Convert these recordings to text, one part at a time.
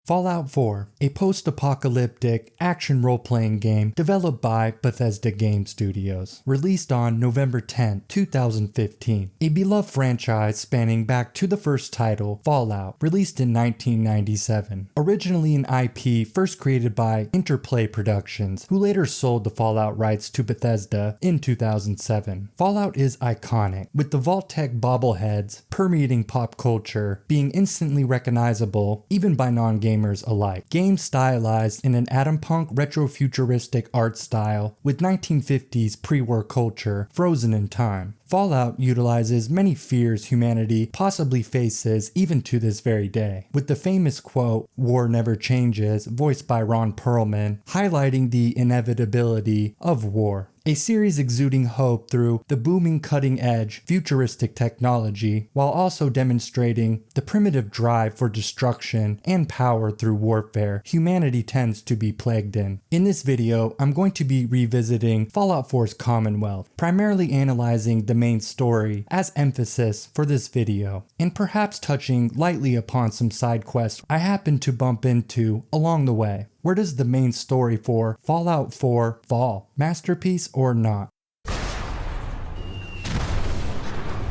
Fallout 4, a post-apocalyptic action role-playing game developed by Bethesda Game Studios, released on November 10, 2015. A beloved franchise spanning back to the first title, Fallout, released in 1997. Originally an IP first created by Interplay Productions, who later sold the Fallout rights to Bethesda in 2007. Fallout is iconic, with the Vault-Tec bobbleheads permeating pop culture, being instantly recognizable even by non-gamers alike. Games stylized in an Atom Punk retro-futuristic art style with 1950s pre-war culture frozen in time. Fallout utilizes many fears humanity possibly faces even to this very day, with the famous quote, "War never changes," voiced by Ron Perlman, highlighting the inevitability of war. A series exuding hope through the booming cutting-edge futuristic technology, while also demonstrating the primitive drive for destruction and power through warfare humanity tends to be plagued in. In this video, I'm going to be revisiting Fallout 4's Commonwealth, primarily analyzing the main story as emphasis for this video, and perhaps touching lightly upon some side quests I happened to bump into along the way. Where does the main story for Fallout 4 fall? Masterpiece or not?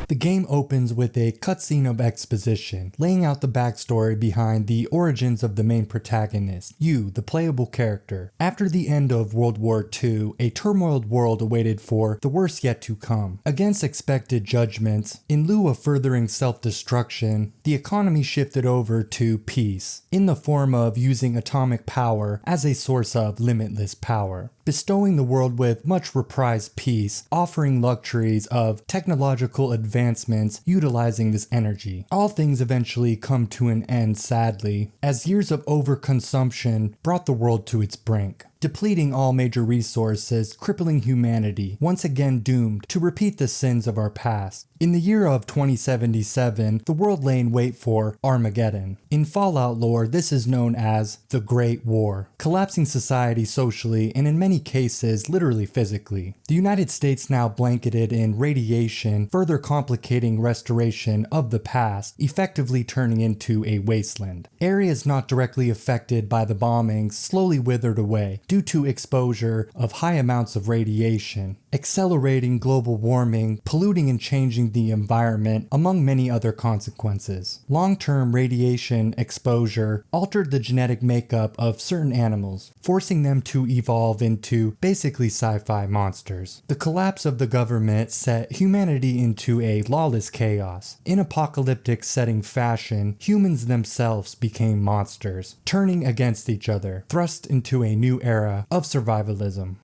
The game opens with a cutscene of exposition, laying out the backstory behind the origins of the main protagonist, you, the playable character. After the end of World War II, a turmoiled world awaited for the worst yet to come. Against expected judgments, in lieu of furthering self-destruction, the economy shifted over to peace, in the form of using atomic power as a source of limitless power, bestowing the world with much reprised peace, offering luxuries of technological advancements utilizing this energy. All things eventually come to an end, sadly, as years of overconsumption brought the world to its brink, depleting all major resources, crippling humanity, once again doomed to repeat the sins of our past. In the year of 2077, the world lay in wait for Armageddon. In Fallout lore, this is known as the Great War, collapsing society socially and in many cases literally physically. The United States now blanketed in radiation, further complicating restoration of the past, effectively turning into a wasteland. Areas not directly affected by the bombings slowly withered away due to exposure of high amounts of radiation, accelerating global warming, polluting and changing the environment, among many other consequences. Long-term radiation exposure altered the genetic makeup of certain animals, forcing them to evolve into basically sci-fi monsters. The collapse of the government set humanity into a lawless chaos. In apocalyptic setting fashion, humans themselves became monsters, turning against each other, thrust into a new era of survivalism.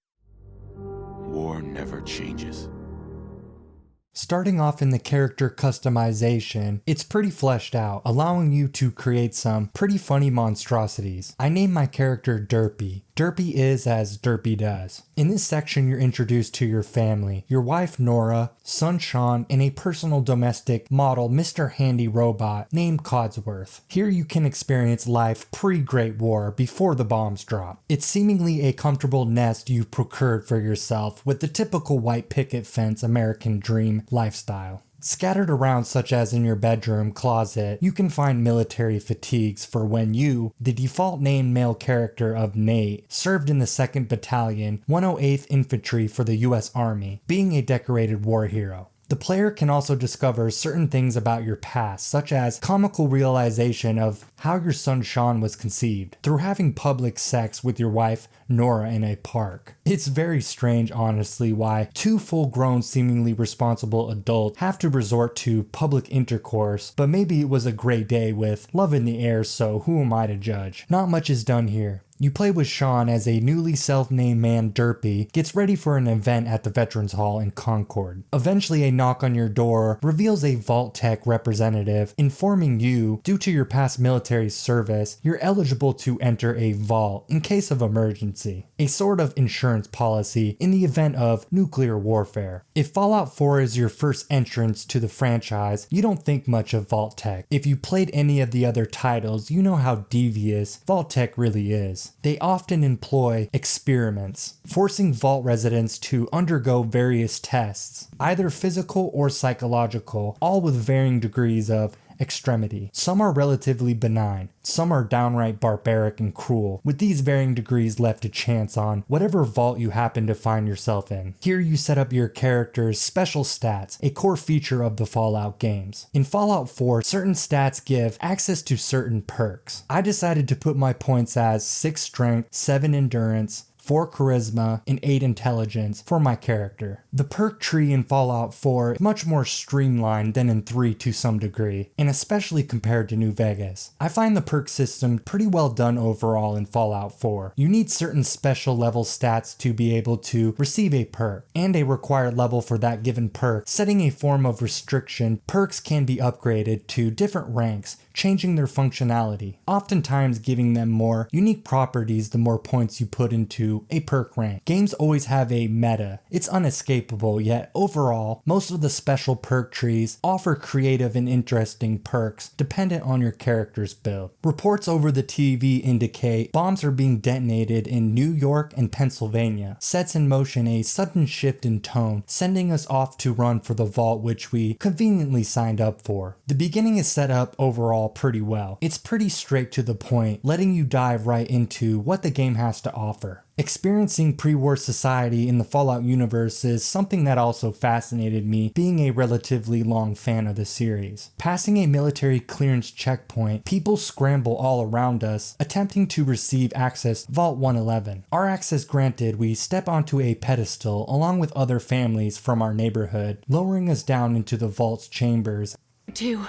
War never changes. Starting off in the character customization, it's pretty fleshed out, allowing you to create some pretty funny monstrosities. I named my character Derpy. Derpy is as Derpy does. In this section, you're introduced to your family, your wife Nora, son Sean, and a personal domestic model, Mr. Handy Robot, named Codsworth. Here you can experience life pre-Great War, before the bombs drop. It's seemingly a comfortable nest you've procured for yourself, with the typical white picket fence American dream lifestyle. Scattered around, such as in your bedroom, closet, you can find military fatigues for when you, the default named male character of Nate, served in the 2nd Battalion, 108th Infantry for the US Army, being a decorated war hero. The player can also discover certain things about your past, such as comical realization of how your son Sean was conceived, through having public sex with your wife Nora in a park. It's very strange, honestly, why two full-grown, seemingly responsible adults have to resort to public intercourse, but maybe it was a great day with love in the air, so who am I to judge? Not much is done here. You play with Sean as a newly self-named man Derpy gets ready for an event at the Veterans Hall in Concord. Eventually, a knock on your door reveals a Vault-Tec representative informing you, due to your past military service, you're eligible to enter a vault in case of emergency. A sort of insurance policy in the event of nuclear warfare. If Fallout 4 is your first entrance to the franchise, you don't think much of Vault-Tec. If you played any of the other titles, you know how devious Vault-Tec really is. They often employ experiments, forcing vault residents to undergo various tests, either physical or psychological, all with varying degrees of extremity. Some are relatively benign, some are downright barbaric and cruel, with these varying degrees left to chance on whatever vault you happen to find yourself in. Here you set up your character's special stats, a core feature of the Fallout games. In Fallout 4, certain stats give access to certain perks. I decided to put my points as 6 strength, 7 endurance, 4 charisma, and 8 intelligence for my character. The perk tree in Fallout 4 is much more streamlined than in 3 to some degree, and especially compared to New Vegas. I find the perk system pretty well done overall in Fallout 4. You need certain special level stats to be able to receive a perk, and a required level for that given perk, setting a form of restriction. Perks can be upgraded to different ranks, changing their functionality, oftentimes giving them more unique properties the more points you put into a perk rank. Games always have a meta. It's unescapable, yet overall, most of the special perk trees offer creative and interesting perks dependent on your character's build. Reports over the TV indicate bombs are being detonated in New York and Pennsylvania, sets in motion a sudden shift in tone, sending us off to run for the vault which we conveniently signed up for. The beginning is set up overall pretty well. It's pretty straight to the point, letting you dive right into what the game has to offer. Experiencing pre-war society in the Fallout universe is something that also fascinated me, being a relatively long fan of the series. Passing a military clearance checkpoint, people scramble all around us, attempting to receive access to Vault 111. Our access granted, we step onto a pedestal along with other families from our neighborhood, lowering us down into the vault's chambers. 2.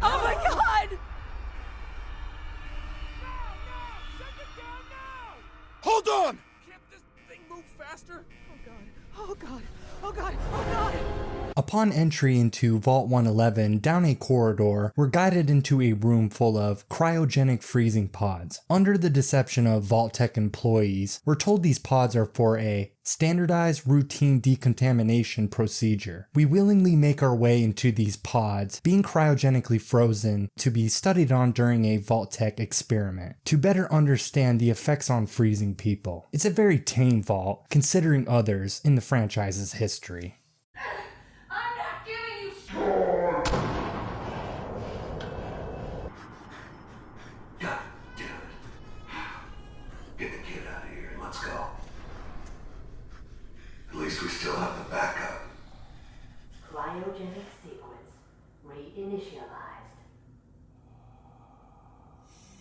Oh my god! Hold on! Can't this thing move faster? Oh god. Oh god. Oh god. Oh god. Upon entry into Vault 111, down a corridor, we're guided into a room full of cryogenic freezing pods. Under the deception of Vault-Tec employees, we're told these pods are for a standardized routine decontamination procedure. We willingly make our way into these pods, being cryogenically frozen to be studied on during a Vault-Tec experiment, to better understand the effects on freezing people. It's a very tame vault, considering others in the franchise's history. I'm not giving you God damn it. Get the kid out of here and let's go. At least we still have the backup. Cryogenic sequence reinitialized.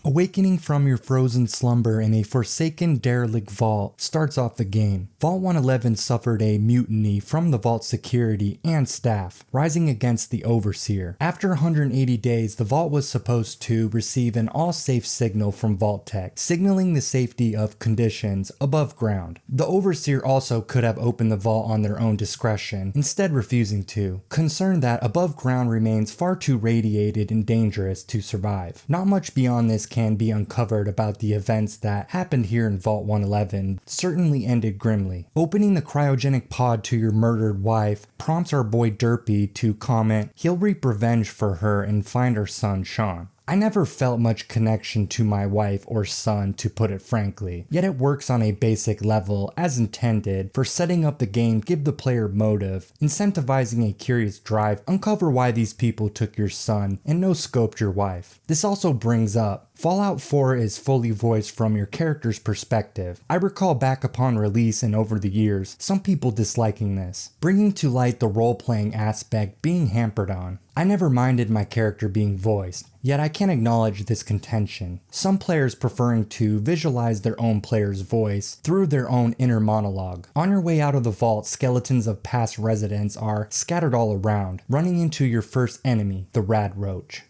Awakening from your frozen slumber in a forsaken derelict vault starts off the game. Vault 111 suffered a mutiny from the vault security and staff, rising against the Overseer. After 180 days, the vault was supposed to receive an all-safe signal from Vault-Tec, signaling the safety of conditions above ground. The Overseer also could have opened the vault on their own discretion, instead refusing to, concerned that above ground remains far too radiated and dangerous to survive. Not much beyond this can be uncovered about the events that happened here in Vault 111 certainly ended grimly. Opening the cryogenic pod to your murdered wife prompts our boy Derpy to comment he'll reap revenge for her and find her son Sean. I never felt much connection to my wife or son, to put it frankly, yet it works on a basic level as intended for setting up the game, give the player motive, incentivizing a curious drive, uncover why these people took your son, and no-scoped your wife. This also brings up Fallout 4 is fully voiced from your character's perspective. I recall back upon release and over the years, some people disliking this, bringing to light the role-playing aspect being hampered on. I never minded my character being voiced, yet I can acknowledge this contention. Some players preferring to visualize their own player's voice through their own inner monologue. On your way out of the vault, skeletons of past residents are scattered all around, running into your first enemy, the Radroach.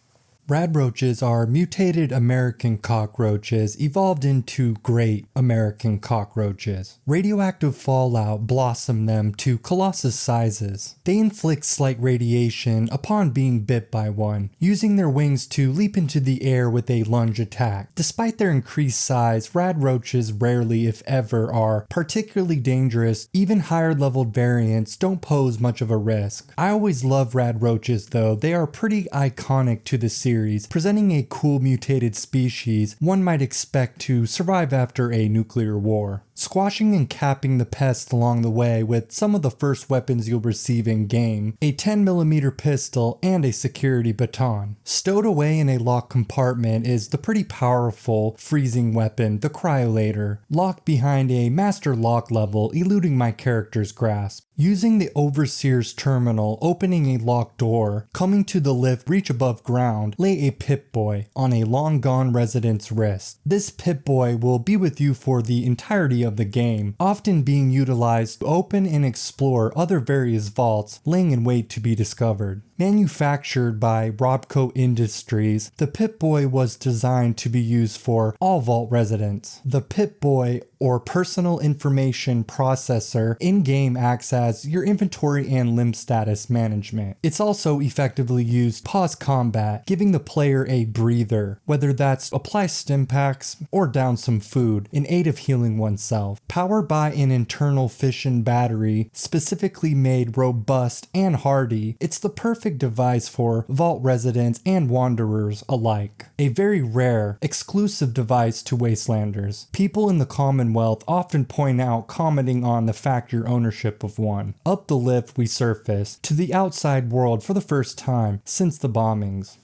Radroaches are mutated American cockroaches evolved into great American cockroaches. Radioactive fallout blossomed them to colossus sizes. They inflict slight radiation upon being bit by one, using their wings to leap into the air with a lunge attack. Despite their increased size, Radroaches rarely, if ever, are particularly dangerous. Even higher leveled variants don't pose much of a risk. I always love Radroaches though, they are pretty iconic to the series series, presenting a cool mutated species one might expect to survive after a nuclear war. Squashing and capping the pest along the way with some of the first weapons you'll receive in game, a 10mm pistol and a security baton. Stowed away in a locked compartment is the pretty powerful freezing weapon, the Cryolator, locked behind a master lock level, eluding my character's grasp. Using the Overseer's terminal, opening a locked door, coming to the lift reach above ground, lay a Pip-Boy on a long-gone resident's wrist. This Pip-Boy will be with you for the entirety of the game, often being utilized to open and explore other various vaults laying in wait to be discovered. Manufactured by Robco Industries, the Pip-Boy was designed to be used for all vault residents. The Pip-Boy, or Personal Information Processor, in-game acts as your inventory and limb status management. It's also effectively used pause combat, giving the player a breather, whether that's apply stim packs or down some food in aid of healing oneself. Powered by an internal fission battery, specifically made robust and hardy, it's the perfect device for vault residents and wanderers alike. A very rare, exclusive device to Wastelanders. People in the Commonwealth often point out, commenting on the fact your ownership of one. Up the lift we surface to the outside world for the first time since the bombings.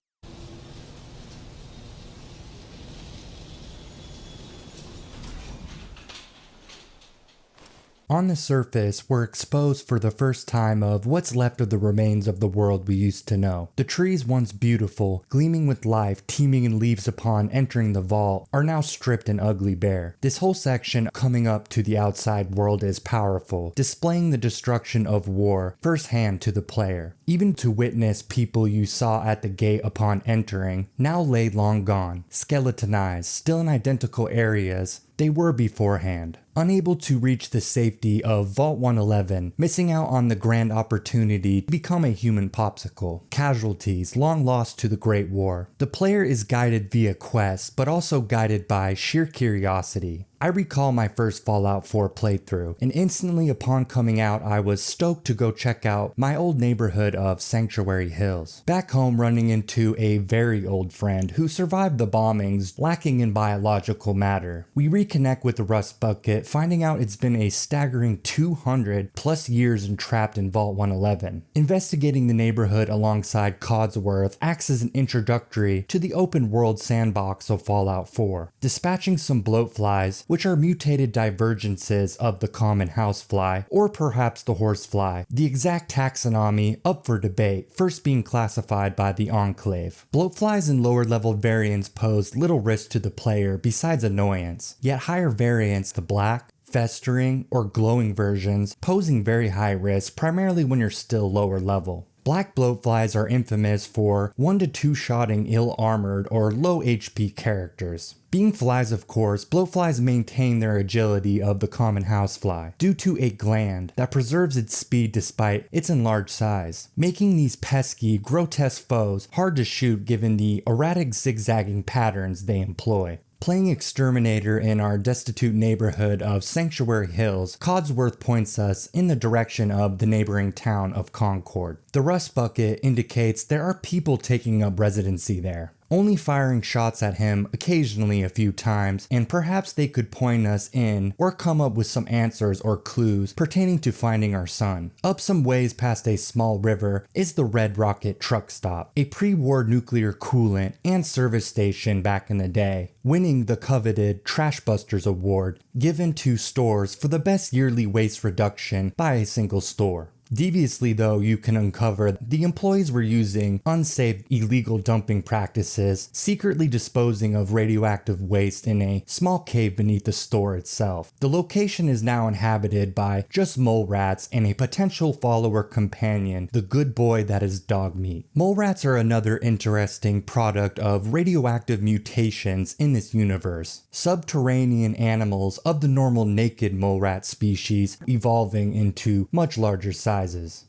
On the surface, we're exposed for the first time of what's left of the remains of the world we used to know. The trees once beautiful, gleaming with life, teeming in leaves upon entering the vault, are now stripped and ugly bare. This whole section coming up to the outside world is powerful, displaying the destruction of war firsthand to the player. Even to witness people you saw at the gate upon entering, now lay long gone, skeletonized, still in identical areas they were beforehand. Unable to reach the safety of Vault 111, missing out on the grand opportunity to become a human popsicle. Casualties long lost to the Great War. The player is guided via quests, but also guided by sheer curiosity. I recall my first Fallout 4 playthrough, and instantly upon coming out I was stoked to go check out my old neighborhood of Sanctuary Hills. Back home running into a very old friend who survived the bombings, lacking in biological matter. We reconnect with the Rust Bucket, finding out it's been a staggering 200 plus years entrapped in Vault 111. Investigating the neighborhood alongside Codsworth acts as an introductory to the open world sandbox of Fallout 4. Dispatching some bloatflies, which are mutated divergences of the common housefly, or perhaps the horsefly. The exact taxonomy up for debate, first being classified by the Enclave. Bloatflies and lower level variants pose little risk to the player besides annoyance, yet higher variants, the black, festering, or glowing versions, posing very high risk, primarily when you're still lower level. Black bloatflies are infamous for 1 to 2 shotting ill-armored or low HP characters. Being flies, of course, bloatflies maintain their agility of the common housefly due to a gland that preserves its speed despite its enlarged size, making these pesky, grotesque foes hard to shoot given the erratic zigzagging patterns they employ. Playing Exterminator in our destitute neighborhood of Sanctuary Hills, Codsworth points us in the direction of the neighboring town of Concord. The Rust Bucket indicates there are people taking up residency there, only firing shots at him occasionally a few times, and perhaps they could point us in or come up with some answers or clues pertaining to finding our son. Up some ways past a small river is the Red Rocket truck stop, a pre-war nuclear coolant and service station back in the day, winning the coveted Trash Busters Award given to stores for the best yearly waste reduction by a single store. Deviously though, you can uncover the employees were using unsafe illegal dumping practices, secretly disposing of radioactive waste in a small cave beneath the store itself. The location is now inhabited by just mole rats and a potential follower companion, the good boy that is dog meat. Mole rats are another interesting product of radioactive mutations in this universe. Subterranean animals of the normal naked mole rat species evolving into much larger sizes.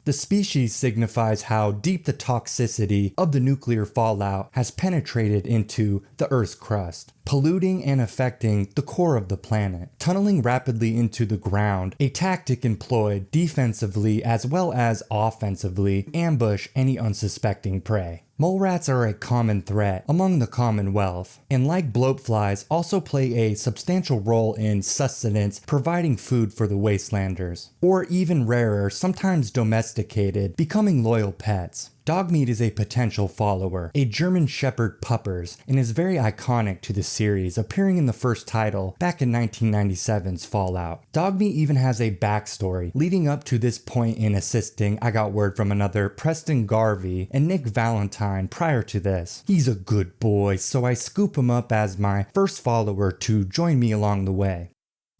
The species signifies how deep the toxicity of the nuclear fallout has penetrated into the Earth's crust. polluting and affecting the core of the planet. Tunneling rapidly into the ground, a tactic employed defensively as well as offensively, ambush any unsuspecting prey. Mole rats are a common threat among the Commonwealth, and like bloatflies also play a substantial role in sustenance, providing food for the wastelanders. Or even rarer, sometimes domesticated, becoming loyal pets. Dogmeat is a potential follower, a German Shepherd puppers, and is very iconic to the series, appearing in the first title back in 1997's Fallout. Dogmeat even has a backstory, leading up to this point in assisting, I got word from another, Preston Garvey and Nick Valentine prior to this. He's a good boy, so I scoop him up as my first follower to join me along the way.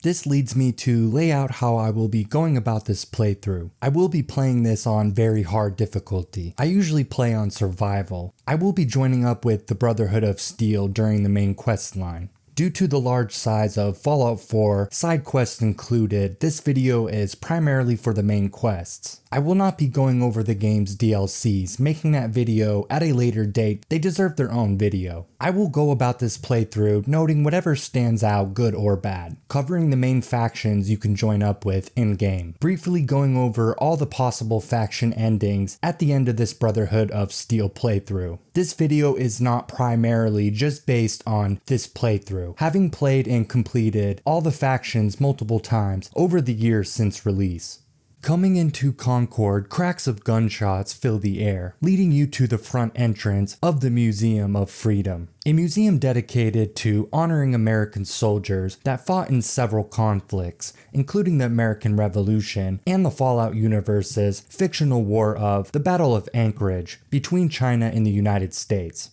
This leads me to lay out how I will be going about this playthrough. I will be playing this on very hard difficulty. I usually play on survival. I will be joining up with the Brotherhood of Steel during the main quest line. Due to the large size of Fallout 4, side quests included, this video is primarily for the main quests. I will not be going over the game's DLCs, making that video at a later date. They deserve their own video. I will go about this playthrough noting whatever stands out, good or bad, covering the main factions you can join up with in-game, briefly going over all the possible faction endings at the end of this Brotherhood of Steel playthrough. This video is not primarily just based on this playthrough, having played and completed all the factions multiple times over the years since release. Coming into Concord, cracks of gunshots fill the air, leading you to the front entrance of the Museum of Freedom, a museum dedicated to honoring American soldiers that fought in several conflicts, including the American Revolution and the Fallout universe's fictional war of the Battle of Anchorage between China and the United States.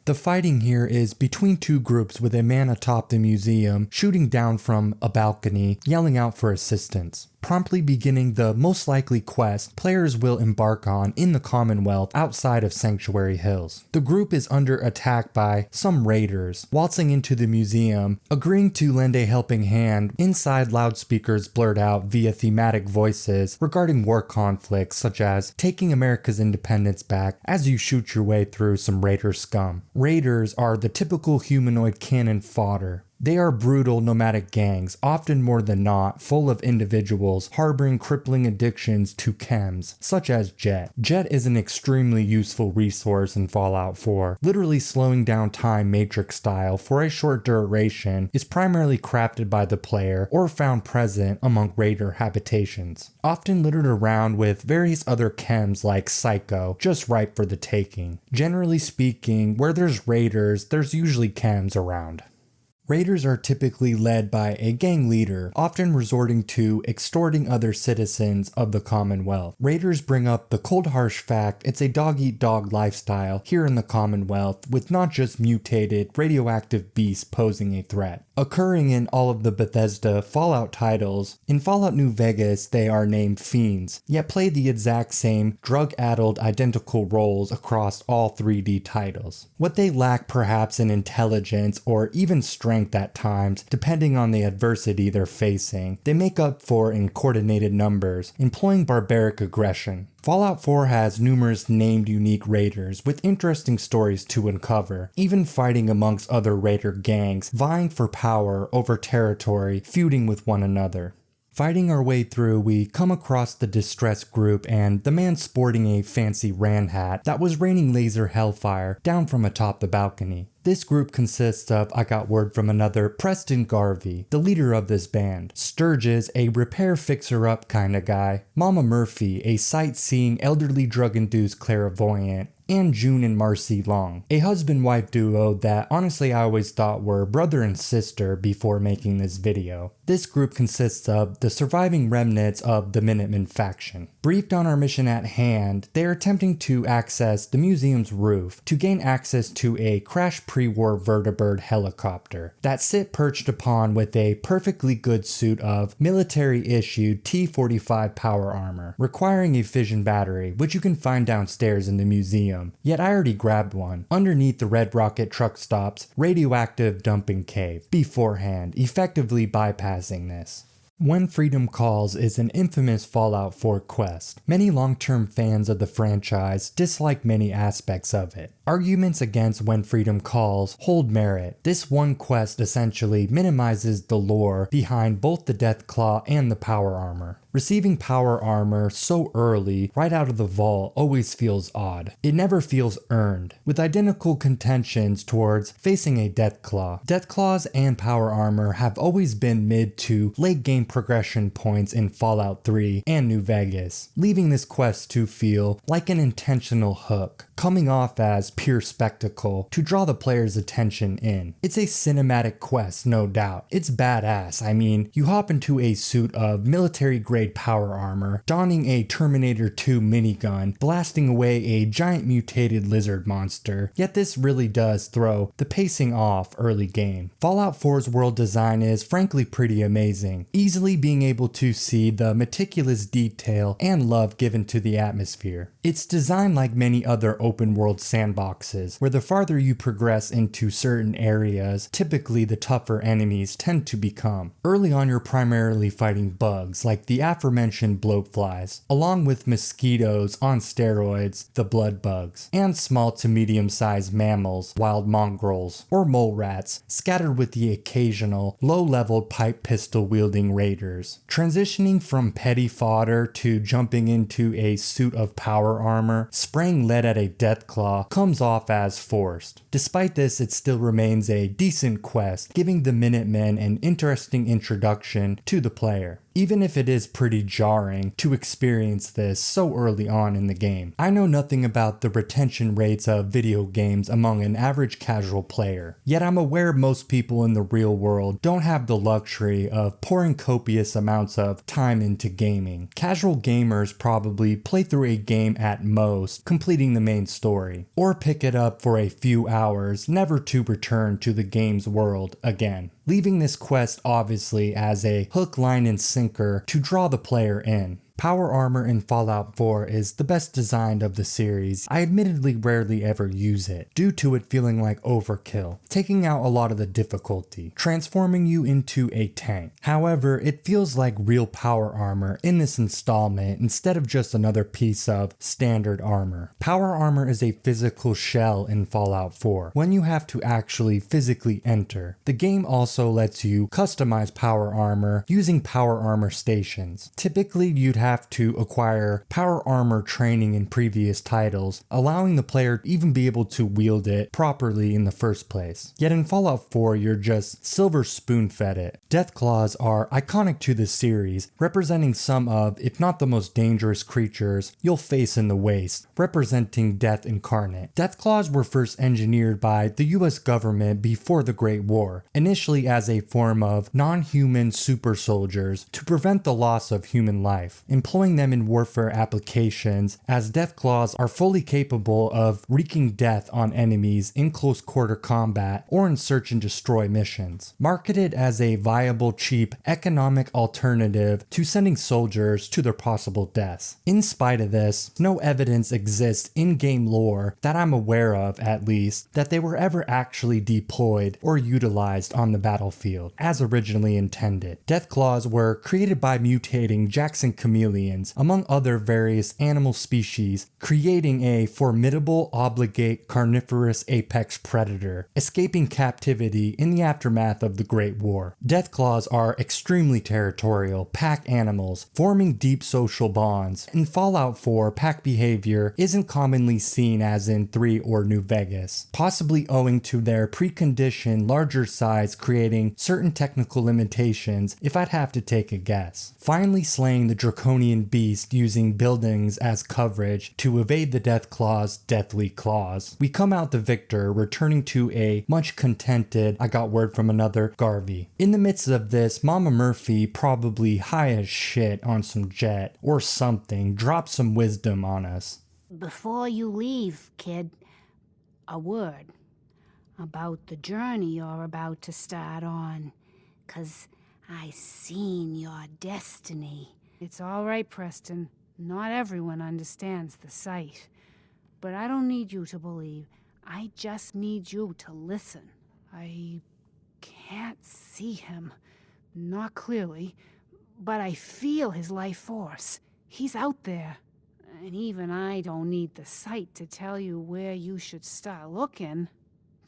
The fighting here is between two groups with a man atop the museum shooting down from a balcony, yelling out for assistance. Promptly beginning the most likely quest players will embark on in the Commonwealth outside of Sanctuary Hills. The group is under attack by some raiders, waltzing into the museum, agreeing to lend a helping hand. Inside, loudspeakers blurt out via thematic voices regarding war conflicts such as taking America's independence back as you shoot your way through some raider scum. Raiders are the typical humanoid cannon fodder. They are brutal nomadic gangs, often more than not, full of individuals harboring crippling addictions to chems, such as Jet. Jet is an extremely useful resource in Fallout 4. Literally slowing down time Matrix style for a short duration is primarily crafted by the player or found present among raider habitations, often littered around with various other chems like Psycho, just ripe for the taking. Generally speaking, where there's raiders, there's usually chems around. Raiders are typically led by a gang leader, often resorting to extorting other citizens of the Commonwealth. Raiders bring up the cold harsh fact it's a dog-eat-dog lifestyle here in the Commonwealth, with not just mutated, radioactive beasts posing a threat. Occurring in all of the Bethesda Fallout titles, in Fallout New Vegas they are named Fiends, yet play the exact same drug-addled identical roles across all 3D titles. What they lack perhaps in intelligence or even strength at times, depending on the adversity they're facing, they make up for in coordinated numbers, employing barbaric aggression. Fallout 4 has numerous named unique raiders with interesting stories to uncover, even fighting amongst other raider gangs, vying for power over territory, feuding with one another. Fighting our way through, we come across the distressed group and the man sporting a fancy Rand hat that was raining laser hellfire down from atop the balcony. This group consists of, I got word from another, Preston Garvey, the leader of this band, Sturgis, a repair fixer-up kinda guy, Mama Murphy, a sightseeing elderly drug-induced clairvoyant, and June and Marcy Long, a husband-wife duo that honestly I always thought were brother and sister before making this video. This group consists of the surviving remnants of the Minutemen faction. Briefed on our mission at hand, they are attempting to access the museum's roof to gain access to a crashed pre-war vertibird helicopter that sit perched upon with a perfectly good suit of military-issued T-45 power armor, requiring a fission battery, which you can find downstairs in the museum. Yet I already grabbed one, underneath the Red Rocket truck stop's radioactive dumping cave, beforehand, effectively bypassing this. When Freedom Calls is an infamous Fallout 4 quest. Many long-term fans of the franchise dislike many aspects of it. Arguments against When Freedom Calls hold merit. This one quest essentially minimizes the lore behind both the Deathclaw and the power armor. Receiving power armor so early, right out of the vault, always feels odd. It never feels earned, with identical contentions towards facing a Deathclaw. Deathclaws and power armor have always been mid to late game progression points in Fallout 3 and New Vegas, leaving this quest to feel like an intentional hook, coming off as pure spectacle to draw the player's attention in. It's a cinematic quest, no doubt. It's badass. I mean, you hop into a suit of military grade power armor, donning a Terminator 2 minigun, blasting away a giant mutated lizard monster, yet this really does throw the pacing off early game. Fallout 4's world design is frankly pretty amazing, easily being able to see the meticulous detail and love given to the atmosphere. It's designed like many other open world sandboxes, where the farther you progress into certain areas, typically the tougher enemies tend to become. Early on you're primarily fighting bugs like the aforementioned bloatflies, along with mosquitoes on steroids, the blood bugs, and small to medium sized mammals, wild mongrels, or mole rats, scattered with the occasional low-level pipe pistol wielding raiders. Transitioning from petty fodder to jumping into a suit of power armor, spraying lead at a Deathclaw comes off as forced. Despite this, it still remains a decent quest, giving the Minutemen an interesting introduction to the player, even if it is pretty jarring to experience this so early on in the game. I know nothing about the retention rates of video games among an average casual player, yet I'm aware most people in the real world don't have the luxury of pouring copious amounts of time into gaming. Casual gamers probably play through a game at most, completing the main story, or pick it up for a few hours, never to return to the game's world again, leaving this quest obviously as a hook, line, and sinker to draw the player in. Power armor in Fallout 4 is the best designed of the series. I admittedly rarely ever use it, due to it feeling like overkill, taking out a lot of the difficulty, transforming you into a tank. However, it feels like real power armor in this installment instead of just another piece of standard armor. Power armor is a physical shell in Fallout 4, when you have to actually physically enter. The game also lets you customize power armor using power armor stations. Typically, you'd have to acquire power armor training in previous titles, allowing the player to even be able to wield it properly in the first place. Yet in Fallout 4, you're just silver spoon-fed it. Deathclaws are iconic to this series, representing some of, if not the most dangerous creatures you'll face in the waste, representing death incarnate. Deathclaws were first engineered by the US government before the Great War, initially as a form of non-human super soldiers to prevent the loss of human life, employing them in warfare applications, as Deathclaws are fully capable of wreaking death on enemies in close quarter combat or in search and destroy missions. Marketed as a viable, cheap, economic alternative to sending soldiers to their possible deaths. In spite of this, no evidence exists in game lore, that I'm aware of at least, that they were ever actually deployed or utilized on the battlefield as originally intended. Deathclaws were created by mutating Jackson chameleons, among other various animal species, creating a formidable, obligate, carnivorous apex predator, escaping captivity in the aftermath of the Great War. Deathclaws are extremely territorial, pack animals, forming deep social bonds. In Fallout 4, pack behavior isn't commonly seen as in 3 or New Vegas, possibly owing to their preconditioned larger size creating certain technical limitations, if I'd have to take a guess. Finally slaying the draconian beast using buildings as coverage to evade the Deathclaw's deathly claws, we come out the victor, returning to a much contented, I got word from another, Garvey. In the midst of this, Mama Murphy, probably high as shit on some jet or something, drops some wisdom on us. Before you leave, kid, a word about the journey you're about to start on, 'cause I seen your destiny. It's all right, Preston. Not everyone understands the sight. But I don't need you to believe. I just need you to listen. I can't see him. Not clearly. but I feel his life force. He's out there. And even I don't need the sight to tell you where you should start looking.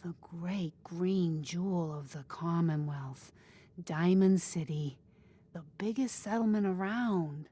The great green jewel of the Commonwealth, Diamond City, the biggest settlement around.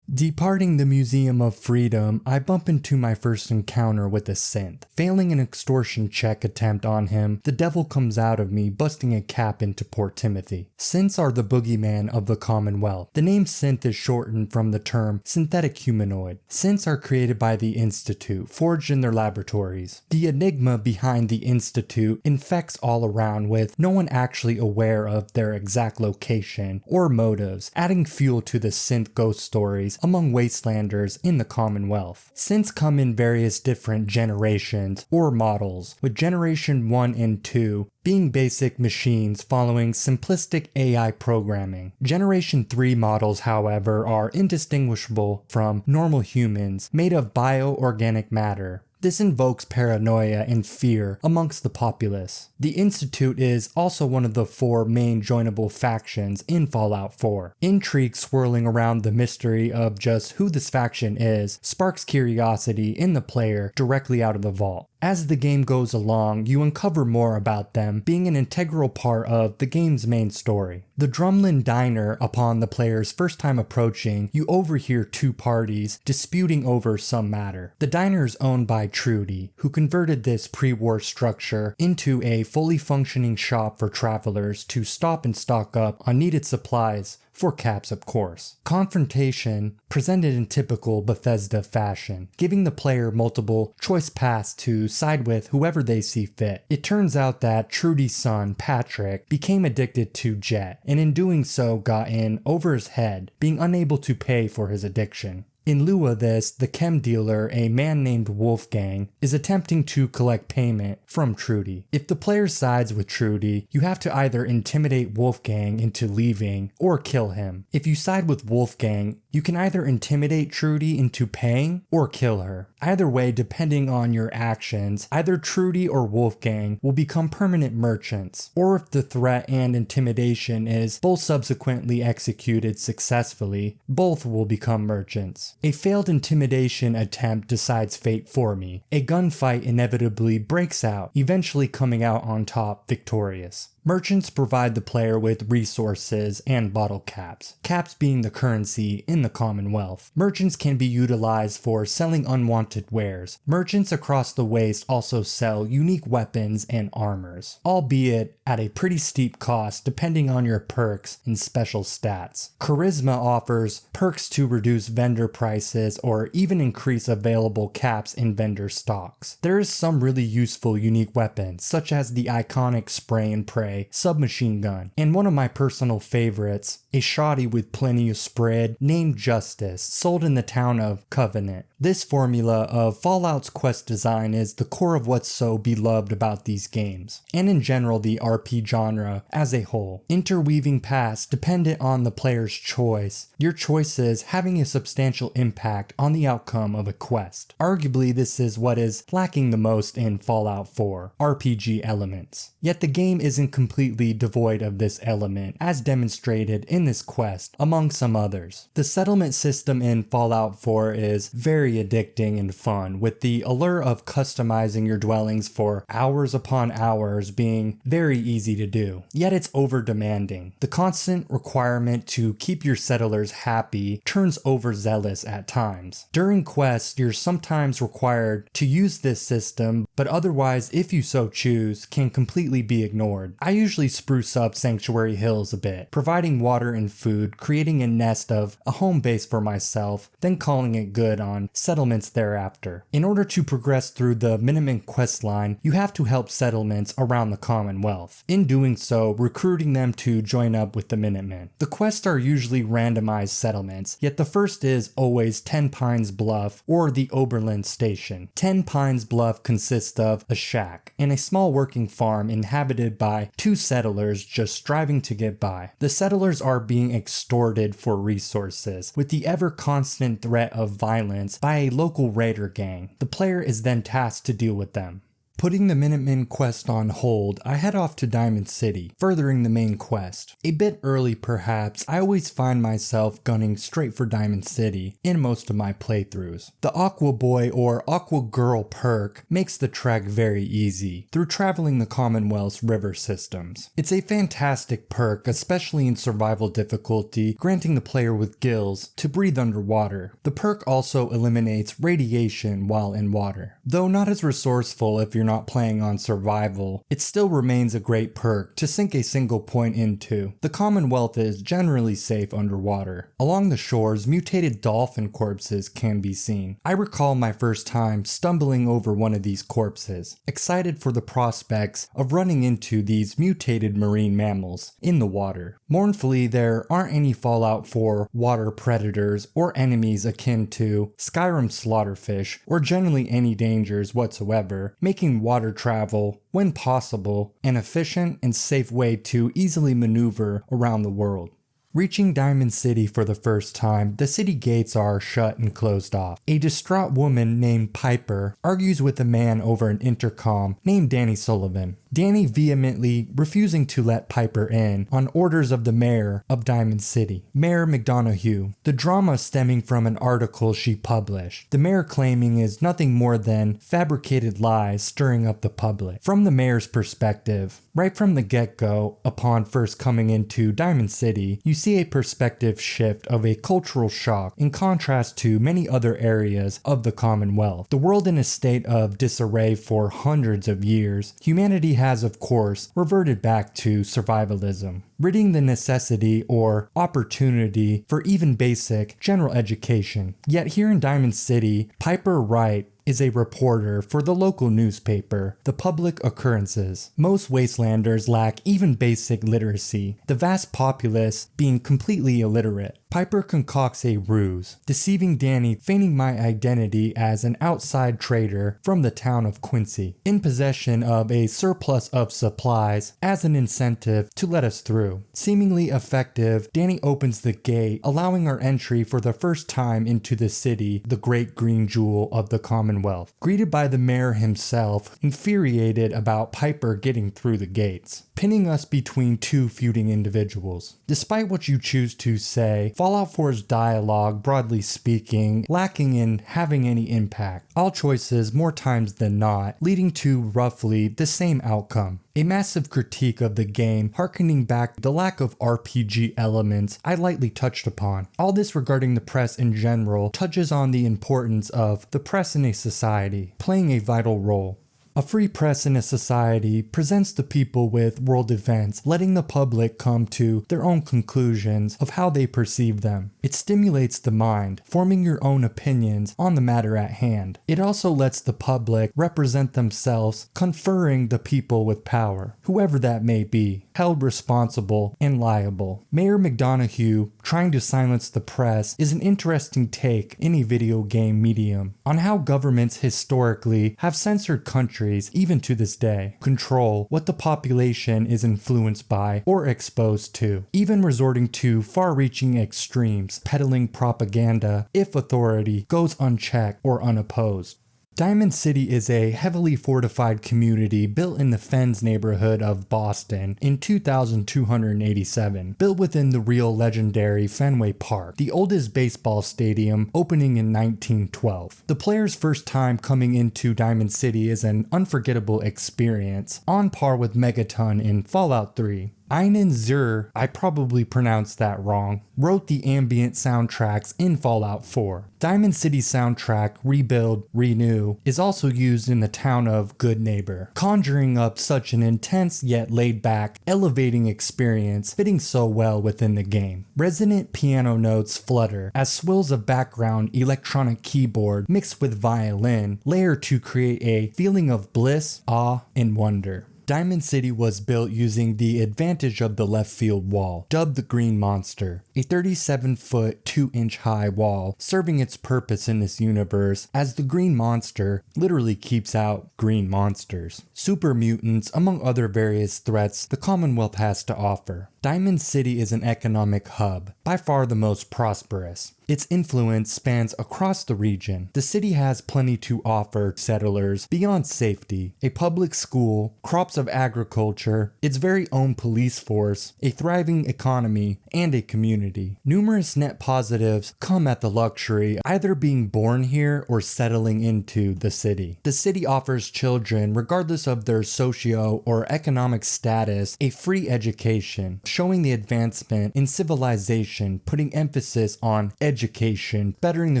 Departing the Museum of Freedom, I bump into my first encounter with a synth. Failing an extortion check attempt on him, the devil comes out of me, busting a cap into poor Timothy. Synths are the boogeyman of the Commonwealth. The name synth is shortened from the term synthetic humanoid. Synths are created by the Institute, forged in their laboratories. The enigma behind the Institute infects all around, with no one actually aware of their exact location or motives, adding fuel to the synth ghost stories among wastelanders in the Commonwealth. Synths come in various different generations or models, with Generation 1 and 2 being basic machines following simplistic AI programming. Generation 3 models, however, are indistinguishable from normal humans made of bioorganic matter. This invokes paranoia and fear amongst the populace. The Institute is also one of the 4 main joinable factions in Fallout 4. Intrigue swirling around the mystery of just who this faction is sparks curiosity in the player directly out of the vault. As the game goes along, you uncover more about them being an integral part of the game's main story. The Drumlin Diner, upon the player's first time approaching, you overhear 2 parties disputing over some matter. The diner is owned by Trudy, who converted this pre-war structure into a fully functioning shop for travelers to stop and stock up on needed supplies, for caps of course. Confrontation, presented in typical Bethesda fashion, giving the player multiple choice paths to side with whoever they see fit. It turns out that Trudy's son, Patrick, became addicted to Jet, and in doing so got in over his head, being unable to pay for his addiction. In lieu of this, the chem dealer, a man named Wolfgang, is attempting to collect payment from Trudy. If the player sides with Trudy, you have to either intimidate Wolfgang into leaving or kill him. If you side with Wolfgang, you can either intimidate Trudy into paying or kill her. Either way, depending on your actions, either Trudy or Wolfgang will become permanent merchants, or if the threat and intimidation is both subsequently executed successfully, both will become merchants. A failed intimidation attempt decides fate for me. A gunfight inevitably breaks out, eventually coming out on top victorious. Merchants provide the player with resources and bottle caps, caps being the currency in the Commonwealth. Merchants can be utilized for selling unwanted wares. Merchants across the waste also sell unique weapons and armors, albeit at a pretty steep cost depending on your perks and special stats. Charisma offers perks to reduce vendor prices or even increase available caps in vendor stocks. There is some really useful unique weapons, such as the iconic spray and pray submachine gun, and one of my personal favorites, a shoddy with plenty of spread named Justice, sold in the town of Covenant. This formula of Fallout's quest design is the core of what's so beloved about these games, and in general the RP genre as a whole. Interweaving paths dependent on the player's choice, your choices having a substantial impact on the outcome of a quest. Arguably, this is what is lacking the most in Fallout 4, RPG elements. Yet the game isn't completely devoid of this element, as demonstrated in this quest, among some others. The settlement system in Fallout 4 is very addicting and fun, with the allure of customizing your dwellings for hours upon hours being very easy to do. Yet it's over demanding. The constant requirement to keep your settlers happy turns overzealous at times. During quests, you're sometimes required to use this system, but otherwise, if you so choose, can completely be ignored. I usually spruce up Sanctuary Hills a bit, providing water and food, creating a nest of a home base for myself, then calling it good on settlements thereafter. In order to progress through the Minutemen quest line, you have to help settlements around the Commonwealth. In doing so, recruiting them to join up with the Minutemen. The quests are usually randomized settlements, yet the first is always 10 Pines Bluff or the Oberlin Station. 10 Pines Bluff consists of a shack and a small working farm inhabited by 2 settlers just striving to get by. The settlers are being extorted for resources, with the ever constant threat of violence by a local raider gang. The player is then tasked to deal with them. Putting the Minutemen quest on hold, I head off to Diamond City, furthering the main quest. A bit early perhaps, I always find myself gunning straight for Diamond City in most of my playthroughs. The Aqua Boy or Aqua Girl perk makes the trek very easy through traveling the Commonwealth's river systems. It's a fantastic perk, especially in survival difficulty, granting the player with gills to breathe underwater. The perk also eliminates radiation while in water. Though not as resourceful if you're not playing on survival, it still remains a great perk to sink a single point into. The Commonwealth is generally safe underwater. Along the shores, mutated dolphin corpses can be seen. I recall my first time stumbling over one of these corpses, excited for the prospects of running into these mutated marine mammals in the water. Mournfully, there aren't any Fallout 4 water predators or enemies akin to Skyrim slaughterfish or generally any dangers whatsoever, making water travel, when possible, an efficient and safe way to easily maneuver around the world. Reaching Diamond City for the first time, the city gates are shut and closed off. A distraught woman named Piper argues with a man over an intercom named Danny Sullivan. Danny vehemently refusing to let Piper in on orders of the mayor of Diamond City, Mayor McDonough. The drama stemming from an article she published, the mayor claiming is nothing more than fabricated lies stirring up the public. From the mayor's perspective, right from the get-go, upon first coming into Diamond City, you see a perspective shift of a cultural shock in contrast to many other areas of the Commonwealth. The world in a state of disarray for hundreds of years, humanity has of course reverted back to survivalism, ridding the necessity or opportunity for even basic general education. Yet here in Diamond City, Piper Wright is a reporter for the local newspaper, The Public Occurrences. Most wastelanders lack even basic literacy, the vast populace being completely illiterate. Piper concocts a ruse, deceiving Danny, feigning my identity as an outside trader from the town of Quincy, in possession of a surplus of supplies as an incentive to let us through. Seemingly effective, Danny opens the gate, allowing our entry for the first time into the city, the great green jewel of the Commonwealth. Greeted by the mayor himself, infuriated about Piper getting through the gates, pinning us between two feuding individuals. Despite what you choose to say, Fallout 4's dialogue, broadly speaking, lacking in having any impact. All choices, more times than not, leading to roughly the same outcome. A massive critique of the game, harkening back the lack of RPG elements I lightly touched upon. All this regarding the press in general touches on the importance of the press in a society, playing a vital role. A free press in a society presents the people with world events, letting the public come to their own conclusions of how they perceive them. It stimulates the mind, forming your own opinions on the matter at hand. It also lets the public represent themselves, conferring the people with power, whoever that may be, held responsible and liable. Mayor McDonough trying to silence the press is an interesting take in a video game medium on how governments historically have censored countries even to this day, control what the population is influenced by or exposed to, even resorting to far-reaching extremes, peddling propaganda if authority goes unchecked or unopposed. Diamond City is a heavily fortified community built in the Fens neighborhood of Boston in 2287, built within the real legendary Fenway Park, the oldest baseball stadium opening in 1912. The player's first time coming into Diamond City is an unforgettable experience, on par with Megaton in Fallout 3. Einan Zur, I probably pronounced that wrong, wrote the ambient soundtracks in Fallout 4. Diamond City's soundtrack, Rebuild, Renew, is also used in the town of Good Neighbor, conjuring up such an intense yet laid-back, elevating experience fitting so well within the game. Resonant piano notes flutter as swirls of background electronic keyboard mixed with violin layer to create a feeling of bliss, awe, and wonder. Diamond City was built using the advantage of the left field wall, dubbed the Green Monster. a 37-foot, 2-inch high wall serving its purpose in this universe as the green monster literally keeps out green monsters, super mutants, among other various threats the Commonwealth has to offer. Diamond City is an economic hub, by far the most prosperous. Its influence spans across the region. The city has plenty to offer settlers beyond safety, a public school, crops of agriculture, its very own police force, a thriving economy, and a community. Numerous net positives come at the luxury either being born here or settling into the city. The city offers children, regardless of their socio or economic status, a free education, showing the advancement in civilization, putting emphasis on education, bettering the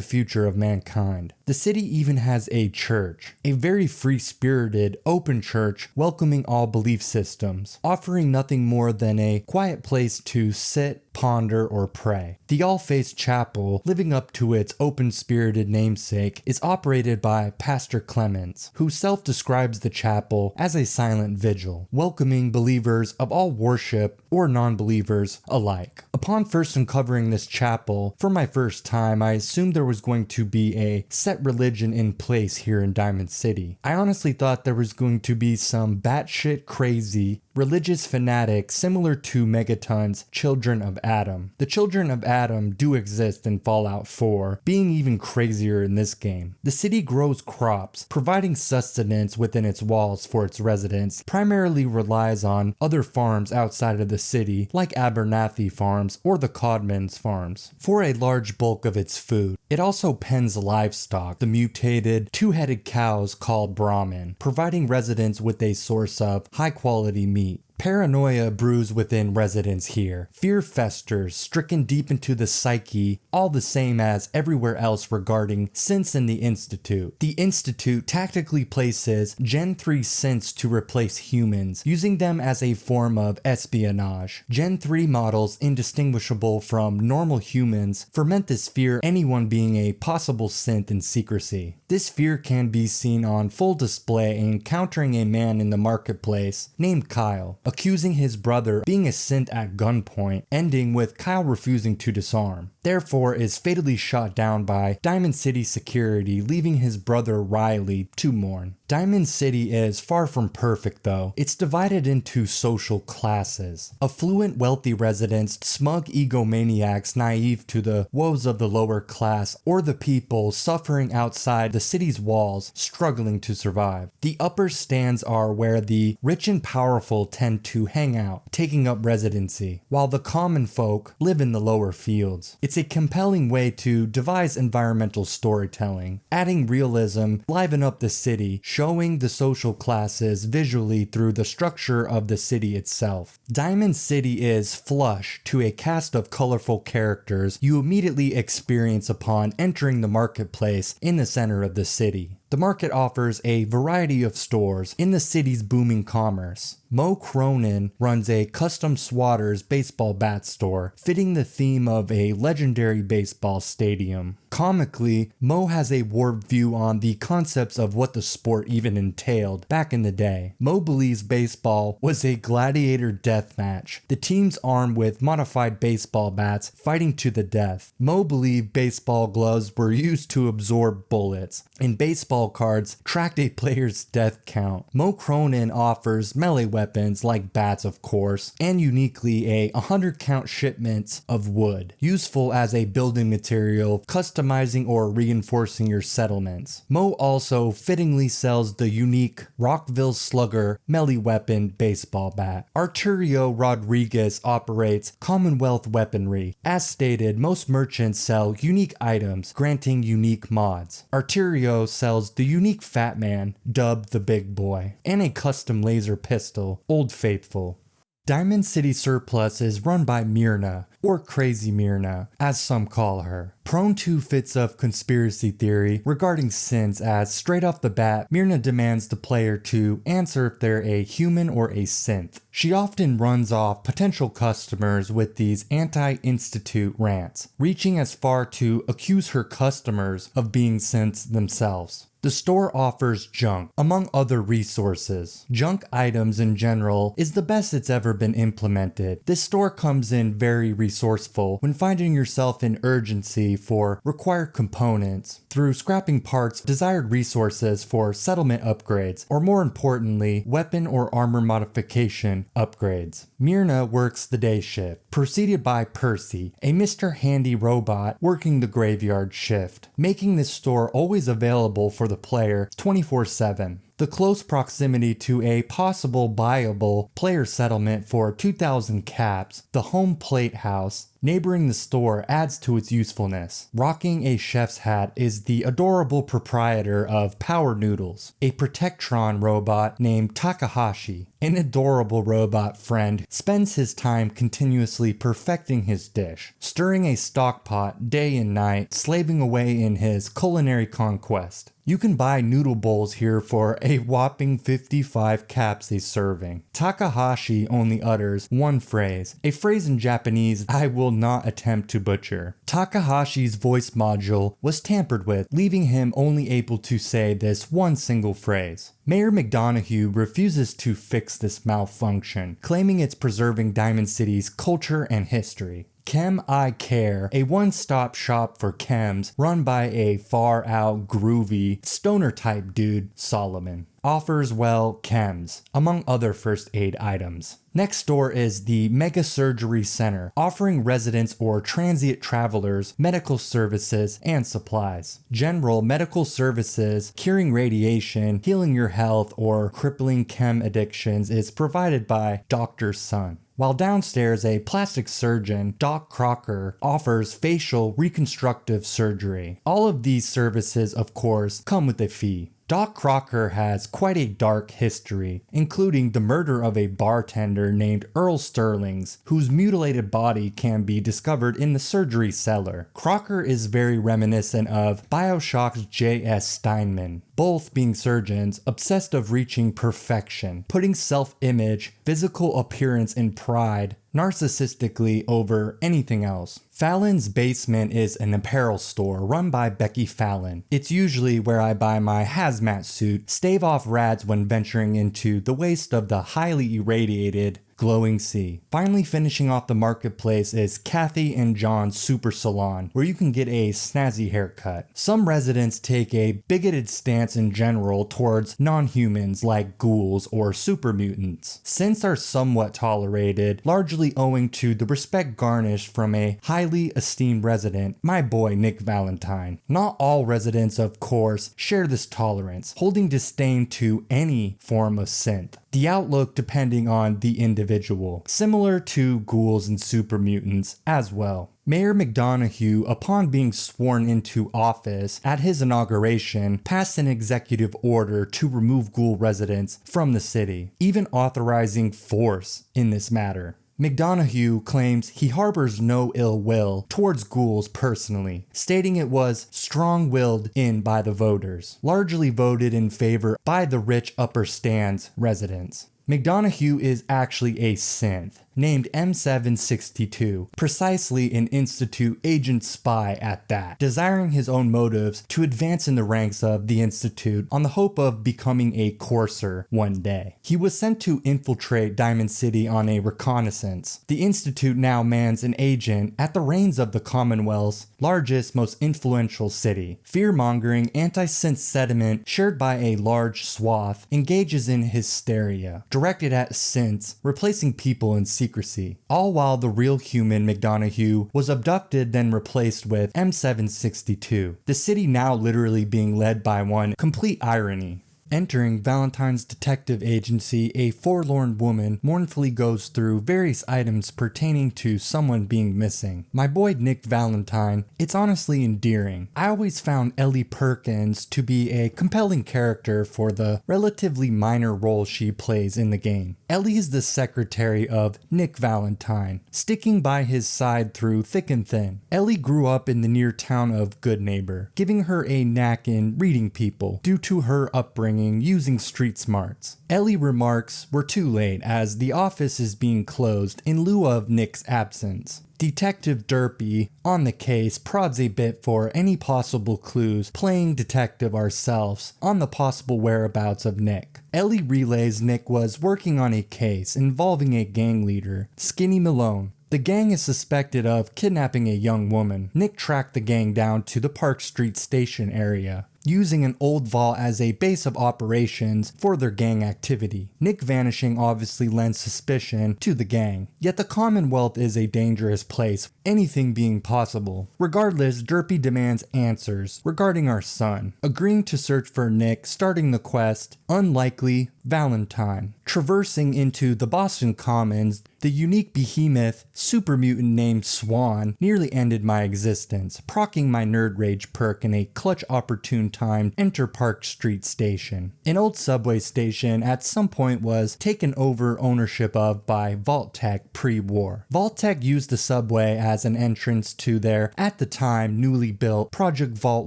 future of mankind. The city even has a church, a very free-spirited, open church welcoming all belief systems, offering nothing more than a quiet place to sit, ponder, or pray. The All-Faith Chapel, living up to its open-spirited namesake, is operated by Pastor Clemens, who self-describes the chapel as a silent vigil, welcoming believers of all worship or non-believers alike. Upon first uncovering this chapel, for my first time, I assumed there was going to be a set religion in place here in Diamond City. I honestly thought there was going to be some batshit crazy religious fanatics similar to Megaton's Children of Adam. The Children of Adam do exist in Fallout 4, being even crazier in this game. The city grows crops, providing sustenance within its walls for its residents, primarily relies on other farms outside of the city, like Abernathy Farms or the Codman's Farms, for a large bulk of its food. It also pens livestock, the mutated, two-headed cows called Brahmin, providing residents with a source of high-quality meat. Paranoia brews within residents here. Fear festers, stricken deep into the psyche, all the same as everywhere else regarding synths in the Institute. The Institute tactically places Gen 3 synths to replace humans, using them as a form of espionage. Gen 3 models indistinguishable from normal humans ferment this fear anyone being a possible synth in secrecy. This fear can be seen on full display encountering a man in the marketplace named Kyle, accusing his brother being a synth at gunpoint, ending with Kyle refusing to disarm. Therefore is fatally shot down by Diamond City security, leaving his brother Riley to mourn. Diamond City is far from perfect though. It's divided into social classes. Affluent wealthy residents, smug egomaniacs naive to the woes of the lower class, or the people suffering outside the city's walls, struggling to survive. The upper stands are where the rich and powerful tend to hang out, taking up residency, while the common folk live in the lower fields. It's a compelling way to devise environmental storytelling, adding realism, liven up the city, showing the social classes visually through the structure of the city itself. Diamond City is flush to a cast of colorful characters you immediately experience upon entering the marketplace in the center of the city. The market offers a variety of stores in the city's booming commerce. Mo Cronin runs a custom Swatters baseball bat store, fitting the theme of a legendary baseball stadium. Comically, Mo has a warped view on the concepts of what the sport even entailed back in the day. Mo believes baseball was a gladiator death match, the teams armed with modified baseball bats fighting to the death. Mo believed baseball gloves were used to absorb bullets, and baseball cards tracked a player's death count. Mo Cronin offers melee weapons like bats of course, and uniquely a 100 count shipments of wood, useful as a building material, customizing or reinforcing your settlements. Mo also fittingly sells the unique Rockville Slugger melee weapon baseball bat. Arturio Rodriguez operates Commonwealth weaponry. As stated, most merchants sell unique items, granting unique mods. Arturio sells the unique Fat Man, dubbed the Big Boy, and a custom laser pistol, Old Faithful. Diamond City Surplus is run by Myrna, or Crazy Myrna, as some call her. Prone to fits of conspiracy theory regarding sins, as straight off the bat, Myrna demands the player to answer if they're a human or a synth. She often runs off potential customers with these anti-institute rants, reaching as far to accuse her customers of being synths themselves. The store offers junk, among other resources. Junk items in general is the best it's ever been implemented. This store comes in very resourceful when finding yourself in urgency for required components, through scrapping parts, desired resources for settlement upgrades, or more importantly, weapon or armor modification upgrades. Myrna works the day shift, preceded by Percy, a Mr. Handy robot working the graveyard shift, making this store always available for the player 24/7. The close proximity to a possible buyable player settlement for 2,000 caps, the home plate house, neighboring the store adds to its usefulness. Rocking a chef's hat is the adorable proprietor of Power Noodles, a Protectron robot named Takahashi. An adorable robot friend spends his time continuously perfecting his dish, stirring a stock pot day and night, slaving away in his culinary conquest. You can buy noodle bowls here for a whopping 55 caps a serving. Takahashi only utters one phrase, a phrase in Japanese I will not attempt to butcher. Takahashi's voice module was tampered with, leaving him only able to say this one single phrase. Mayor McDonough refuses to fix this malfunction, claiming it's preserving Diamond City's culture and history. Chem I Care, a one-stop shop for chems run by a far-out, groovy, stoner-type dude, Solomon, offers, well, chems, among other first aid items. Next door is the Mega Surgery Center, offering residents or transient travelers medical services and supplies. General medical services, curing radiation, healing your health, or crippling chem addictions is provided by Dr. Sun. While downstairs, a plastic surgeon, Doc Crocker, offers facial reconstructive surgery. All of these services, of course, come with a fee. Doc Crocker has quite a dark history, including the murder of a bartender named Earl Sterlings, whose mutilated body can be discovered in the surgery cellar. Crocker is very reminiscent of BioShock's J.S. Steinman, both being surgeons obsessed of reaching perfection, putting self-image, physical appearance, and pride narcissistically over anything else. Fallon's Basement is an apparel store run by Becky Fallon. It's usually where I buy my hazmat suit, stave off rats when venturing into the waste of the highly irradiated glowing sea. Finally finishing off the marketplace is Kathy and John's Super Salon, where you can get a snazzy haircut. Some residents take a bigoted stance in general towards non-humans like ghouls or super mutants. Synths are somewhat tolerated, largely owing to the respect garnished from a highly esteemed resident, my boy Nick Valentine. Not all residents, of course, share this tolerance, holding disdain to any form of synth. The outlook depending on the individual, similar to ghouls and super mutants as well. Mayor McDonough, upon being sworn into office at his inauguration, passed an executive order to remove ghoul residents from the city, even authorizing force in this matter. McDonough claims he harbors no ill will towards ghouls personally, stating it was strong-willed in by the voters, largely voted in favor by the rich upper stands residents. McDonough is actually a synth, named M762, precisely an Institute agent spy at that, desiring his own motives to advance in the ranks of the Institute on the hope of becoming a courser one day. He was sent to infiltrate Diamond City on a reconnaissance. The Institute now mans an agent at the reins of the Commonwealth's largest, most influential city. Fear-mongering anti-synth sentiment shared by a large swath engages in hysteria, directed at synths, replacing people in secrecy, all while the real human McDonough was abducted then replaced with M762, the city now literally being led by one complete irony. Entering Valentine's detective agency, a forlorn woman mournfully goes through various items pertaining to someone being missing. My boy Nick Valentine, it's honestly endearing. I always found Ellie Perkins to be a compelling character for the relatively minor role she plays in the game. Ellie is the secretary of Nick Valentine, sticking by his side through thick and thin. Ellie grew up in the near town of Goodneighbor, giving her a knack in reading people due to her upbringing belonging using street smarts. Ellie remarks we're too late as the office is being closed in lieu of Nick's absence. Detective Derpy, on the case, prods a bit for any possible clues, playing detective ourselves, on the possible whereabouts of Nick. Ellie relays Nick was working on a case involving a gang leader, Skinny Malone. The gang is suspected of kidnapping a young woman. Nick tracked the gang down to the Park Street station area, using an old vault as a base of operations for their gang activity. Nick vanishing obviously lends suspicion to the gang, yet the Commonwealth is a dangerous place, anything being possible. Regardless, Derpy demands answers regarding our son, agreeing to search for Nick, starting the quest, Unlikely Valentine. Traversing into the Boston Commons, the unique behemoth super mutant named Swan nearly ended my existence, proccing my nerd rage perk in a clutch opportune time enter Park Street Station. An old subway station at some point was taken over ownership of by Vault-Tec pre-war. Vault-Tec used the subway as an entrance to their, at the time, newly built Project Vault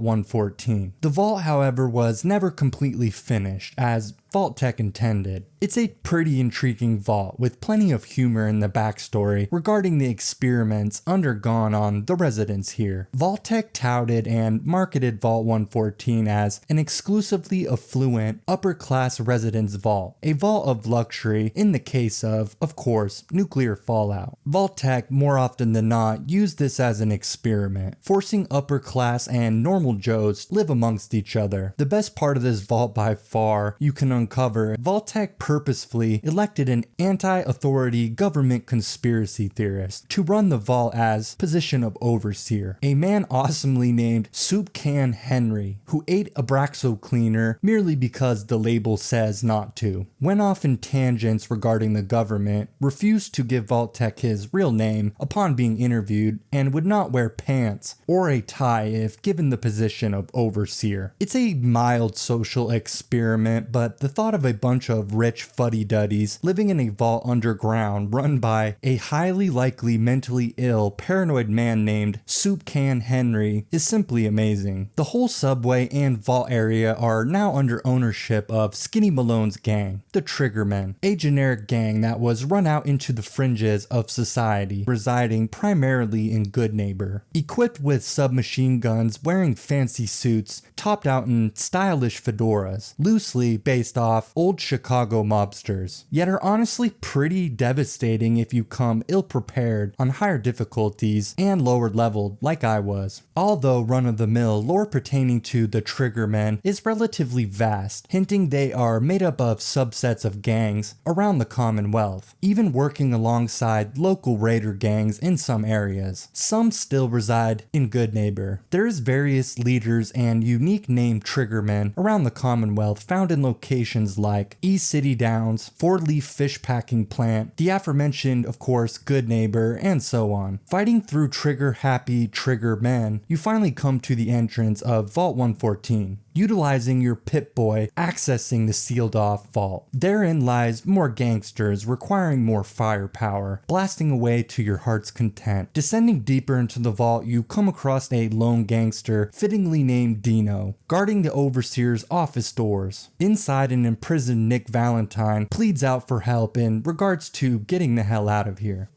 114. The vault, however, was never completely finished, as Vault-Tec intended. It's a pretty intriguing vault with plenty of humor in the backstory regarding the experiments undergone on the residents here. Vault-Tec touted and marketed Vault 114 as an exclusively affluent, upper-class residence vault, a vault of luxury in the case of course, nuclear fallout. Vault-Tec, more often than not, used this as an experiment, forcing upper-class and normal Joes live amongst each other. The best part of this vault by far you can uncover, Vault-Tec purposefully elected an anti-authority government conspiracy theorist to run the vault as position of overseer, a man awesomely named Soup Can Henry, who ate Abraxo cleaner merely because the label says not to, went off in tangents regarding the government, refused to give Vault-Tec his real name upon being interviewed, and would not wear pants or a tie if given the position of overseer. It's a mild social experiment, but the thought of a bunch of rich fuddy-duddies living in a vault underground run by a highly likely mentally ill paranoid man named Soup Can Henry is simply amazing. The whole subway and vault area are now under ownership of Skinny Malone's gang, the Triggermen, a generic gang that was run out into the fringes of society, residing primarily in Goodneighbor. Equipped with submachine guns, wearing fancy suits, topped out in stylish fedoras, loosely based off old Chicago mobsters, yet are honestly pretty devastating if you come ill-prepared on higher difficulties and lower leveled like I was. Although run-of-the-mill lore pertaining to the Triggermen is relatively vast, hinting they are made up of subsets of gangs around the Commonwealth, even working alongside local raider gangs in some areas. Some still reside in Goodneighbor. There is various leaders and unique named Triggermen around the Commonwealth found in locations like East City Downs, Ford Leaf Fish Packing Plant, the aforementioned, of course, Goodneighbor, and so on. Fighting through trigger-happy Triggermen, you finally come to the entrance of Vault 114. Utilizing your Pip-Boy, accessing the sealed-off vault. Therein lies more gangsters requiring more firepower, blasting away to your heart's content. Descending deeper into the vault, you come across a lone gangster fittingly named Dino, guarding the Overseer's office doors. Inside, an imprisoned Nick Valentine pleads out for help in regards to getting the hell out of here.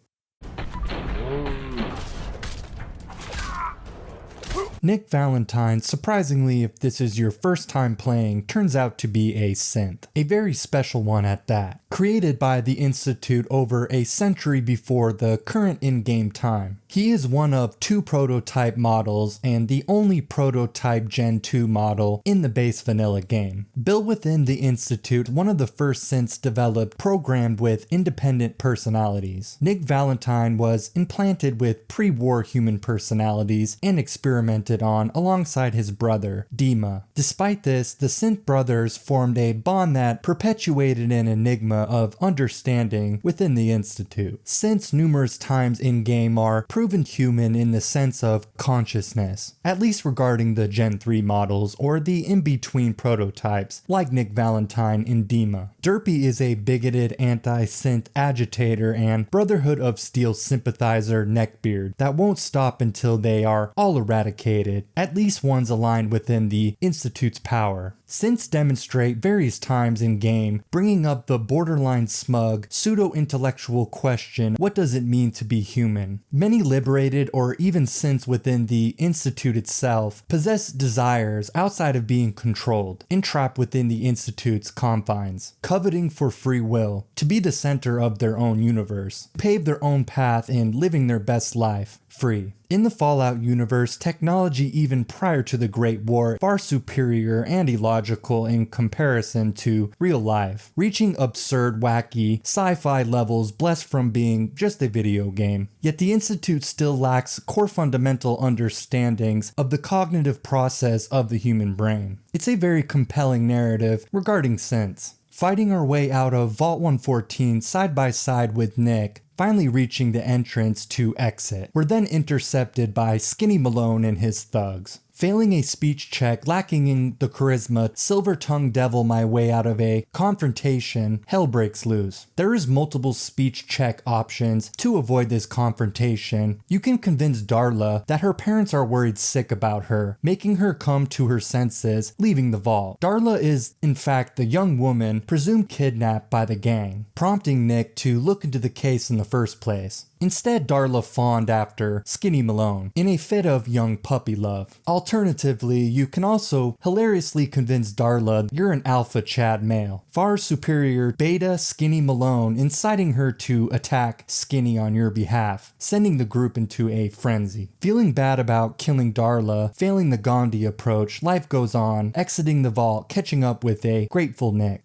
Nick Valentine, surprisingly if this is your first time playing, turns out to be a synth. A very special one at that. Created by the Institute over a century before the current in-game time. He is one of 2 prototype models and the only prototype Gen 2 model in the base vanilla game. Built within the Institute, one of the first synths developed programmed with independent personalities. Nick Valentine was implanted with pre-war human personalities and experimented on alongside his brother, Dima. Despite this, the synth brothers formed a bond that perpetuated an enigma of understanding within the Institute. Synths numerous times in-game are proven human in the sense of consciousness, at least regarding the Gen 3 models or the in-between prototypes like Nick Valentine and Dima. Derpy is a bigoted anti-synth agitator and Brotherhood of Steel sympathizer neckbeard that won't stop until they are all eradicated located, at least ones aligned within the Institute's power. Synths demonstrate various times in game, bringing up the borderline smug, pseudo-intellectual question, what does it mean to be human? Many liberated or even synths within the Institute itself possess desires outside of being controlled, entrapped within the Institute's confines, coveting for free will, to be the center of their own universe, pave their own path in living their best life, free. In the Fallout universe, technology even prior to the Great War far superior and illogical in comparison to real life, reaching absurd, wacky, sci-fi levels blessed from being just a video game. Yet the Institute still lacks core fundamental understandings of the cognitive process of the human brain. It's a very compelling narrative regarding synths. Fighting our way out of Vault 114 side by side with Nick, finally reaching the entrance to exit. We're then intercepted by Skinny Malone and his thugs. Failing a speech check, lacking in the charisma, silver-tongued devil my way out of a confrontation, hell breaks loose. There is multiple speech check options to avoid this confrontation. You can convince Darla that her parents are worried sick about her, making her come to her senses, leaving the vault. Darla is, in fact, the young woman presumed kidnapped by the gang, prompting Nick to look into the case in the first place. Instead, Darla fawned after Skinny Malone in a fit of young puppy love. Alternatively, you can also hilariously convince Darla you're an alpha Chad male, far superior beta Skinny Malone, inciting her to attack Skinny on your behalf, sending the group into a frenzy. Feeling bad about killing Darla, failing the Gandhi approach, life goes on, exiting the vault, catching up with a grateful Nick.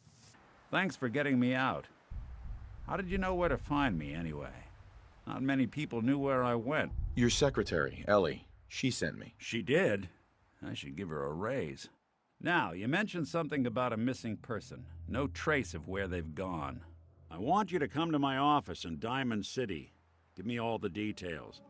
Thanks for getting me out. How did you know where to find me anyway? Not many people knew where I went. Your secretary, Ellie. She sent me. She did? I should give her a raise. Now, you mentioned something about a missing person. No trace of where they've gone. I want you to come to my office in Diamond City. Give me all the details.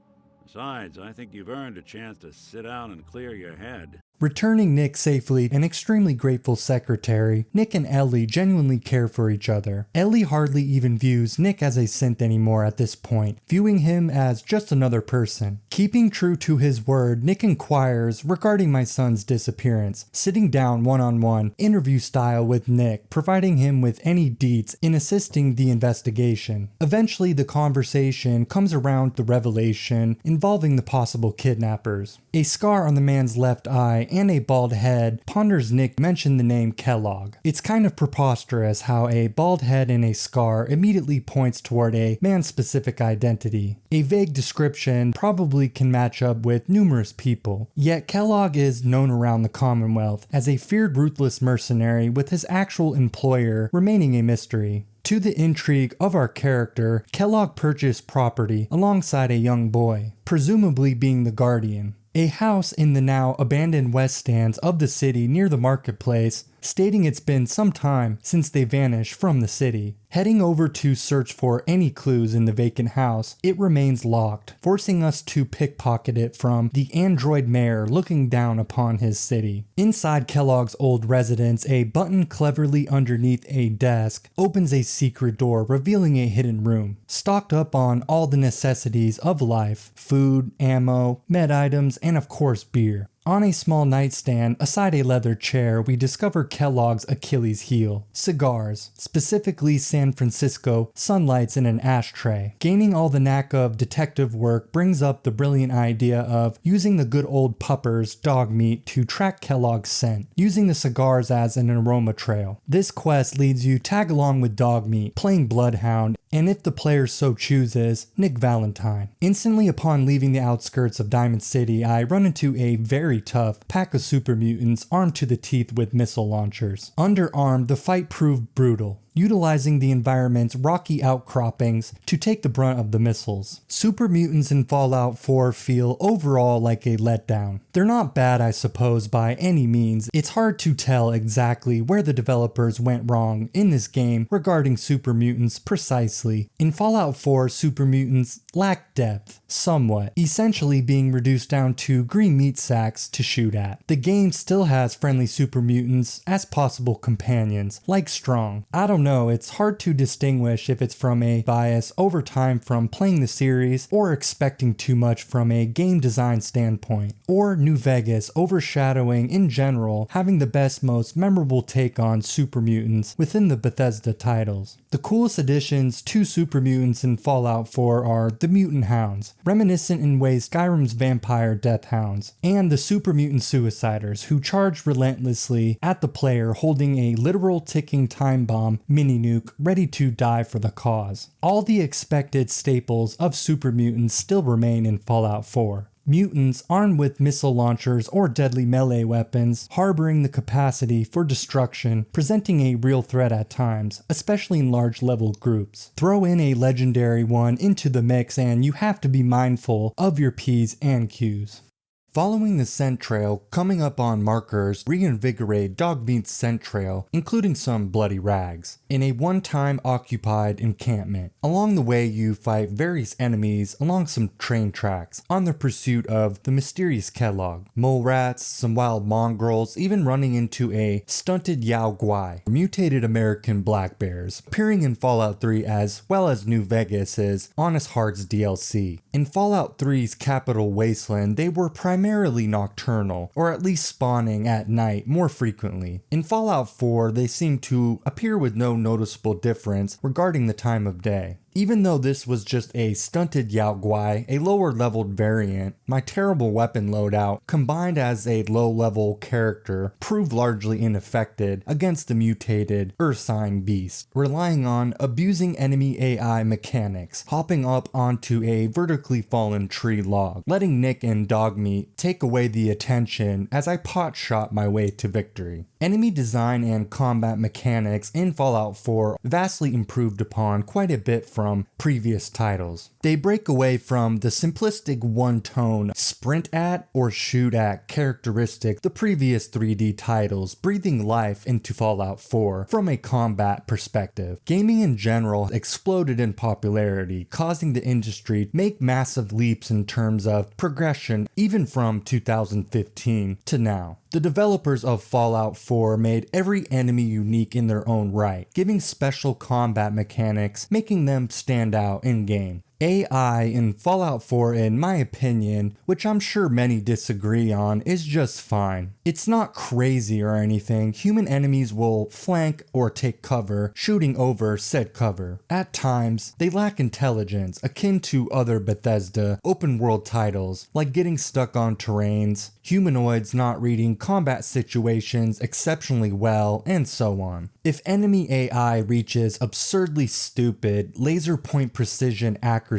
Besides, I think you've earned a chance to sit down and clear your head. Returning Nick safely, an extremely grateful secretary, Nick and Ellie genuinely care for each other. Ellie hardly even views Nick as a synth anymore at this point, viewing him as just another person. Keeping true to his word, Nick inquires regarding my son's disappearance, sitting down one-on-one, interview style with Nick, providing him with any deets in assisting the investigation. Eventually, the conversation comes around the revelation involving the possible kidnappers. A scar on the man's left eye and a bald head, ponders Nick mentioned the name Kellogg. It's kind of preposterous how a bald head and a scar immediately points toward a man-specific identity. A vague description probably can match up with numerous people, yet Kellogg is known around the Commonwealth as a feared ruthless mercenary, with his actual employer remaining a mystery. To the intrigue of our character, Kellogg purchased property alongside a young boy, presumably being the Guardian. A house in the now abandoned west stands of the city near the marketplace, stating it's been some time since they vanished from the city. Heading over to search for any clues in the vacant house, it remains locked, forcing us to pickpocket it from the android mayor looking down upon his city. Inside Kellogg's old residence, a button cleverly underneath a desk opens a secret door, revealing a hidden room, stocked up on all the necessities of life: food, ammo, med items, and of course beer. On a small nightstand, aside a leather chair, we discover Kellogg's Achilles heel: cigars, specifically San Francisco Sunlights in an ashtray. Gaining all the knack of detective work brings up the brilliant idea of using the good old Pupper's dog meat to track Kellogg's scent, using the cigars as an aroma trail. This quest leads you tag along with dog meat, playing Bloodhound, and if the player so chooses, Nick Valentine. Instantly upon leaving the outskirts of Diamond City, I run into a very tough pack of super mutants armed to the teeth with missile launchers. Underarmed, the fight proved brutal, utilizing the environment's rocky outcroppings to take the brunt of the missiles. Super mutants in Fallout 4 feel overall like a letdown. They're not bad, I suppose, by any means. It's hard to tell exactly where the developers went wrong in this game regarding super mutants precisely. In Fallout 4, super mutants lack depth, somewhat, essentially being reduced down to green meat sacks to shoot at. The game still has friendly super mutants as possible companions, like Strong. I don't know, it's hard to distinguish if it's from a bias over time from playing the series or expecting too much from a game design standpoint, or New Vegas overshadowing in general having the best, most memorable take on super mutants within the Bethesda titles. The coolest additions to super mutants in Fallout 4 are the Mutant Hounds, reminiscent in ways Skyrim's vampire death hounds, and the super mutant suiciders who charge relentlessly at the player holding a literal ticking time bomb mini nuke ready to die for the cause. All the expected staples of super mutants still remain in Fallout 4. Mutants armed with missile launchers or deadly melee weapons, harboring the capacity for destruction, presenting a real threat at times, especially in large level groups. Throw in a legendary one into the mix and you have to be mindful of your P's and Q's. Following the scent trail, coming up on markers reinvigorate Dogmeat's scent trail, including some bloody rags, in a one-time occupied encampment. Along the way, you fight various enemies along some train tracks on the pursuit of the mysterious Kellogg, mole rats, some wild mongrels, even running into a stunted Yao Guai, mutated American black bears, appearing in Fallout 3 as well as New Vegas' Honest Hearts DLC. In Fallout 3's Capital Wasteland, they were primarily nocturnal, or at least spawning at night more frequently. In Fallout 4, they seem to appear with no noticeable difference regarding the time of day. Even though this was just a stunted Yao Guai, a lower leveled variant, my terrible weapon loadout, combined as a low level character, proved largely ineffective against the mutated Ursine beast, relying on abusing enemy AI mechanics, hopping up onto a vertically fallen tree log, letting Nick and Dogmeat take away the attention as I pot shot my way to victory. Enemy design and combat mechanics in Fallout 4 vastly improved upon quite a bit from previous titles. They break away from the simplistic one-tone sprint at or shoot at characteristic the previous 3D titles, breathing life into Fallout 4 from a combat perspective. Gaming in general exploded in popularity, causing the industry to make massive leaps in terms of progression even from 2015 to now. The developers of Fallout 4 made every enemy unique in their own right, giving special combat mechanics, making them stand out in-game. AI in Fallout 4, in my opinion, which I'm sure many disagree on, is just fine. It's not crazy or anything. Human enemies will flank or take cover, shooting over said cover. At times, they lack intelligence, akin to other Bethesda open world titles, like getting stuck on terrains, humanoids not reading combat situations exceptionally well, and so on. If enemy AI reaches absurdly stupid, laser point precision accuracy,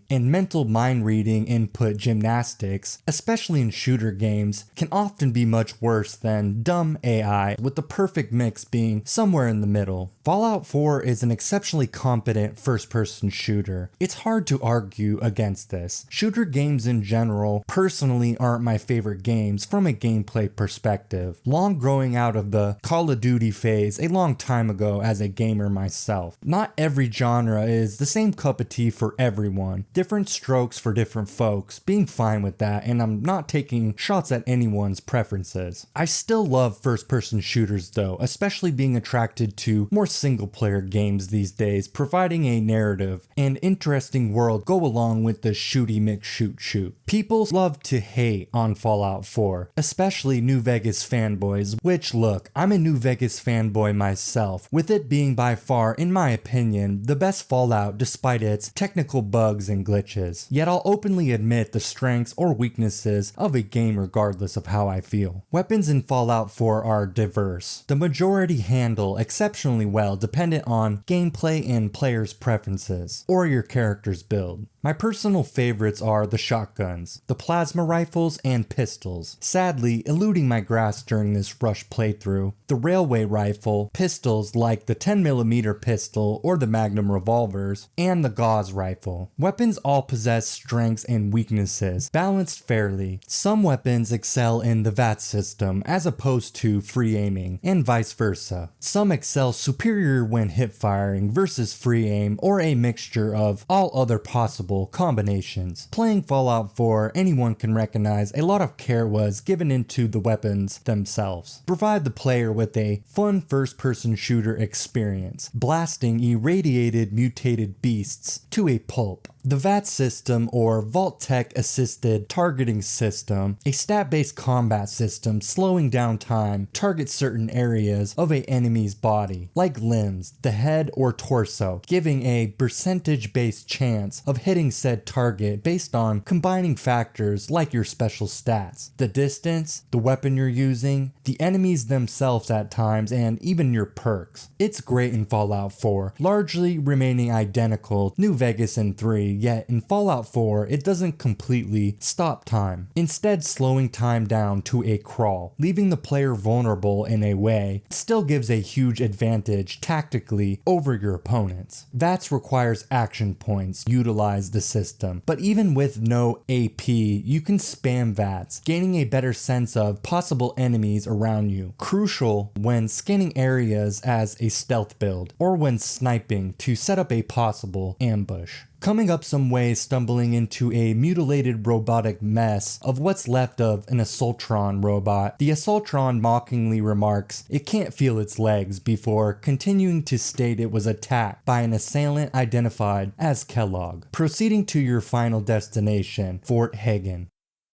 and mental mind reading input gymnastics, especially in shooter games, can often be much worse than dumb AI, with the perfect mix being somewhere in the middle. Fallout 4 is an exceptionally competent first-person shooter. It's hard to argue against this. Shooter games in general personally aren't my favorite games from a gameplay perspective. Long growing out of the Call of Duty phase a long time ago as a gamer myself. Not every genre is the same cup of tea for everyone. Different strokes for different folks, being fine with that, and I'm not taking shots at anyone's preferences. I still love first-person shooters though, especially being attracted to more single-player games these days, providing a narrative and interesting world go along with the shooty mix shoot. People love to hate on Fallout 4, especially New Vegas fanboys, which look, I'm a New Vegas fanboy myself, with it being by far, in my opinion, the best Fallout despite its technical bugs and glitches. Yet I'll openly admit the strengths or weaknesses of a game regardless of how I feel. Weapons in Fallout 4 are diverse. The majority handle exceptionally well dependent on gameplay and players' preferences, or your character's build. My personal favorites are the shotguns, the plasma rifles, and pistols. Sadly, eluding my grasp during this rush playthrough, the railway rifle, pistols like the 10mm pistol or the Magnum revolvers, and the Gauss rifle. Weapons all possess strengths and weaknesses, balanced fairly. Some weapons excel in the VAT system as opposed to free aiming, and vice versa. Some excel superior when hip firing versus free aim, or a mixture of all other possible combinations. Playing Fallout 4, anyone can recognize a lot of care was given into the weapons themselves. Provide the player with with a fun first-person shooter experience, blasting irradiated mutated beasts to a pulp. The VAT system, or Vault-Tec Assisted Targeting System, a stat-based combat system slowing down time, targets certain areas of an enemy's body, like limbs, the head, or torso, giving a percentage-based chance of hitting said target based on combining factors like your special stats, the distance, the weapon you're using, the enemies themselves at times, and even your perks. It's great in Fallout 4, largely remaining identical to New Vegas and 3, yet in Fallout 4 it doesn't completely stop time, instead slowing time down to a crawl, leaving the player vulnerable in a way that still gives a huge advantage tactically over your opponents. VATS requires action points to utilize the system, but even with no AP, you can spam VATS, gaining a better sense of possible enemies around you, crucial when scanning areas as a stealth build, or when sniping to set up a possible ambush. Coming up some way, stumbling into a mutilated robotic mess of what's left of an Assaultron robot, the Assaultron mockingly remarks it can't feel its legs before continuing to state it was attacked by an assailant identified as Kellogg. Proceeding to your final destination, Fort Hagen.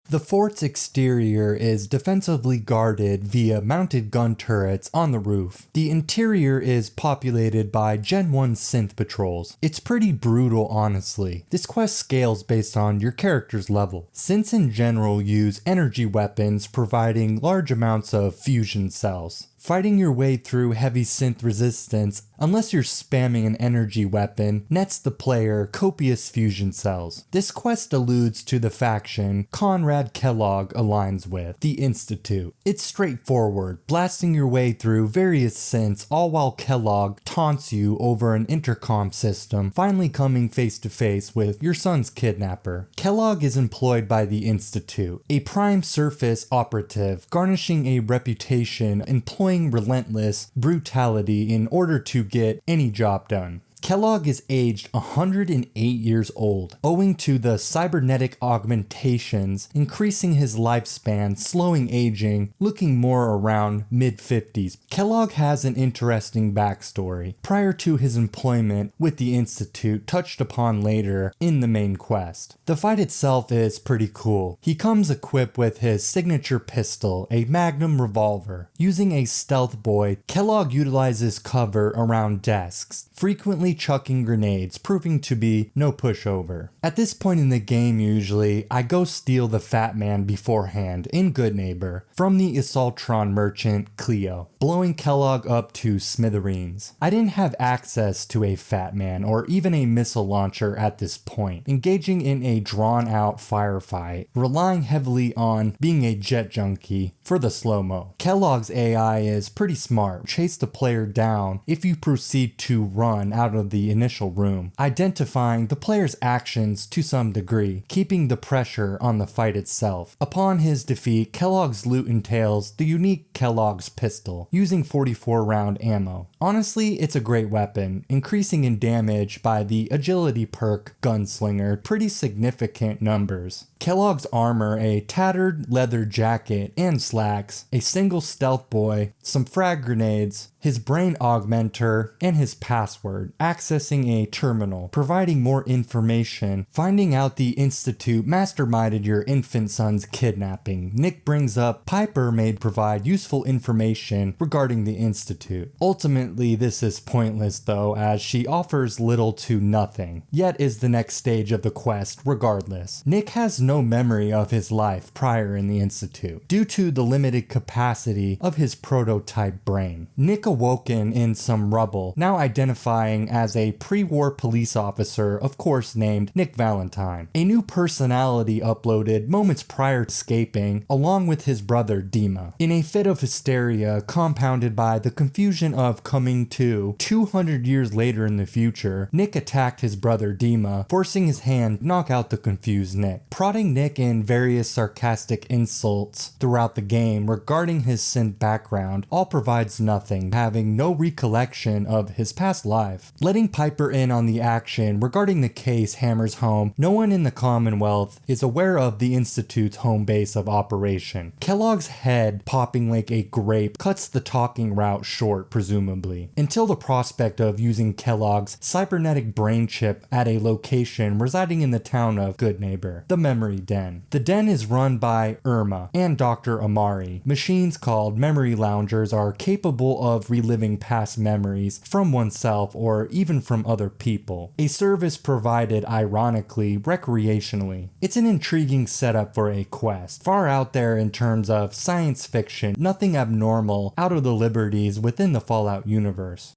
The fort's exterior is defensively guarded via mounted gun turrets on the roof. The interior is populated by Gen 1 synth patrols. It's pretty brutal, honestly. This quest scales based on your character's level. Synths in general use energy weapons providing large amounts of fusion cells. Fighting your way through heavy synth resistance, unless you're spamming an energy weapon, nets the player copious fusion cells. This quest alludes to the faction Conrad Kellogg aligns with, the Institute. It's straightforward, blasting your way through various synths all while Kellogg taunts you over an intercom system, finally coming face to face with your son's kidnapper. Kellogg is employed by the Institute, a prime surface operative, garnishing a reputation employing relentless brutality in order to get any job done. Kellogg is aged 108 years old, owing to the cybernetic augmentations increasing his lifespan, slowing aging, looking more around mid-50s. Kellogg has an interesting backstory, prior to his employment with the Institute, touched upon later in the main quest. The fight itself is pretty cool. He comes equipped with his signature pistol, a Magnum revolver. Using a stealth boy, Kellogg utilizes cover around desks, frequently chucking grenades, proving to be no pushover. At this point in the game usually, I go steal the Fat Man beforehand in Good Neighbor from the Assaultron merchant Cleo, blowing Kellogg up to smithereens. I didn't have access to a Fat Man or even a missile launcher at this point, engaging in a drawn out firefight, relying heavily on being a jet junkie for the slow-mo. Kellogg's AI is pretty smart, chase the player down if you proceed to run out of the initial room, identifying the player's actions to some degree, keeping the pressure on the fight itself. Upon his defeat, Kellogg's loot entails the unique Kellogg's pistol, using 44 round ammo. Honestly, it's a great weapon, increasing in damage by the agility perk Gunslinger pretty significant numbers. Kellogg's armor, a tattered leather jacket and slacks, a single stealth boy, some frag grenades, his brain augmenter, and his password, accessing a terminal, providing more information, finding out the Institute masterminded your infant son's kidnapping. Nick brings up Piper may provide useful information regarding the Institute. Ultimately, this is pointless though, as she offers little to nothing, yet is the next stage of the quest regardless. Nick has no memory of his life prior in the Institute, due to the limited capacity of his prototype brain. Nick awoken in some rubble, now identifying as a pre-war police officer, of course named Nick Valentine. A new personality uploaded moments prior to escaping, along with his brother Dima. In a fit of hysteria compounded by the confusion of coming to 200 years later in the future, Nick attacked his brother Dima, forcing his hand to knock out the confused Nick. Prodding Nick in various sarcastic insults throughout the game regarding his synth background all provides nothing having no recollection of his past life. Letting Piper in on the action regarding the case hammers home no one in the Commonwealth is aware of the Institute's home base of operation. Kellogg's head popping like a grape cuts the talking route short, presumably, until the prospect of using Kellogg's cybernetic brain chip at a location residing in the town of Goodneighbor, the Memory Den. The den is run by Irma and Dr. Amari. Machines called memory loungers are capable of reliving past memories from oneself or even from other people, a service provided ironically recreationally. It's an intriguing setup for a quest, far out there in terms of science fiction, nothing abnormal out of the liberties within the Fallout universe.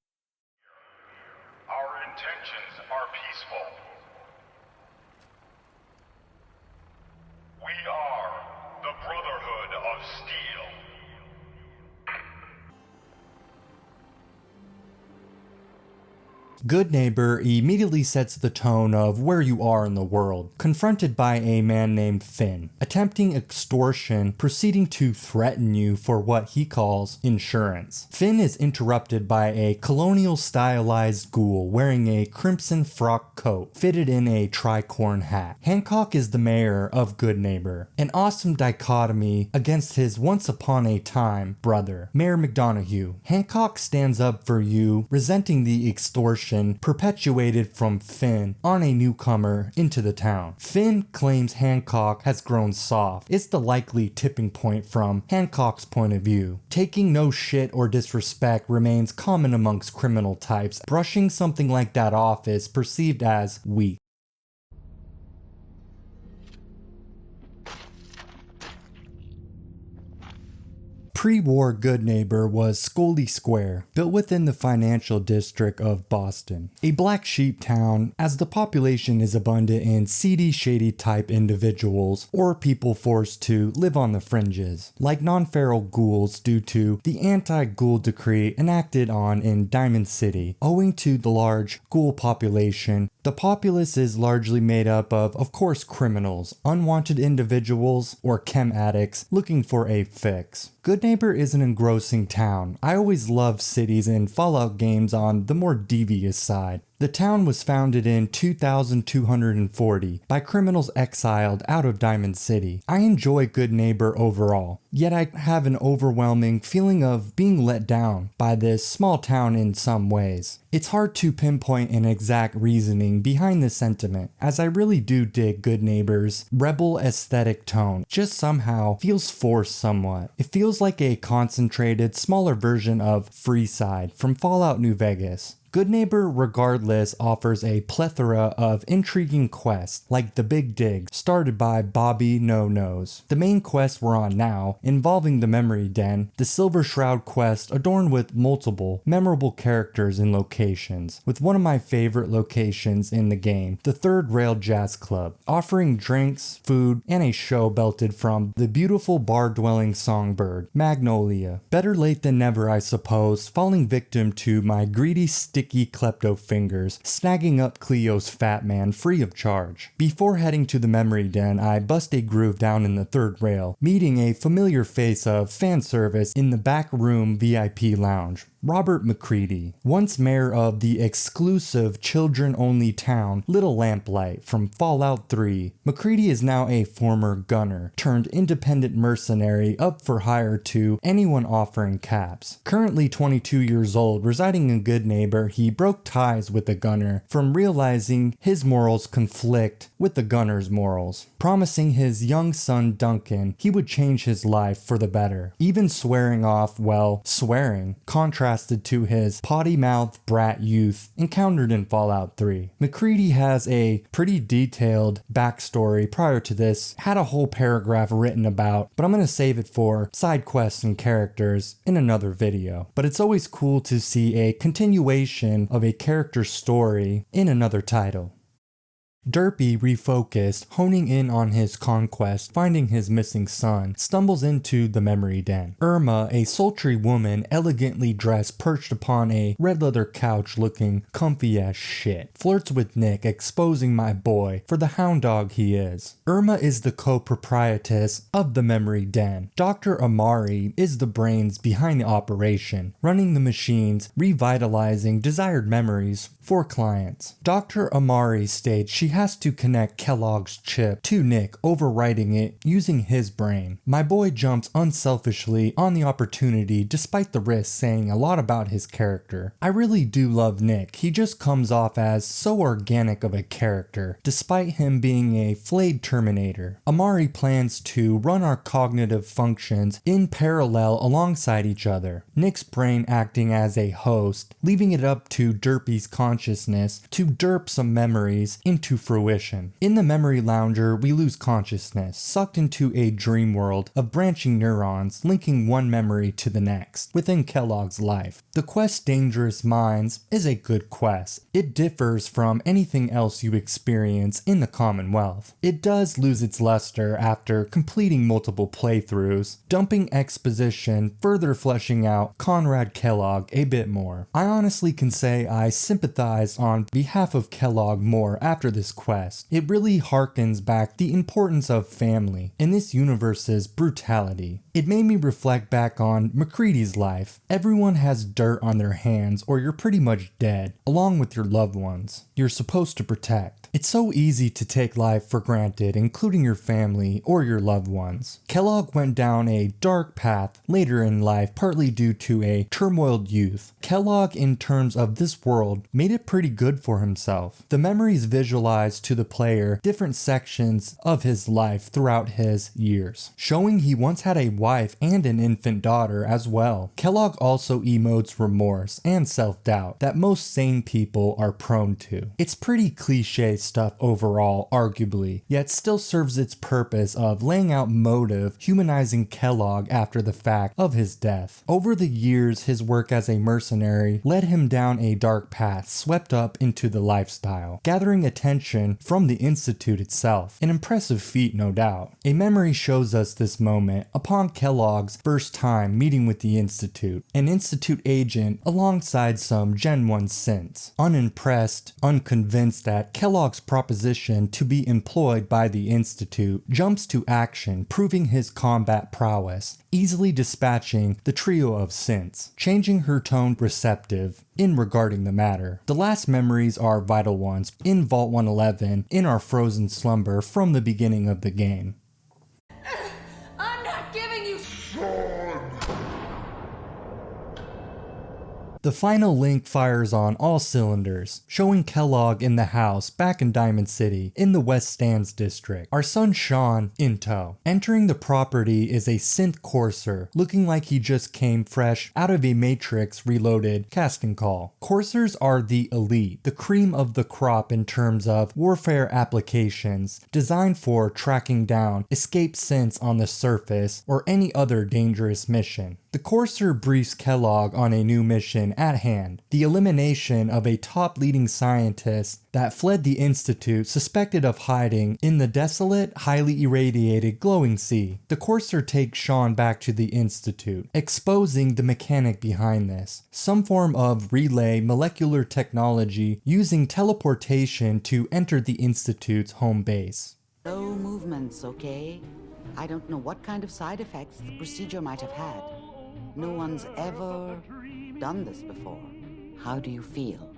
Our intentions are peaceful. We are the Brotherhood of Steel. Goodneighbor immediately sets the tone of where you are in the world, confronted by a man named Finn, attempting extortion, proceeding to threaten you for what he calls insurance. Finn is interrupted by a colonial stylized ghoul wearing a crimson frock coat, fitted in a tricorn hat. Hancock is the mayor of Goodneighbor, an awesome dichotomy against his once upon a time brother, Mayor McDonough. Hancock stands up for you, resenting the extortion perpetuated from Finn on a newcomer into the town. Finn claims Hancock has grown soft. It's the likely tipping point from Hancock's point of view. Taking no shit or disrespect remains common amongst criminal types. Brushing something like that off is perceived as weak. Pre-war Goodneighbor was Scully Square, built within the financial district of Boston. A black sheep town, as the population is abundant in seedy, shady type individuals or people forced to live on the fringes, like non-feral ghouls due to the anti-ghoul decree enacted on in Diamond City. Owing to the large ghoul population, the populace is largely made up of course, criminals, unwanted individuals, or chem addicts looking for a fix. Goodneighbor is an engrossing town. I always love cities in Fallout games on the more devious side. The town was founded in 2240 by criminals exiled out of Diamond City. I enjoy Goodneighbor overall, yet I have an overwhelming feeling of being let down by this small town in some ways. It's hard to pinpoint an exact reasoning behind this sentiment, as I really do dig Goodneighbor's rebel aesthetic tone. Just somehow feels forced somewhat. It feels like a concentrated, smaller version of Freeside from Fallout New Vegas. Goodneighbor, regardless, offers a plethora of intriguing quests, like the Big Dig, started by Bobby No Nose. The main quest we're on now, involving the Memory Den, the Silver Shroud quest adorned with multiple memorable characters and locations, with one of my favorite locations in the game, the Third Rail Jazz Club, offering drinks, food, and a show belted from the beautiful bar-dwelling songbird, Magnolia. Better late than never, I suppose, falling victim to my greedy sticky klepto fingers, snagging up Cleo's fat man free of charge. Before heading to the Memory Den, I bust a groove down in the third rail, meeting a familiar face of fan service in the back room VIP lounge. Robert McCready, once mayor of the exclusive children-only town Little Lamplight from Fallout 3, McCready is now a former gunner turned independent mercenary up for hire to anyone offering caps. Currently 22 years old, residing in Goodneighbor, he broke ties with the gunner from realizing his morals conflict with the gunner's morals, promising his young son Duncan he would change his life for the better, even swearing off, well, swearing, contrasted to his potty-mouthed brat youth encountered in Fallout 3. McCready has a pretty detailed backstory prior to this, had a whole paragraph written about, but I'm going to save it for side quests and characters in another video. But it's always cool to see a continuation of a character's story in another title. Derpy, refocused, honing in on his conquest, finding his missing son, stumbles into the memory den. Irma, a sultry woman elegantly dressed, perched upon a red leather couch looking comfy as shit, flirts with Nick, exposing my boy for the hound dog he is. Irma is the co-proprietress of the memory den. Dr. Amari is the brains behind the operation, running the machines, revitalizing desired memories for clients. Dr. Amari states she has to connect Kellogg's chip to Nick, overwriting it using his brain. My boy jumps unselfishly on the opportunity despite the risk, saying a lot about his character. I really do love Nick. He just comes off as so organic of a character, despite him being a flayed Terminator. Amari plans to run our cognitive functions in parallel alongside each other. Nick's brain acting as a host, leaving it up to Derpy's consciousness to derp some memories into fruition. In the memory lounger, we lose consciousness, sucked into a dream world of branching neurons linking one memory to the next within Kellogg's life. The quest Dangerous Minds is a good quest. It differs from anything else you experience in the Commonwealth. It does lose its luster after completing multiple playthroughs, dumping exposition, further fleshing out Conrad Kellogg a bit more. I honestly can say I sympathize on behalf of Kellogg more after this quest. It really harkens back the importance of family in this universe's brutality. It made me reflect back on MacReady's life. Everyone has dirt on their hands or you're pretty much dead, along with your loved ones you're supposed to protect. It's so easy to take life for granted, including your family or your loved ones. Kellogg went down a dark path later in life, partly due to a turmoiled youth. Kellogg, in terms of this world, made it pretty good for himself. The memories visualize to the player different sections of his life throughout his years, showing he once had a wife and an infant daughter as well. Kellogg also emotes remorse and self-doubt that most sane people are prone to. It's pretty cliche stuff overall, arguably, yet still serves its purpose of laying out motive, humanizing Kellogg after the fact of his death. Over the years, his work as a mercenary led him down a dark path, swept up into the lifestyle, gathering attention from the Institute itself. An impressive feat, no doubt. A memory shows us this moment upon Kellogg's first time meeting with the Institute, an Institute agent alongside some Gen 1 synths. Unimpressed, unconvinced at Kellogg's proposition to be employed by the Institute, jumps to action, proving his combat prowess, easily dispatching the trio of synths, changing her tone receptive in regarding the matter. The last memories are vital ones in Vault 111 in our frozen slumber from the beginning of the game. I'm not giving you The final link fires on all cylinders, showing Kellogg in the house back in Diamond City in the West Stands district. Our son Sean in tow. Entering the property is a synth courser, looking like he just came fresh out of a Matrix Reloaded casting call. Coursers are the elite, the cream of the crop in terms of warfare applications, designed for tracking down escaped synths on the surface or any other dangerous mission. The courser briefs Kellogg on a new mission at hand, the elimination of a top leading scientist that fled the Institute suspected of hiding in the desolate, highly irradiated glowing sea. The courser takes Sean back to the Institute, exposing the mechanic behind this, some form of relay molecular technology using teleportation to enter the Institute's home base. Slow movements, okay? I don't know what kind of side effects the procedure might have had. No one's ever done this before. How do you feel?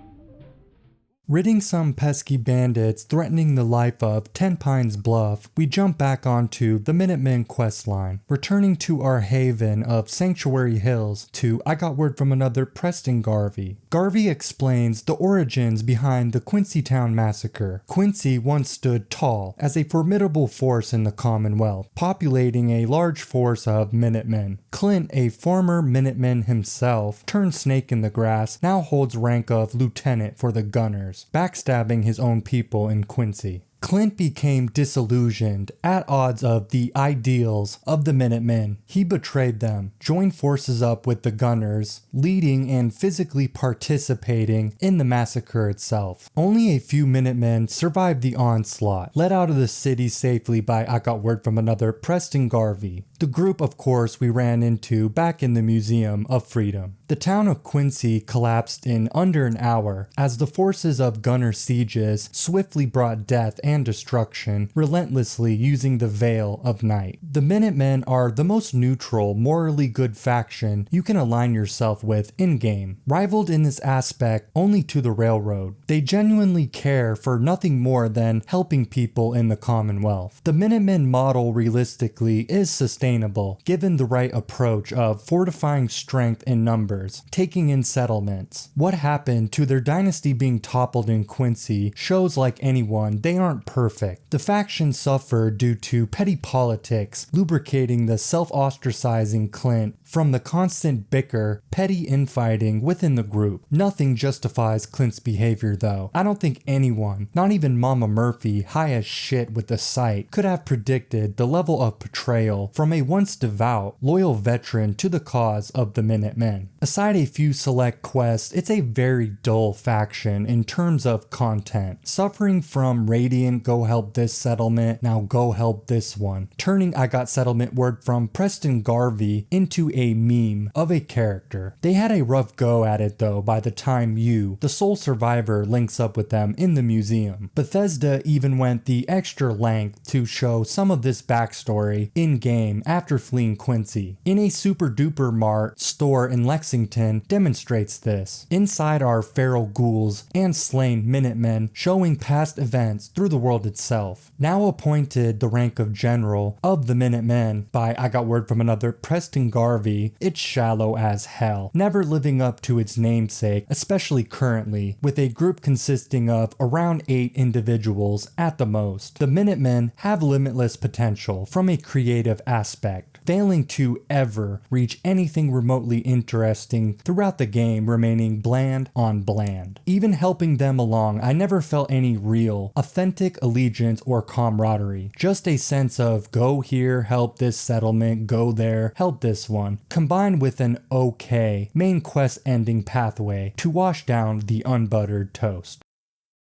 Ridding some pesky bandits threatening the life of Ten Pines Bluff, we jump back onto the Minutemen questline, returning to our haven of Sanctuary Hills to I Got Word from Another Preston Garvey. Garvey explains the origins behind the Quincy Town Massacre. Quincy once stood tall as a formidable force in the Commonwealth, populating a large force of Minutemen. Clint, a former Minuteman himself, turned snake in the grass, now holds rank of lieutenant for the Gunners, backstabbing his own people in Quincy. Clint became disillusioned, at odds of the ideals of the Minutemen. He betrayed them, joined forces up with the Gunners, leading and physically participating in the massacre itself. Only a few Minutemen survived the onslaught, led out of the city safely by, I got word from another, Preston Garvey. The group, of course, we ran into back in the Museum of Freedom. The town of Quincy collapsed in under an hour as the forces of Gunner sieges swiftly brought death and destruction, relentlessly using the veil of night. The Minutemen are the most neutral, morally good faction you can align yourself with in-game, rivaled in this aspect only to the Railroad. They genuinely care for nothing more than helping people in the Commonwealth. The Minutemen model realistically is sustainable, given the right approach of fortifying strength in numbers, taking in settlements. What happened to their dynasty being toppled in Quincy shows like anyone they aren't perfect. The faction suffered due to petty politics, lubricating the self-ostracizing Clint from the constant bicker, petty infighting within the group. Nothing justifies Clint's behavior though. I don't think anyone, not even Mama Murphy, high as shit with the sight, could have predicted the level of betrayal from a once devout, loyal veteran to the cause of the Minutemen. Aside a few select quests, it's a very dull faction in terms of content. Suffering from Radiant, go help this settlement, now go help this one. Turning I got settlement word from Preston Garvey into a meme of a character. They had a rough go at it though by the time you, the sole survivor, links up with them in the museum. Bethesda even went the extra length to show some of this backstory in-game after fleeing Quincy. In a Super Duper Mart store in Lexington demonstrates this. Inside are feral ghouls and slain Minutemen showing past events through the world itself. Now appointed the rank of General of the Minutemen by, I got word from another, Preston Garvey, it's shallow as hell, never living up to its namesake, especially currently, with a group consisting of around 8 individuals at the most. The Minutemen have limitless potential from a creative aspect, failing to ever reach anything remotely interesting throughout the game, remaining bland on bland. Even helping them along, I never felt any real, authentic allegiance or camaraderie, just a sense of go here, help this settlement, go there, help this one, combined with an okay main quest ending pathway to wash down the unbuttered toast.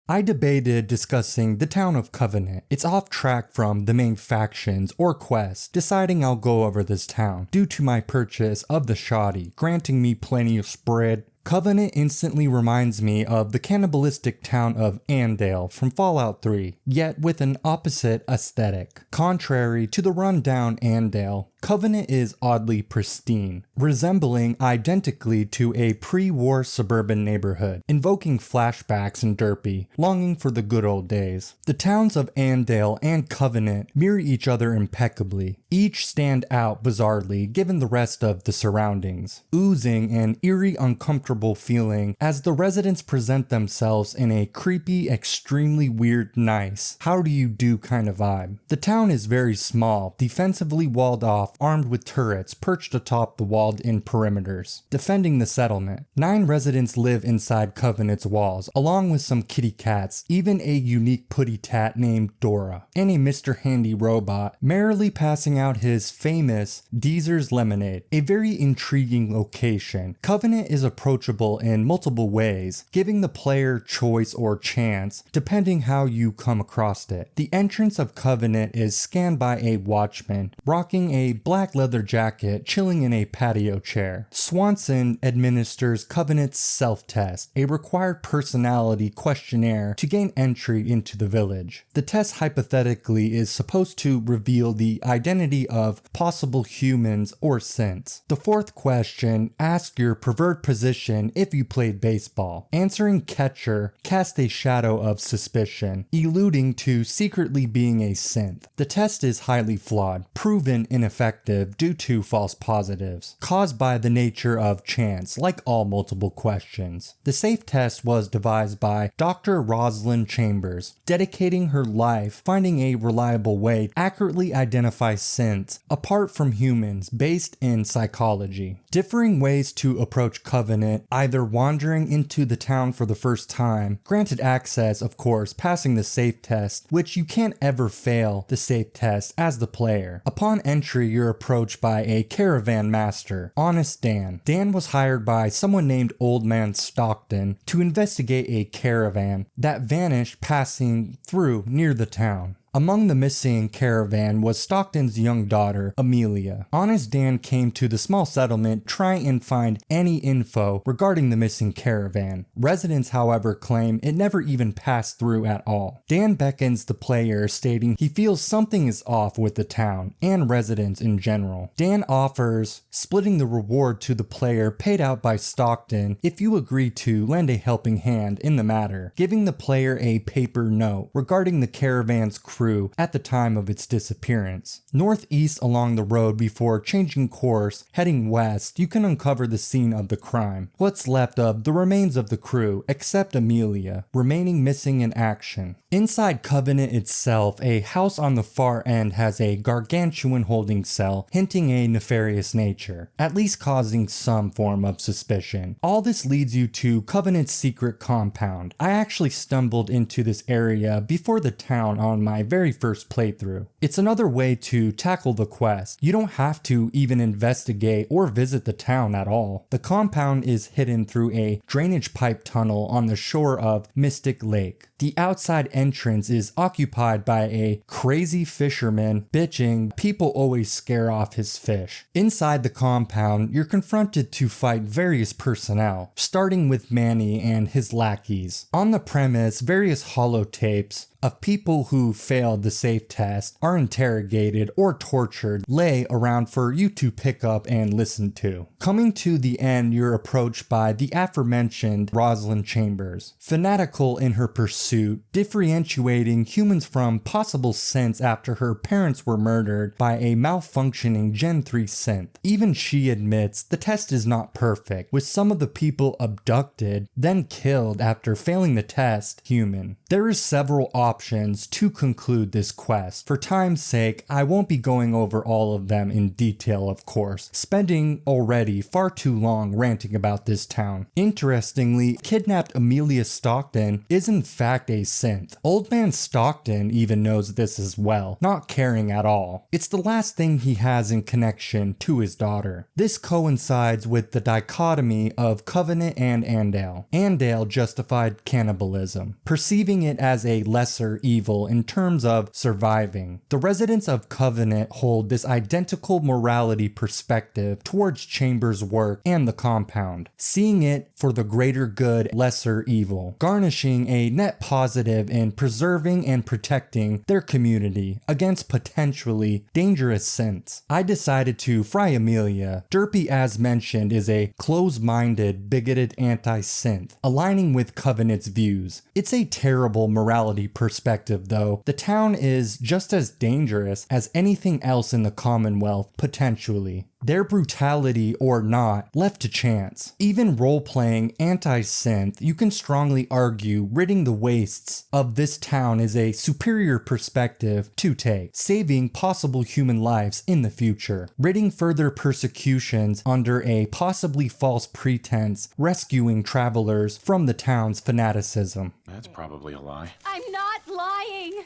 I debated discussing the town of Covenant. It's off track from the main factions or quests, deciding I'll go over this town due to my purchase of the shoddy, granting me plenty of spread. Covenant instantly reminds me of the cannibalistic town of Andale from Fallout 3, yet with an opposite aesthetic. Contrary to the rundown Andale, Covenant is oddly pristine, resembling identically to a pre-war suburban neighborhood, invoking flashbacks in Derpy, longing for the good old days. The towns of Andale and Covenant mirror each other impeccably. Each stand out bizarrely given the rest of the surroundings, oozing an eerie, uncomfortable feeling as the residents present themselves in a creepy, extremely weird, nice, how do you do kind of vibe. The town is very small, defensively walled off, armed with turrets perched atop the walled-in perimeters, defending the settlement. 9 residents live inside Covenant's walls, along with some kitty cats, even a unique putty tat named Dora, and a Mr. Handy robot merrily passing out his famous Deezer's Lemonade, a very intriguing location. Covenant is approachable in multiple ways, giving the player choice or chance, depending how you come across it. The entrance of Covenant is scanned by a watchman, rocking a black leather jacket, chilling in a patio chair. Swanson administers Covenant's self-test, a required personality questionnaire to gain entry into the village. The test hypothetically is supposed to reveal the identity of possible humans or synths. The 4th question asks your preferred position if you played baseball. Answering catcher casts a shadow of suspicion, alluding to secretly being a synth. The test is highly flawed, proven ineffective ineffective due to false positives, caused by the nature of chance, like all multiple questions. The safe test was devised by Dr. Rosalind Chambers, dedicating her life finding a reliable way to accurately identify synths apart from humans based in psychology. Differing ways to approach Covenant, either wandering into the town for the first time, granted access, of course, passing the safe test, which you can't ever fail the safe test as the player. Upon entry, you're approached by a caravan master, Honest Dan. Dan was hired by someone named Old Man Stockton to investigate a caravan that vanished passing through near the town. Among the missing caravan was Stockton's young daughter, Amelia. Honest Dan came to the small settlement trying and find any info regarding the missing caravan. Residents, however, claim it never even passed through at all. Dan beckons the player, stating he feels something is off with the town and residents in general. Dan offers splitting the reward to the player paid out by Stockton if you agree to lend a helping hand in the matter, giving the player a paper note regarding the caravan's crew at the time of its disappearance. Northeast along the road before changing course, heading west, you can uncover the scene of the crime. What's left of the remains of the crew, except Amelia, remaining missing in action. Inside Covenant itself, a house on the far end has a gargantuan holding cell, hinting a nefarious nature, at least causing some form of suspicion. All this leads you to Covenant's secret compound. I actually stumbled into this area before the town on my very first playthrough. It's another way to tackle the quest. You don't have to even investigate or visit the town at all. The compound is hidden through a drainage pipe tunnel on the shore of Mystic Lake. The outside entrance is occupied by a crazy fisherman bitching people always scare off his fish. Inside the compound, you're confronted to fight various personnel, starting with Manny and his lackeys. On the premise, various holotapes of people who failed the safe test are interrogated or tortured lay around for you to pick up and listen to. Coming to the end, you're approached by the aforementioned Rosalind Chambers, fanatical in her pursuit, differentiating humans from possible synths after her parents were murdered by a malfunctioning Gen 3 synth. Even she admits the test is not perfect, with some of the people abducted, then killed after failing the test human. There is several options to conclude this quest. For time's sake, I won't be going over all of them in detail, of course, spending already far too long ranting about this town. Interestingly, kidnapped Amelia Stockton is in fact a synth. Old Man Stockton even knows this as well, not caring at all. It's the last thing he has in connection to his daughter. This coincides with the dichotomy of Covenant and Andale. Andale justified cannibalism, perceiving it as a lesser evil in terms of surviving. The residents of Covenant hold this identical morality perspective towards Chambers' work and the compound, seeing it for the greater good, lesser evil, garnishing a net positive in preserving and protecting their community against potentially dangerous synths. I decided to fry Amelia. Derpy, as mentioned, is a close-minded, bigoted anti-synth, aligning with Covenant's views. It's a terrible morality perspective though. The town is just as dangerous as anything else in the Commonwealth, potentially. Their brutality or not, left to chance. Even role-playing anti-synth, you can strongly argue ridding the wastes of this town is a superior perspective to take, saving possible human lives in the future, ridding further persecutions under a possibly false pretense, rescuing travelers from the town's fanaticism. That's probably a lie. I'm not lying!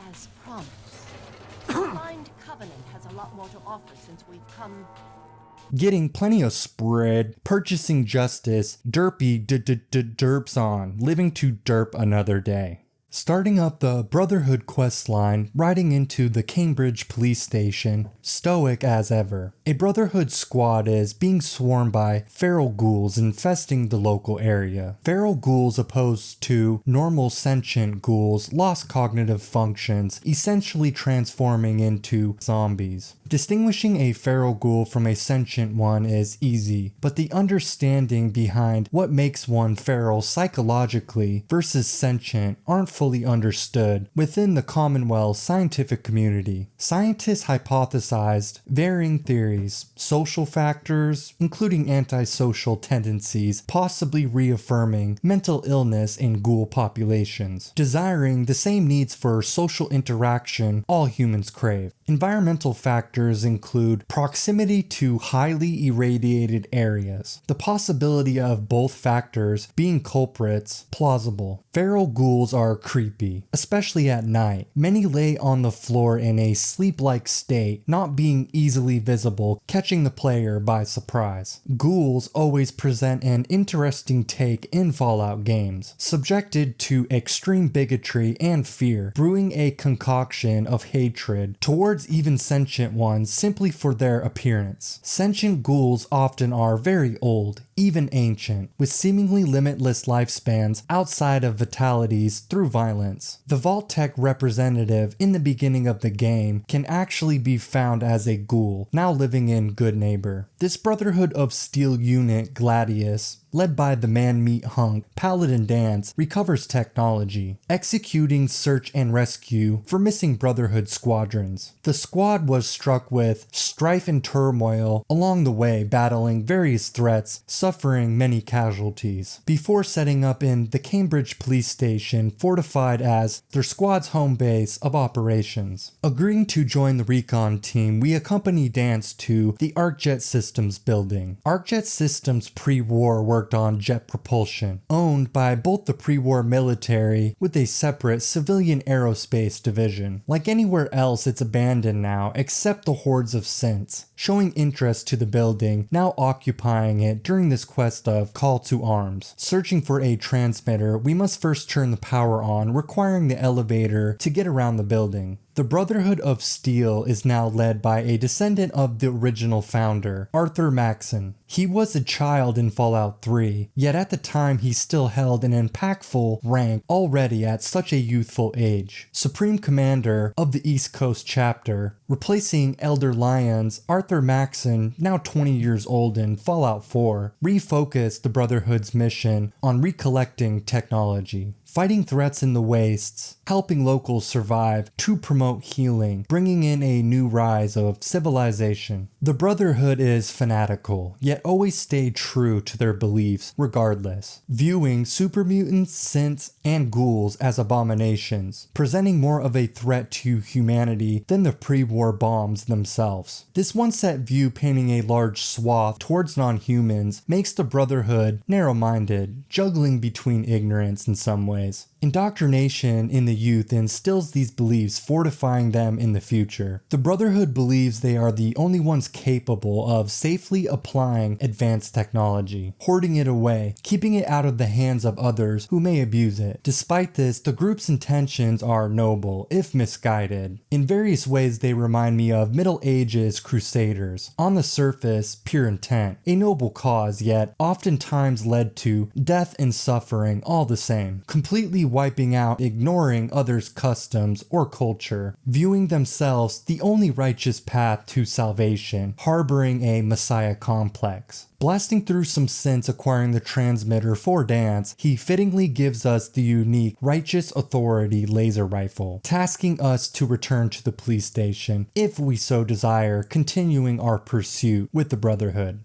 As promised. Blind Covenant has a lot more to offer since we've come. Getting plenty of spread, purchasing justice, derpy derps on, living to derp another day. Starting up the Brotherhood questline, riding into the Cambridge police station, stoic as ever. A Brotherhood squad is being swarmed by feral ghouls infesting the local area. Feral ghouls opposed to normal sentient ghouls lost cognitive functions, essentially transforming into zombies. Distinguishing a feral ghoul from a sentient one is easy, but the understanding behind what makes one feral psychologically versus sentient aren't fully understood within the Commonwealth scientific community. Scientists hypothesized varying theories, social factors, including antisocial tendencies, possibly reaffirming mental illness in ghoul populations, desiring the same needs for social interaction all humans crave. Environmental factors include proximity to highly irradiated areas. The possibility of both factors being culprits plausible. Feral ghouls are creepy, especially at night. Many lay on the floor in a sleep-like state, not being easily visible, catching the player by surprise. Ghouls always present an interesting take in Fallout games, subjected to extreme bigotry and fear, brewing a concoction of hatred towards even sentient ones simply for their appearance. Sentient ghouls often are very old, even ancient, with seemingly limitless lifespans outside of vitalities through violence. The Vault-Tec representative in the beginning of the game can actually be found as a ghoul, now living in Goodneighbor. This Brotherhood of Steel unit, Gladius, led by the man-meat hunk Paladin Danse, recovers technology, executing search and rescue for missing Brotherhood squadrons. The squad was struck with strife and turmoil along the way, battling various threats, suffering many casualties, before setting up in the Cambridge police station, fortified as their squad's home base of operations. Agreeing to join the recon team, we accompany Danse to the ArcJet Systems building. ArcJet Systems pre-war worked on jet propulsion, owned by both the pre-war military with a separate civilian aerospace division. Like anywhere else, it's abandoned now, except the hordes of synths, showing interest to the building, now occupying it during this quest of Call to Arms. Searching for a transmitter, we must first turn the power on, requiring the elevator to get around the building. The Brotherhood of Steel is now led by a descendant of the original founder, Arthur Maxson. He was a child in Fallout 3, yet at the time he still held an impactful rank already at such a youthful age. Supreme Commander of the East Coast chapter, replacing Elder Lyons, Arthur Maxson, now 20 years old in Fallout 4, refocused the Brotherhood's mission on recollecting technology, fighting threats in the wastes, helping locals survive to promote healing, bringing in a new rise of civilization. The Brotherhood is fanatical, yet always stay true to their beliefs regardless, viewing super mutants, synths, and ghouls as abominations, presenting more of a threat to humanity than the pre-war bombs themselves. This one-set view painting a large swath towards non-humans makes the Brotherhood narrow-minded, juggling between ignorance in some ways. Indoctrination in the youth instills these beliefs, fortifying them in the future. The Brotherhood believes they are the only ones capable of safely applying advanced technology, hoarding it away, keeping it out of the hands of others who may abuse it. Despite this, the group's intentions are noble, if misguided. In various ways, they remind me of Middle Ages crusaders. On the surface, pure intent, a noble cause, yet oftentimes led to death and suffering all the same, completely wiping out, ignoring others' customs or culture, viewing themselves the only righteous path to salvation, harboring a messiah complex. Blasting through some synths, acquiring the transmitter for Danse, he fittingly gives us the unique Righteous Authority laser rifle, tasking us to return to the police station if we so desire, continuing our pursuit with the Brotherhood.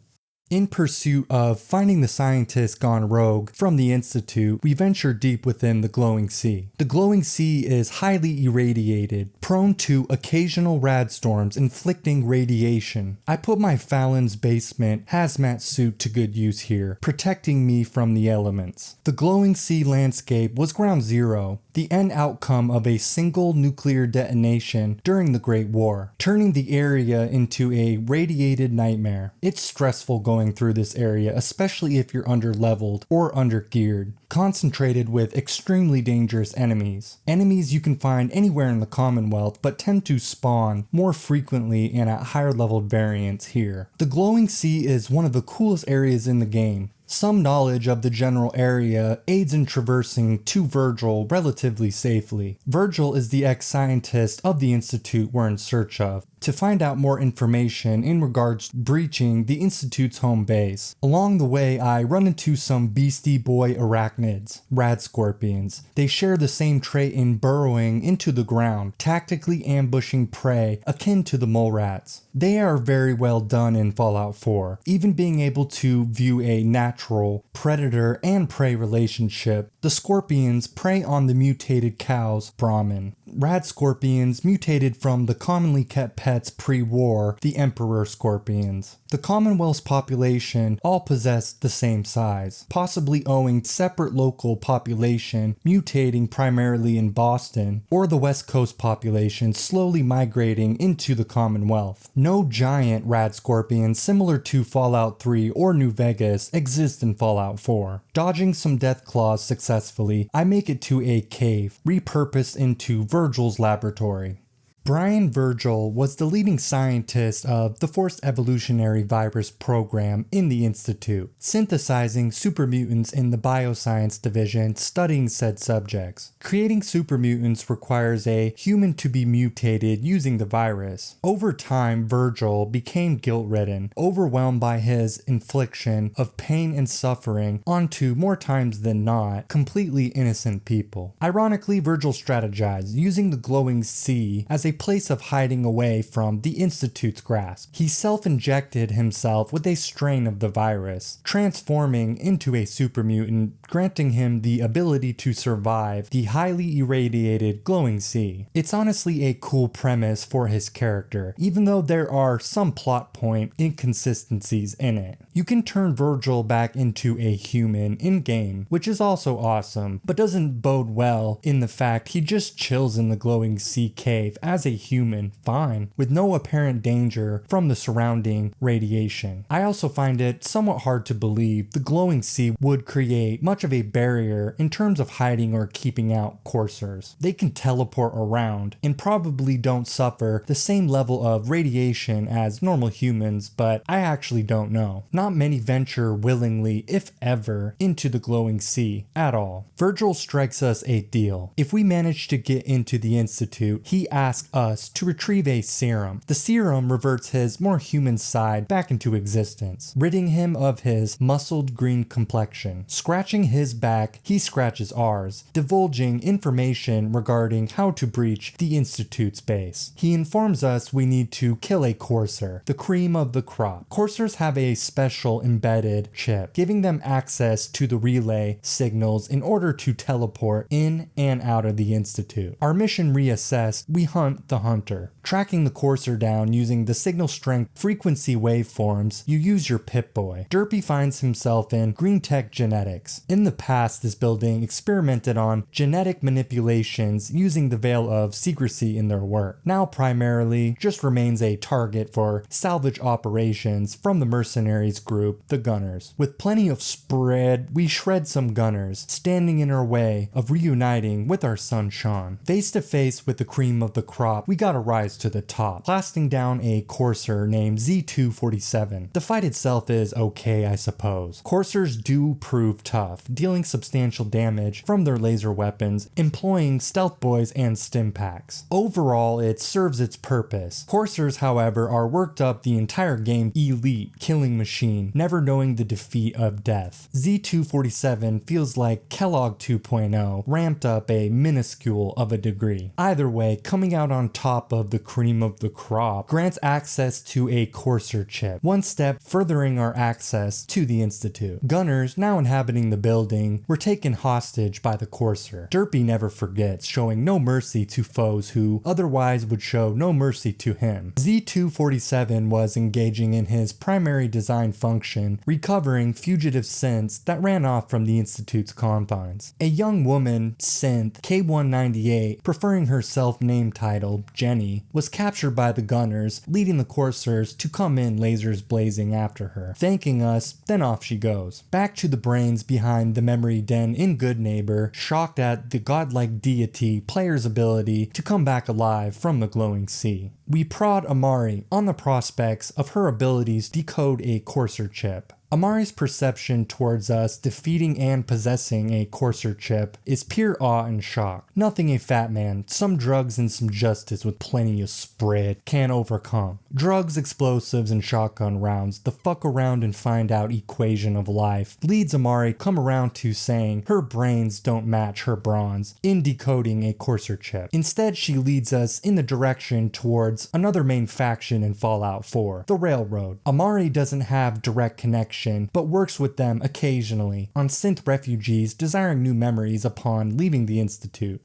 In pursuit of finding the scientist gone rogue from the Institute, we venture deep within the Glowing Sea. The Glowing Sea is highly irradiated, prone to occasional radstorms inflicting radiation. I put my Fallon's basement hazmat suit to good use here, protecting me from the elements. The Glowing Sea landscape was ground zero, the end outcome of a single nuclear detonation during the Great War, turning the area into a radiated nightmare. It's stressful going through this area, especially if you're underleveled or undergeared, concentrated with extremely dangerous enemies. Enemies you can find anywhere in the Commonwealth, but tend to spawn more frequently and at higher leveled variants here. The Glowing Sea is one of the coolest areas in the game. Some knowledge of the general area aids in traversing to Virgil relatively safely. Virgil is the ex-scientist of the Institute we're in search of. to find out more information in regards to breaching the Institute's home base. Along the way, I run into some Beastie Boy arachnids, rad scorpions. They share the same trait in burrowing into the ground, tactically ambushing prey akin to the mole rats. They are very well done in Fallout 4, even being able to view a natural predator and prey relationship. The scorpions prey on the mutated cows, Brahmin. Rad scorpions mutated from the commonly kept pets pre-war, the Emperor scorpions. The Commonwealth's population all possess the same size, possibly owing separate local population mutating primarily in Boston, or the West Coast population slowly migrating into the Commonwealth. No giant rad scorpions similar to Fallout 3 or New Vegas exist in Fallout 4. Dodging some death claws successfully, I make it to a cave, repurposed into Virgil's laboratory. Brian Virgil was the leading scientist of the Forced Evolutionary Virus program in the Institute, synthesizing supermutants in the Bioscience Division studying said subjects. Creating supermutants requires a human to be mutated using the virus. Over time, Virgil became guilt-ridden, overwhelmed by his infliction of pain and suffering onto, more times than not, completely innocent people. Ironically, Virgil strategized, using the glowing sea as a place of hiding away from the Institute's grasp. He self-injected himself with a strain of the virus, transforming into a supermutant, granting him the ability to survive the highly irradiated glowing sea. It's honestly a cool premise for his character, even though there are some plot point inconsistencies in it. You can turn Virgil back into a human in-game, which is also awesome, but doesn't bode well in the fact he just chills in the glowing sea cave as a human fine, with no apparent danger from the surrounding radiation. I also find it somewhat hard to believe the glowing sea would create much of a barrier in terms of hiding or keeping out coursers. They can teleport around and probably don't suffer the same level of radiation as normal humans, but I actually don't know. Not many venture willingly, if ever, into the glowing sea at all. Virgil strikes us a deal. If we manage to get into the Institute, he asks us to retrieve a serum. The serum reverts his more human side back into existence, ridding him of his muscled green complexion. Scratching his back, he scratches ours, divulging information regarding how to breach the Institute's base. He informs us we need to kill a courser, the cream of the crop. Coursers have a special embedded chip, giving them access to the relay signals in order to teleport in and out of the Institute. Our mission reassessed, we hunt the hunter. Tracking the courser down using the signal strength frequency waveforms, you use your Pip-Boy. Derpy finds himself in Green Tech Genetics. In the past, this building experimented on genetic manipulations using the veil of secrecy in their work. Now primarily just remains a target for salvage operations from the mercenaries group, the Gunners. With plenty of spread, we shred some Gunners, standing in our way of reuniting with our son Sean. Face to face with the cream of the crop, we gotta rise to the top, blasting down a courser named Z247. The fight itself is okay, I suppose. Coursers do prove tough, dealing substantial damage from their laser weapons, employing stealth boys and stim packs. Overall, it serves its purpose. Coursers, however, are worked up the entire game elite killing machine, never knowing the defeat of death. Z247 feels like Kellogg 2.0, ramped up a minuscule of a degree. Either way, coming out on top of the cream of the crop grants access to a courser chip, one step furthering our access to the Institute. Gunners, now inhabiting the building, were taken hostage by the courser. Derpy never forgets, showing no mercy to foes who otherwise would show no mercy to him. Z247 was engaging in his primary design function, recovering fugitive synths that ran off from the Institute's confines. A young woman, synth K198, preferring her self-name title, Jenny, was captured by the Gunners, leading the coursers to come in lasers blazing after her. Thanking us, then off she goes. Back to the brains behind the memory den in Good Neighbor, shocked at the godlike deity player's ability to come back alive from the glowing sea. We prod Amari on the prospects of her abilities to decode a courser chip. Amari's perception towards us defeating and possessing a Courser chip is pure awe and shock. Nothing a fat man, some drugs and some justice with plenty of spread can overcome. Drugs, explosives, and shotgun rounds, the fuck around and find out equation of life leads Amari come around to saying her brains don't match her bronze in decoding a Courser chip. Instead, she leads us in the direction towards another main faction in Fallout 4, the Railroad. Amari doesn't have direct connection, but works with them occasionally on synth refugees desiring new memories upon leaving the Institute.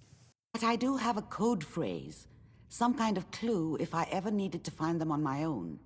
But I do have a code phrase, some kind of clue if I ever needed to find them on my own.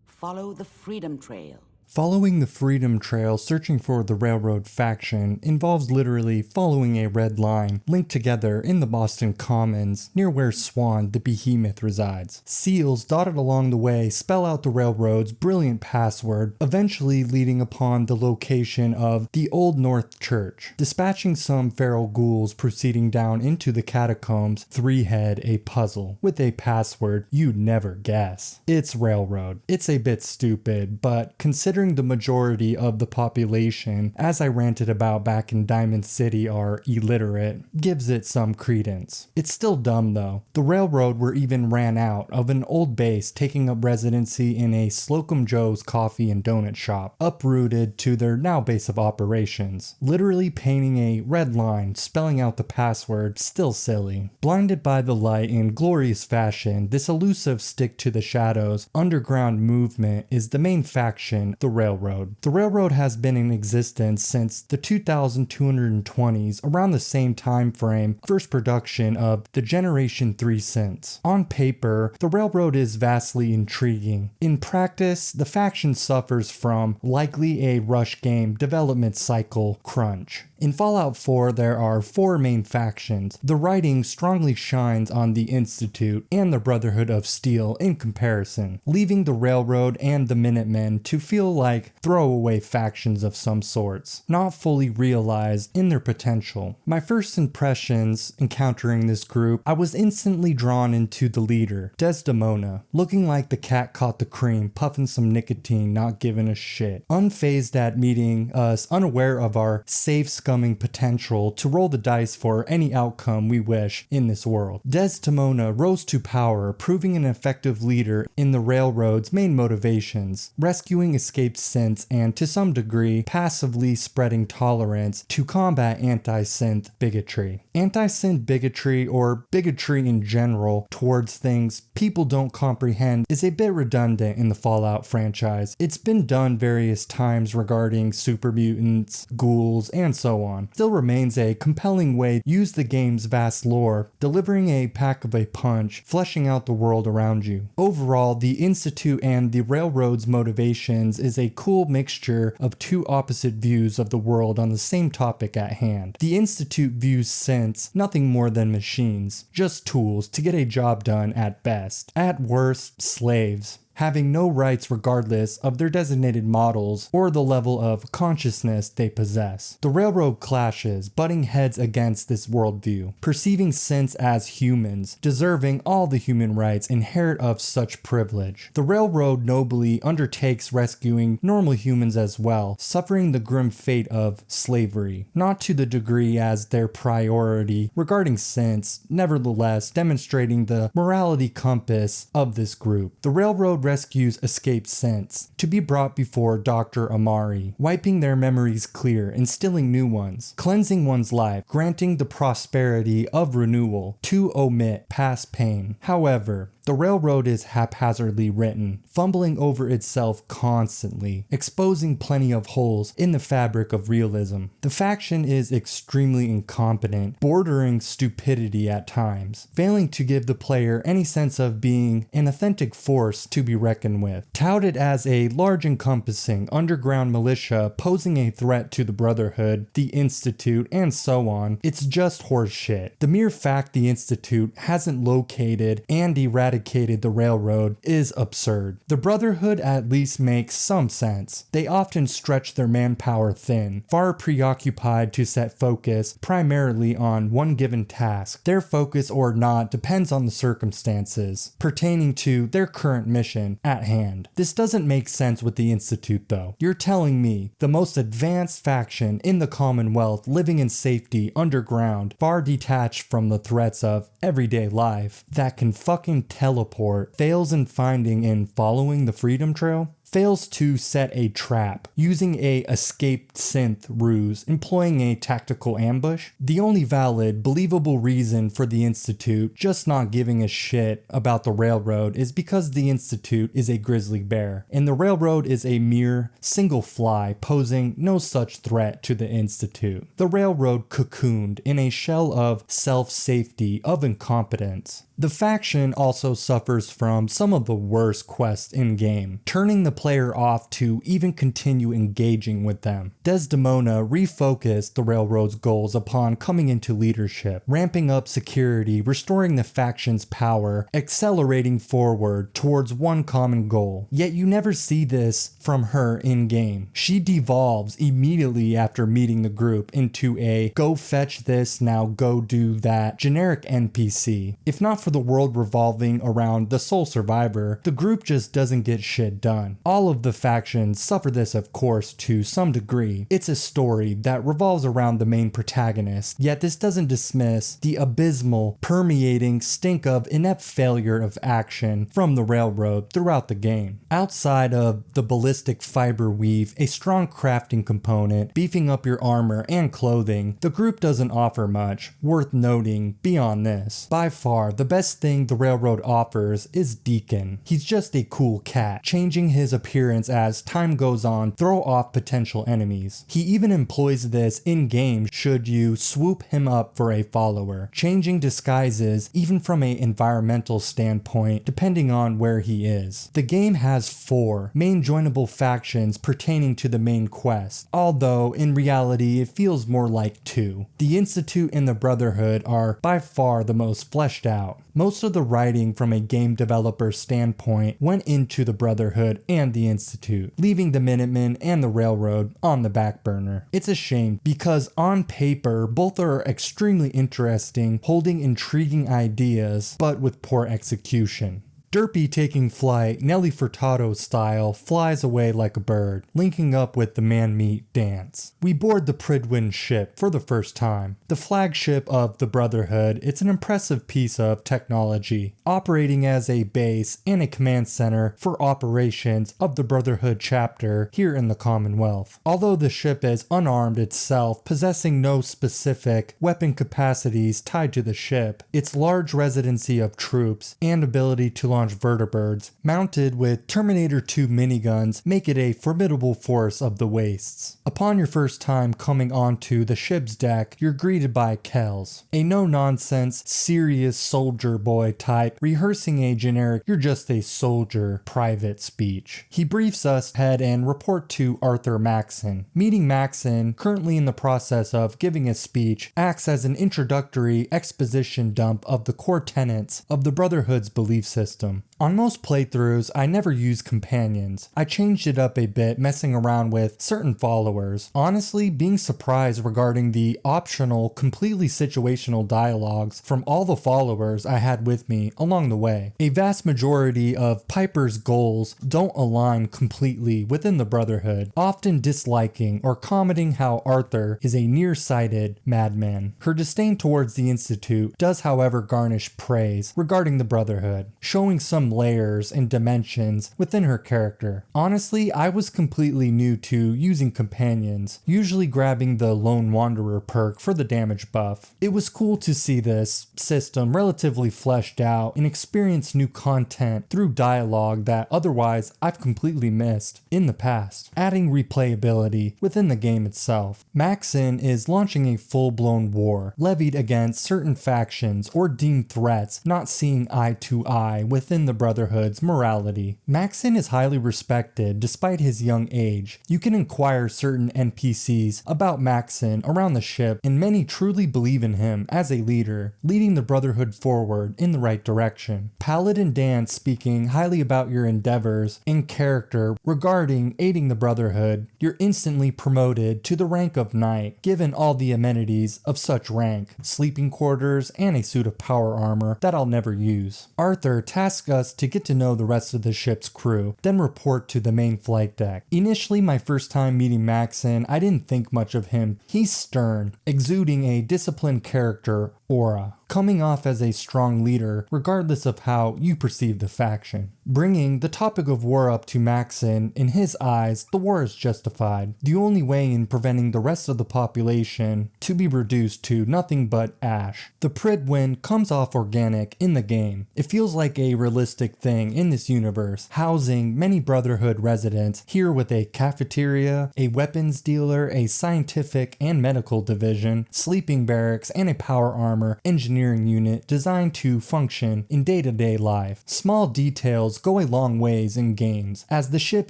Follow the Freedom Trail. Following the Freedom Trail, searching for the Railroad faction involves literally following a red line linked together in the Boston Commons near where Swan the Behemoth resides. Seals dotted along the way spell out the Railroad's brilliant password, eventually leading upon the location of the Old North Church. Dispatching some feral ghouls proceeding down into the catacombs, 3-head a puzzle with a password you'd never guess. It's Railroad. It's a bit stupid, but considering the majority of the population, as I ranted about back in Diamond City, are illiterate, gives it some credence. It's still dumb though. The Railroad were even ran out of an old base taking up residency in a Slocum Joe's coffee and donut shop, uprooted to their now base of operations. Literally painting a red line spelling out the password, still silly. Blinded by the light in glorious fashion, this elusive stick to the shadows underground movement is the main faction, the Railroad. The Railroad has been in existence since the 2220s, around the same time frame first production of the Generation 3 synths. On paper, the Railroad is vastly intriguing. In practice, the faction suffers from likely a rush game development cycle crunch. In Fallout 4, there are 4 main factions. The writing strongly shines on the Institute and the Brotherhood of Steel in comparison, leaving the Railroad and the Minutemen to feel like throwaway factions of some sorts, not fully realized in their potential. My first impressions encountering this group, I was instantly drawn into the leader, Desdemona, looking like the cat caught the cream, puffing some nicotine, not giving a shit. Unfazed at meeting us, unaware of our safe scumming potential to roll the dice for any outcome we wish in this world. Desdemona rose to power, proving an effective leader in the Railroad's main motivations, rescuing escaped synths and, to some degree, passively spreading tolerance to combat anti-synth bigotry. Anti-synth bigotry, or bigotry in general, towards things people don't comprehend is a bit redundant in the Fallout franchise. It's been done various times regarding super mutants, ghouls, and so on. Still remains a compelling way to use the game's vast lore, delivering a pack of a punch, fleshing out the world around you. Overall, the Institute and the Railroad's motivations is a cool mixture of 2 opposite views of the world on the same topic at hand. The Institute views synths nothing more than machines, just tools to get a job done at best. At worst, slaves, having no rights regardless of their designated models or the level of consciousness they possess. The Railroad clashes, butting heads against this worldview, perceiving synths as humans, deserving all the human rights inherent of such privilege. The Railroad nobly undertakes rescuing normal humans as well, suffering the grim fate of slavery, not to the degree as their priority regarding synths, nevertheless demonstrating the morality compass of this group. The Railroad rescues escaped synths to be brought before Dr. Amari, wiping their memories clear, instilling new ones, cleansing one's life, granting the prosperity of renewal to omit past pain. However, the Railroad is haphazardly written, fumbling over itself constantly, exposing plenty of holes in the fabric of realism. The faction is extremely incompetent, bordering stupidity at times, failing to give the player any sense of being an authentic force to be reckoned with. Touted as a large encompassing underground militia posing a threat to the Brotherhood, the Institute, and so on, it's just horseshit. The mere fact the Institute hasn't located and eradicated eradicated the Railroad is absurd. The Brotherhood at least makes some sense. They often stretch their manpower thin, far preoccupied to set focus primarily on one given task. Their focus or not depends on the circumstances pertaining to their current mission at hand. This doesn't make sense with the Institute though. You're telling me the most advanced faction in the Commonwealth living in safety underground, far detached from the threats of everyday life, that can fucking teleport, fails in finding and following the Freedom Trail? Fails to set a trap, using a escaped synth ruse, employing a tactical ambush? The only valid, believable reason for the Institute just not giving a shit about the Railroad is because the Institute is a grizzly bear, and the Railroad is a mere single fly posing no such threat to the Institute. The Railroad cocooned in a shell of self-safety, of incompetence. The faction also suffers from some of the worst quests in-game, turning the player off to even continue engaging with them. Desdemona refocused the Railroad's goals upon coming into leadership, ramping up security, restoring the faction's power, accelerating forward towards one common goal. Yet you never see this from her in-game. She devolves immediately after meeting the group into a go fetch this, now go do that generic NPC. If not for the world revolving around the sole survivor, the group just doesn't get shit done. All of the factions suffer this, of course, to some degree. It's a story that revolves around the main protagonist, yet this doesn't dismiss the abysmal, permeating stink of inept failure of action from the Railroad throughout the game. Outside of the ballistic fiber weave, a strong crafting component, beefing up your armor and clothing, the group doesn't offer much worth noting beyond this. By far, the best thing the Railroad offers is Deacon. He's just a cool cat, changing his appearance as time goes on, throw off potential enemies. He even employs this in-game should you swoop him up for a follower, changing disguises even from an environmental standpoint depending on where he is. The game has 4 main joinable factions pertaining to the main quest, although in reality it feels more like 2. The Institute and the Brotherhood are by far the most fleshed out. Most of the writing from a game developer standpoint went into the Brotherhood and the Institute, leaving the Minutemen and the Railroad on the back burner. It's a shame because on paper both are extremely interesting, holding intriguing ideas, but with poor execution. Derpy taking flight, Nelly Furtado style, flies away like a bird, linking up with the man-meat dance. We board the Prydwen ship for the first time. The flagship of the Brotherhood, it's an impressive piece of technology, operating as a base and a command center for operations of the Brotherhood chapter here in the Commonwealth. Although the ship is unarmed itself, possessing no specific weapon capacities tied to the ship, its large residency of troops and ability to launch vertibirds, mounted with Terminator 2 miniguns, make it a formidable force of the wastes. Upon your first time coming onto the ship's deck, you're greeted by Kells, a no-nonsense, serious soldier boy type, rehearsing a generic "you're just a soldier" private speech. He briefs us ahead and report to Arthur Maxon. Meeting Maxon, currently in the process of giving a speech, acts as an introductory exposition dump of the core tenets of the Brotherhood's belief system. On most playthroughs, I never use companions. I changed it up a bit, messing around with certain followers. Honestly, being surprised regarding the optional, completely situational dialogues from all the followers I had with me along the way. A vast majority of Piper's goals don't align completely within the Brotherhood, often disliking or commenting how Arthur is a nearsighted madman. Her disdain towards the Institute does, however, garnish praise regarding the Brotherhood, showing some layers and dimensions within her character. Honestly, I was completely new to using companions, usually grabbing the Lone Wanderer perk for the damage buff. It was cool to see this system relatively fleshed out and experience new content through dialogue that otherwise I've completely missed in the past, adding replayability within the game itself. Maxon is launching a full-blown war levied against certain factions or deemed threats not seeing eye to eye with within the Brotherhood's morality. Maxson is highly respected despite his young age. You can inquire certain NPCs about Maxson around the ship, and many truly believe in him as a leader, leading the Brotherhood forward in the right direction. Paladin Dan speaking highly about your endeavors and character regarding aiding the Brotherhood, you're instantly promoted to the rank of Knight, given all the amenities of such rank, sleeping quarters, and a suit of power armor that I'll never use. Arthur tasks us to get to know the rest of the ship's crew, then report to the main flight deck. Initially, my first time meeting Maxson, I didn't think much of him. He's stern, exuding a disciplined character aura, coming off as a strong leader regardless of how you perceive the faction. Bringing the topic of war up to Maxson, in his eyes, the war is justified, the only way in preventing the rest of the population to be reduced to nothing but ash. The Pridwen comes off organic in the game. It feels like a realistic thing in this universe, housing many Brotherhood residents here with a cafeteria, a weapons dealer, a scientific and medical division, sleeping barracks, and a power armor engineering unit designed to function in day-to-day life. Small details go a long ways in games, as the ship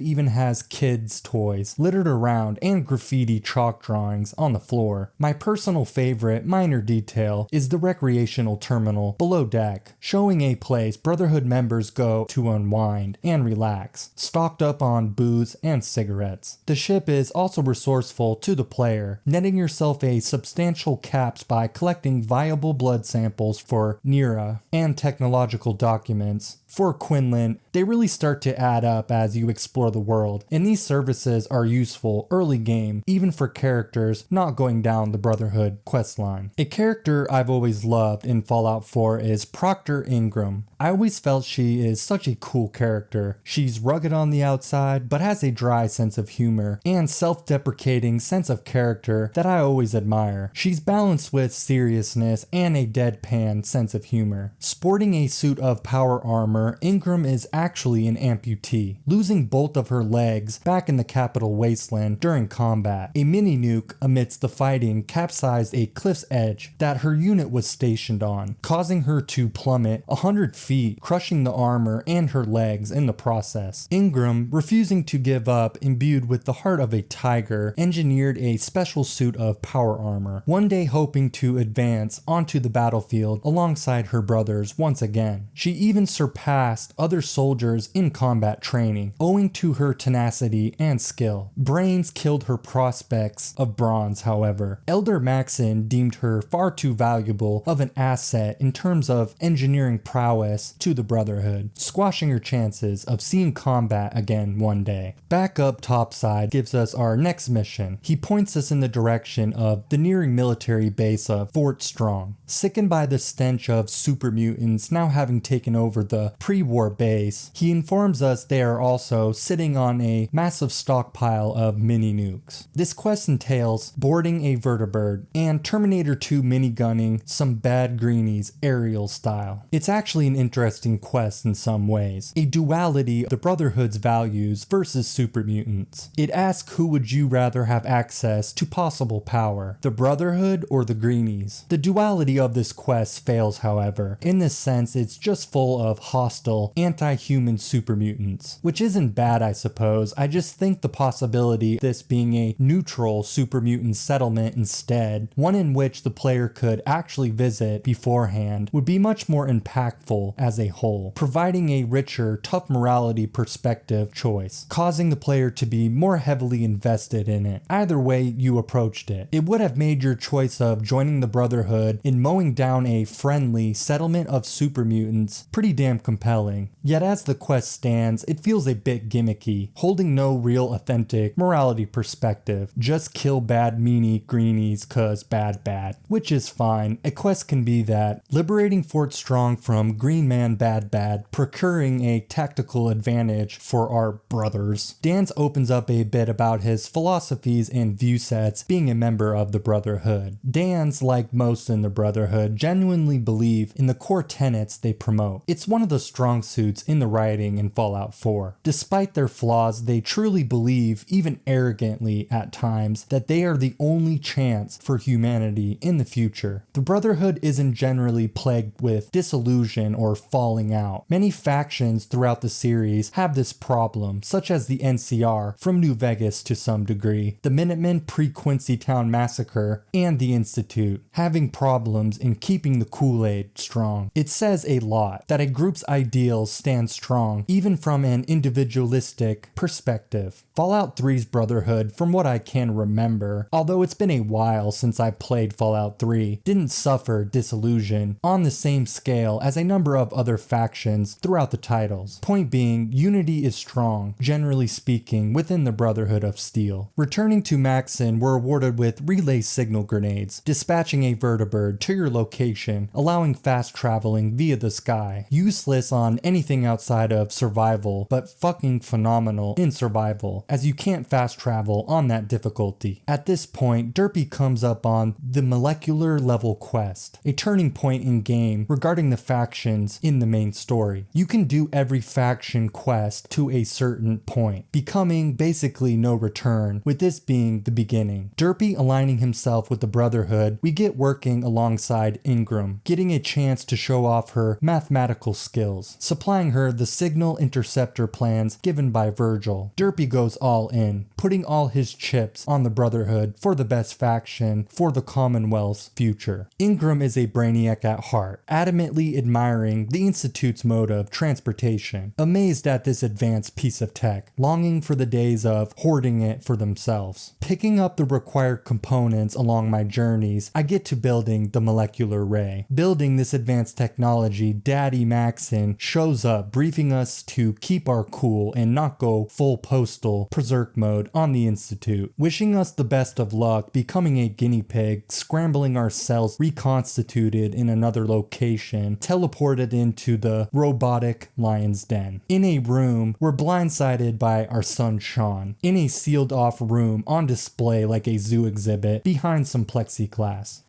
even has kids' toys littered around and graffiti chalk drawings on the floor. My personal favorite minor detail is the recreational terminal below deck, showing a place Brotherhood members go to unwind and relax, stocked up on booze and cigarettes. The ship is also resourceful to the player, netting yourself a substantial caps by collecting viable blood samples for Nira and technological documents. For Quinlan, they really start to add up as you explore the world, and these services are useful early game, even for characters not going down the Brotherhood questline. A character I've always loved in Fallout 4 is Proctor Ingram. I always felt she is such a cool character. She's rugged on the outside, but has a dry sense of humor and self-deprecating sense of character that I always admire. She's balanced with seriousness and a deadpan sense of humor. Sporting a suit of power armor, Ingram is actually an amputee, losing both of her legs back in the Capital Wasteland during combat. A mini-nuke amidst the fighting capsized a cliff's edge that her unit was stationed on, causing her to plummet 100 feet, crushing the armor and her legs in the process. Ingram, refusing to give up, imbued with the heart of a tiger, engineered a special suit of power armor, one day hoping to advance onto the battlefield alongside her brothers once again. She even surpassed other soldiers in combat training, owing to her tenacity and skill. Brains killed her prospects of bronze, however. Elder Maxson deemed her far too valuable of an asset in terms of engineering prowess to the Brotherhood, squashing her chances of seeing combat again one day. Back up topside gives us our next mission. He points us in the direction of the nearing military base of Fort Strong. Sickened by the stench of super mutants now having taken over the pre-war base, he informs us they are also sitting on a massive stockpile of mini-nukes. This quest entails boarding a vertibird and Terminator 2 minigunning some bad greenies aerial style. It's actually an interesting quest in some ways, a duality of the Brotherhood's values versus super mutants. It asks, who would you rather have access to possible power, the Brotherhood or the greenies? The duality of this quest fails, however. In this sense, it's just full of hostile, anti-human super mutants, which isn't bad, I suppose. I just think the possibility of this being a neutral super mutant settlement instead, one in which the player could actually visit beforehand, would be much more impactful as a whole, providing a richer, tough morality perspective choice, causing the player to be more heavily invested in it. Either way you approached it, it would have made your choice of joining the Brotherhood in mowing down a friendly settlement of super mutants pretty damn compelling. Yet as the quest stands, it feels a bit gimmicky, holding no real authentic morality perspective. Just kill bad meanie greenies cause bad, which is fine. A quest can be that. Liberating Fort Strong from Green Man bad, procuring a tactical advantage for our brothers. Dan's opens up a bit about his philosophies and view sets being a member of the Brotherhood. Dan's, like most in the Brotherhood, Brotherhood genuinely believe in the core tenets they promote. It's one of the strong suits in the writing in Fallout 4. Despite their flaws, they truly believe, even arrogantly at times, that they are the only chance for humanity in the future. The Brotherhood isn't generally plagued with disillusion or falling out. Many factions throughout the series have this problem, such as the NCR from New Vegas to some degree, the Minutemen pre-Quincy Town Massacre, and the Institute, having problems in keeping the Kool-Aid strong. It says a lot that a group's ideals stand strong, even from an individualistic perspective. Fallout 3's Brotherhood, from what I can remember, although it's been a while since I played Fallout 3, didn't suffer disillusion on the same scale as a number of other factions throughout the titles. Point being, unity is strong, generally speaking, within the Brotherhood of Steel. Returning to Maxon, we're awarded with relay signal grenades, dispatching a vertibird to your location, allowing fast traveling via the sky. Useless on anything outside of survival, but fucking phenomenal in survival, as you can't fast travel on that difficulty. At this point, Derpy comes up on the molecular level quest, a turning point in game regarding the factions in the main story. You can do every faction quest to a certain point, becoming basically no return, with this being the beginning. Derpy aligning himself with the Brotherhood, we get working alongside Ingram, getting a chance to show off her mathematical skills, supplying her the signal interceptor plans given by Virgil. Derpy goes all in, putting all his chips on the Brotherhood for the best faction for the Commonwealth's future. Ingram is a brainiac at heart, adamantly admiring the Institute's mode of transportation, amazed at this advanced piece of tech, longing for the days of hoarding it for themselves. Picking up the required components along my journeys, I get to building the molecular ray. Building this advanced technology, Daddy Maxon shows up, briefing us to keep our cool and not go full postal berserk mode on the Institute, wishing us the best of luck becoming a guinea pig, scrambling our cells reconstituted in another location, teleported into the robotic lion's den. In a room, we're blindsided by our son Sean, in a sealed off room on display like a zoo exhibit behind some plexiglass.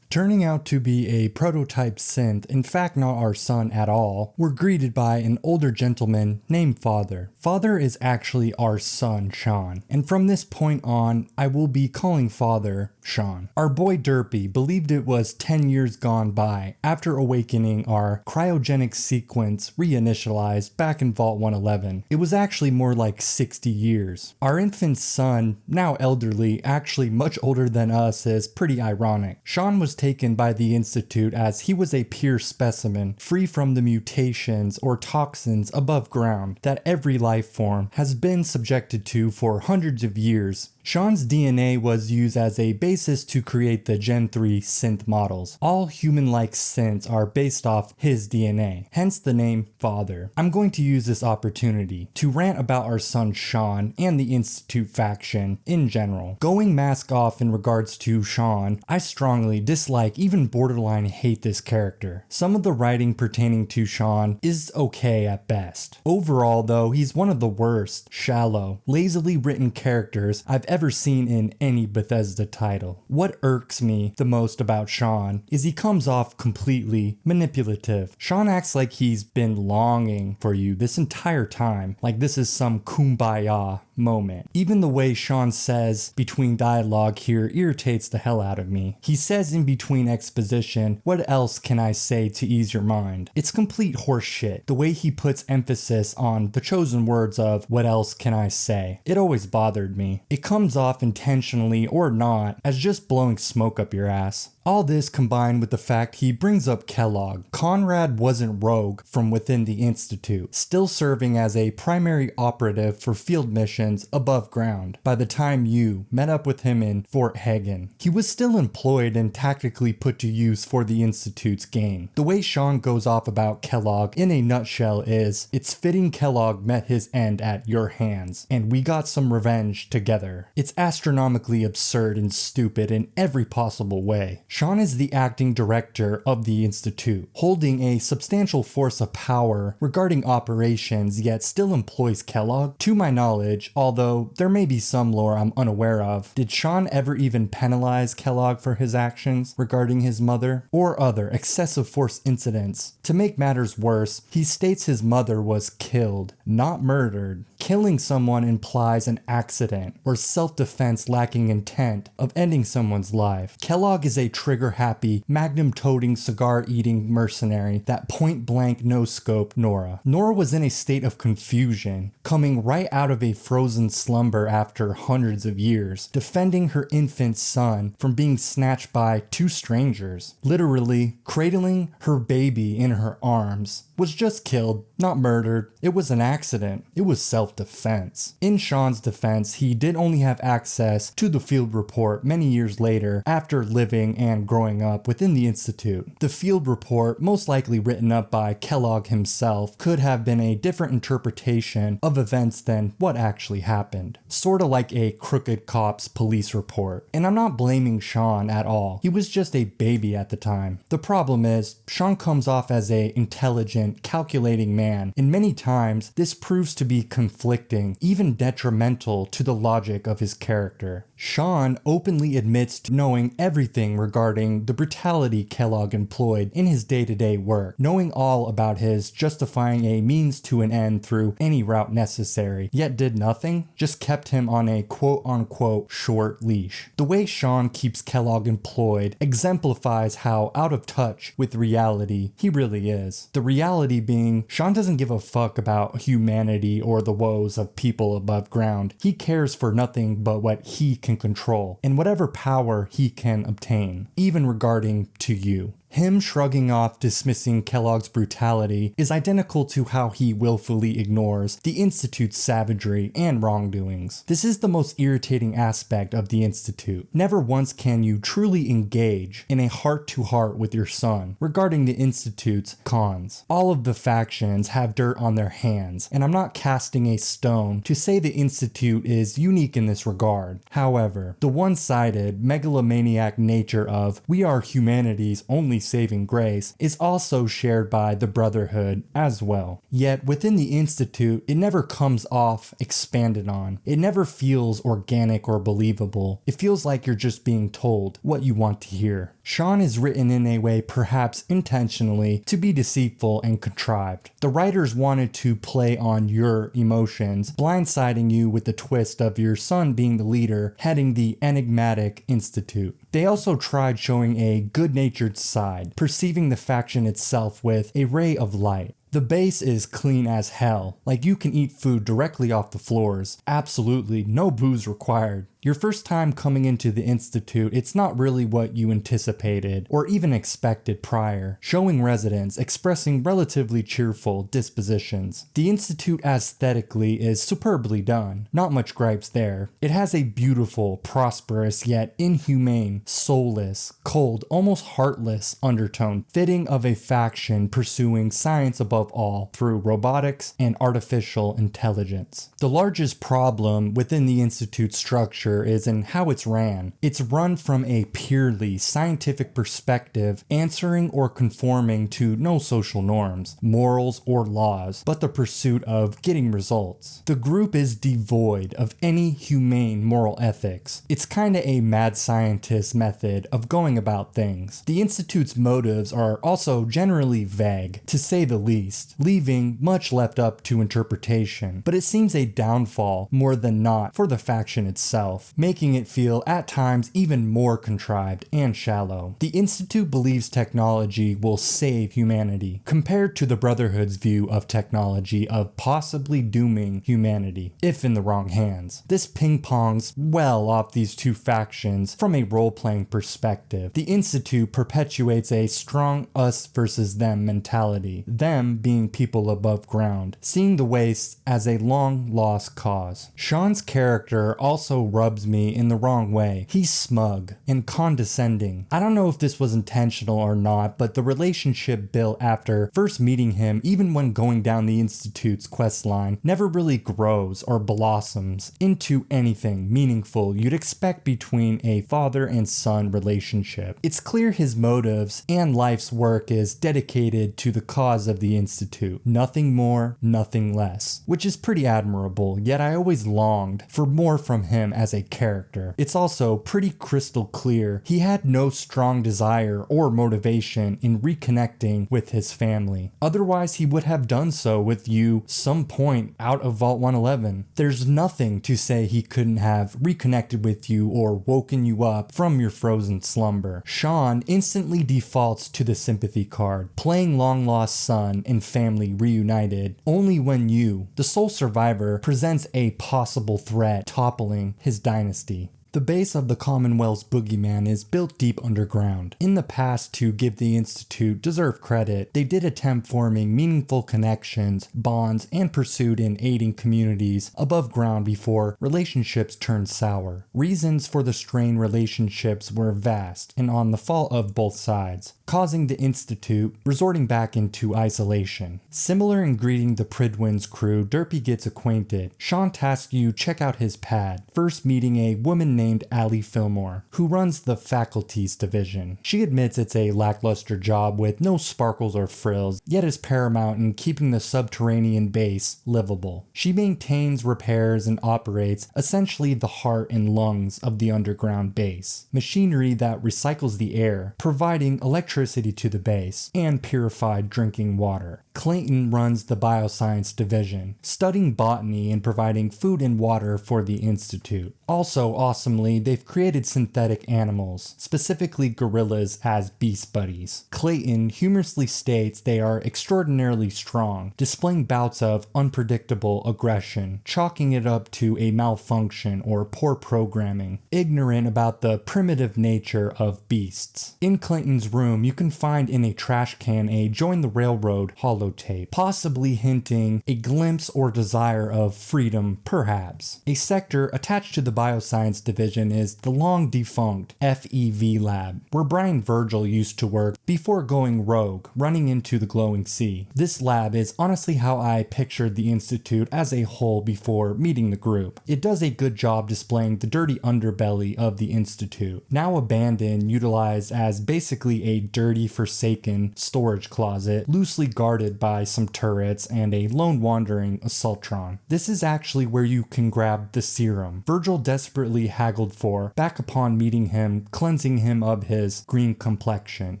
Turning out to be a prototype synth, in fact not our son at all, we're greeted by an older gentleman named Father. Father is actually our son, Sean, and from this point on, I will be calling Father Sean. Our boy Derpy believed it was 10 years gone by after awakening our cryogenic sequence reinitialized back in Vault 111. It was actually more like 60 years. Our infant son, now elderly, actually much older than us, is pretty ironic. Sean was taken by the Institute as he was a pure specimen, free from the mutations or toxins above ground that every life form has been subjected to for hundreds of years. Sean's DNA was used as a basis to create the Gen 3 synth models. All human-like synths are based off his DNA, hence the name Father. I'm going to use this opportunity to rant about our son Sean and the Institute faction in general. Going mask off in regards to Sean, I strongly dislike, even borderline hate this character. Some of the writing pertaining to Sean is okay at best. Overall though, he's one of the worst, shallow, lazily written characters I've ever seen in any Bethesda title. What irks me the most about Sean is he comes off completely manipulative. Sean acts like he's been longing for you this entire time, like this is some kumbaya moment. Even the way Sean says between dialogue here irritates the hell out of me. He says in between exposition, "What else can I say to ease your mind?" It's complete horseshit. The way he puts emphasis on the chosen words of "what else can I say." It always bothered me. It comes off intentionally or not as just blowing smoke up your ass. All this combined with the fact he brings up Kellogg. Conrad wasn't rogue from within the Institute, still serving as a primary operative for field missions above ground by the time you met up with him in Fort Hagen. He was still employed and tactically put to use for the Institute's gain. The way Sean goes off about Kellogg in a nutshell is, it's fitting Kellogg met his end at your hands, and we got some revenge together. It's astronomically absurd and stupid in every possible way. Sean is the acting director of the Institute, holding a substantial force of power regarding operations, yet still employs Kellogg. To my knowledge, although there may be some lore I'm unaware of, did Sean ever even penalize Kellogg for his actions regarding his mother or other excessive force incidents? To make matters worse, he states his mother was killed, not murdered. Killing someone implies an accident or self-defense lacking intent of ending someone's life. Kellogg is a trigger-happy, magnum-toting, cigar-eating mercenary that point-blank no-scoped Nora. Nora was in a state of confusion, coming right out of a frozen slumber after hundreds of years, defending her infant son from being snatched by two strangers. Literally, cradling her baby in her arms. Was just killed, not murdered. It was an accident. It was self-defense. In Sean's defense, he did only have access to the field report many years later after living and growing up within the Institute. The field report, most likely written up by Kellogg himself, could have been a different interpretation of events than what actually happened. Sorta like a crooked cop's police report. And I'm not blaming Sean at all. He was just a baby at the time. The problem is, Sean comes off as a intelligent, calculating man, and many times this proves to be conflicting, even detrimental to the logic of his character. Sean openly admits to knowing everything regarding the brutality Kellogg employed in his day-to-day work, knowing all about his justifying a means to an end through any route necessary, yet did nothing, just kept him on a quote-unquote short leash. The way Sean keeps Kellogg employed exemplifies how out of touch with reality he really is. The reality being, Sean doesn't give a fuck about humanity or the woes of people above ground. He cares for nothing but what he can control and whatever power he can obtain, even regarding to you. Him shrugging off dismissing Kellogg's brutality is identical to how he willfully ignores the Institute's savagery and wrongdoings. This is the most irritating aspect of the Institute. Never once can you truly engage in a heart-to-heart with your son regarding the Institute's cons. All of the factions have dirt on their hands, and I'm not casting a stone to say the Institute is unique in this regard. However, the one-sided, megalomaniac nature of "we are humanity's only saving grace" is also shared by the Brotherhood as well. Yet within the Institute, it never comes off expanded on. It never feels organic or believable. It feels like you're just being told what you want to hear. Sean is written in a way perhaps intentionally to be deceitful and contrived. The writers wanted to play on your emotions, blindsiding you with the twist of your son being the leader heading the enigmatic Institute. They also tried showing a good-natured side, perceiving the faction itself with a ray of light. The base is clean as hell, like you can eat food directly off the floors. Absolutely no booze required. Your first time coming into the Institute, it's not really what you anticipated or even expected prior, showing residents expressing relatively cheerful dispositions. The Institute aesthetically is superbly done, not much gripes there. It has a beautiful, prosperous, yet inhumane, soulless, cold, almost heartless undertone, fitting of a faction pursuing science above all through robotics and artificial intelligence. The largest problem within the Institute's structure is in how it's ran. It's run from a purely scientific perspective, answering or conforming to no social norms, morals, or laws, but the pursuit of getting results. The group is devoid of any humane moral ethics. It's kinda a mad scientist method of going about things. The Institute's motives are also generally vague, to say the least, leaving much left up to interpretation, but it seems a downfall more than not for the faction itself, making it feel at times even more contrived and shallow. The Institute believes technology will save humanity, compared to the Brotherhood's view of technology of possibly dooming humanity, if in the wrong hands. This ping-pongs well off these two factions from a role-playing perspective. The Institute perpetuates a strong us versus them mentality, them being people above ground, seeing the wastes as a long-lost cause. Sean's character also rubs rubs me in the wrong way. He's smug and condescending. I don't know if this was intentional or not, but the relationship built after first meeting him, even when going down the Institute's quest line, never really grows or blossoms into anything meaningful you'd expect between a father and son relationship. It's clear his motives and life's work is dedicated to the cause of the Institute. Nothing more, nothing less. Which is pretty admirable, yet I always longed for more from him as a character. It's also pretty crystal clear he had no strong desire or motivation in reconnecting with his family. Otherwise, he would have done so with you some point out of Vault 111. There's nothing to say he couldn't have reconnected with you or woken you up from your frozen slumber. Sean instantly defaults to the sympathy card, playing long lost son and family reunited only when you, the sole survivor, presents a possible threat toppling his dynasty. The base of the Commonwealth's boogeyman is built deep underground. In the past, to give the Institute deserved credit, they did attempt forming meaningful connections, bonds, and pursued in aiding communities above ground before relationships turned sour. Reasons for the strained relationships were vast and on the fault of both sides, causing the Institute resorting back into isolation. Similar in greeting the Pridwin's crew, Derpy gets acquainted. Sean tasks you check out his pad, first meeting a woman named Allie Fillmore, who runs the faculties division. She admits it's a lackluster job with no sparkles or frills, yet is paramount in keeping the subterranean base livable. She maintains, repairs, and operates essentially the heart and lungs of the underground base. Machinery that recycles the air, providing electricity to the base, and purified drinking water. Clayton runs the bioscience division, studying botany and providing food and water for the Institute. Also, awesomely, they've created synthetic animals, specifically gorillas, as beast buddies. Clayton humorously states they are extraordinarily strong, displaying bouts of unpredictable aggression, chalking it up to a malfunction or poor programming, ignorant about the primitive nature of beasts. In Clayton's room, you can find in a trash can a Join the Railroad holotape, possibly hinting a glimpse or desire of freedom, perhaps. A sector attached to the bioscience division is the long defunct FEV lab, where Brian Virgil used to work before going rogue, running into the glowing sea. This lab is honestly how I pictured the Institute as a whole before meeting the group. It does a good job displaying the dirty underbelly of the Institute, now abandoned, utilized as basically a dirty, forsaken storage closet, loosely guarded by some turrets and a lone wandering Assaultron. This is actually where you can grab the serum Virgil desperately haggled for back upon meeting him, cleansing him of his green complexion.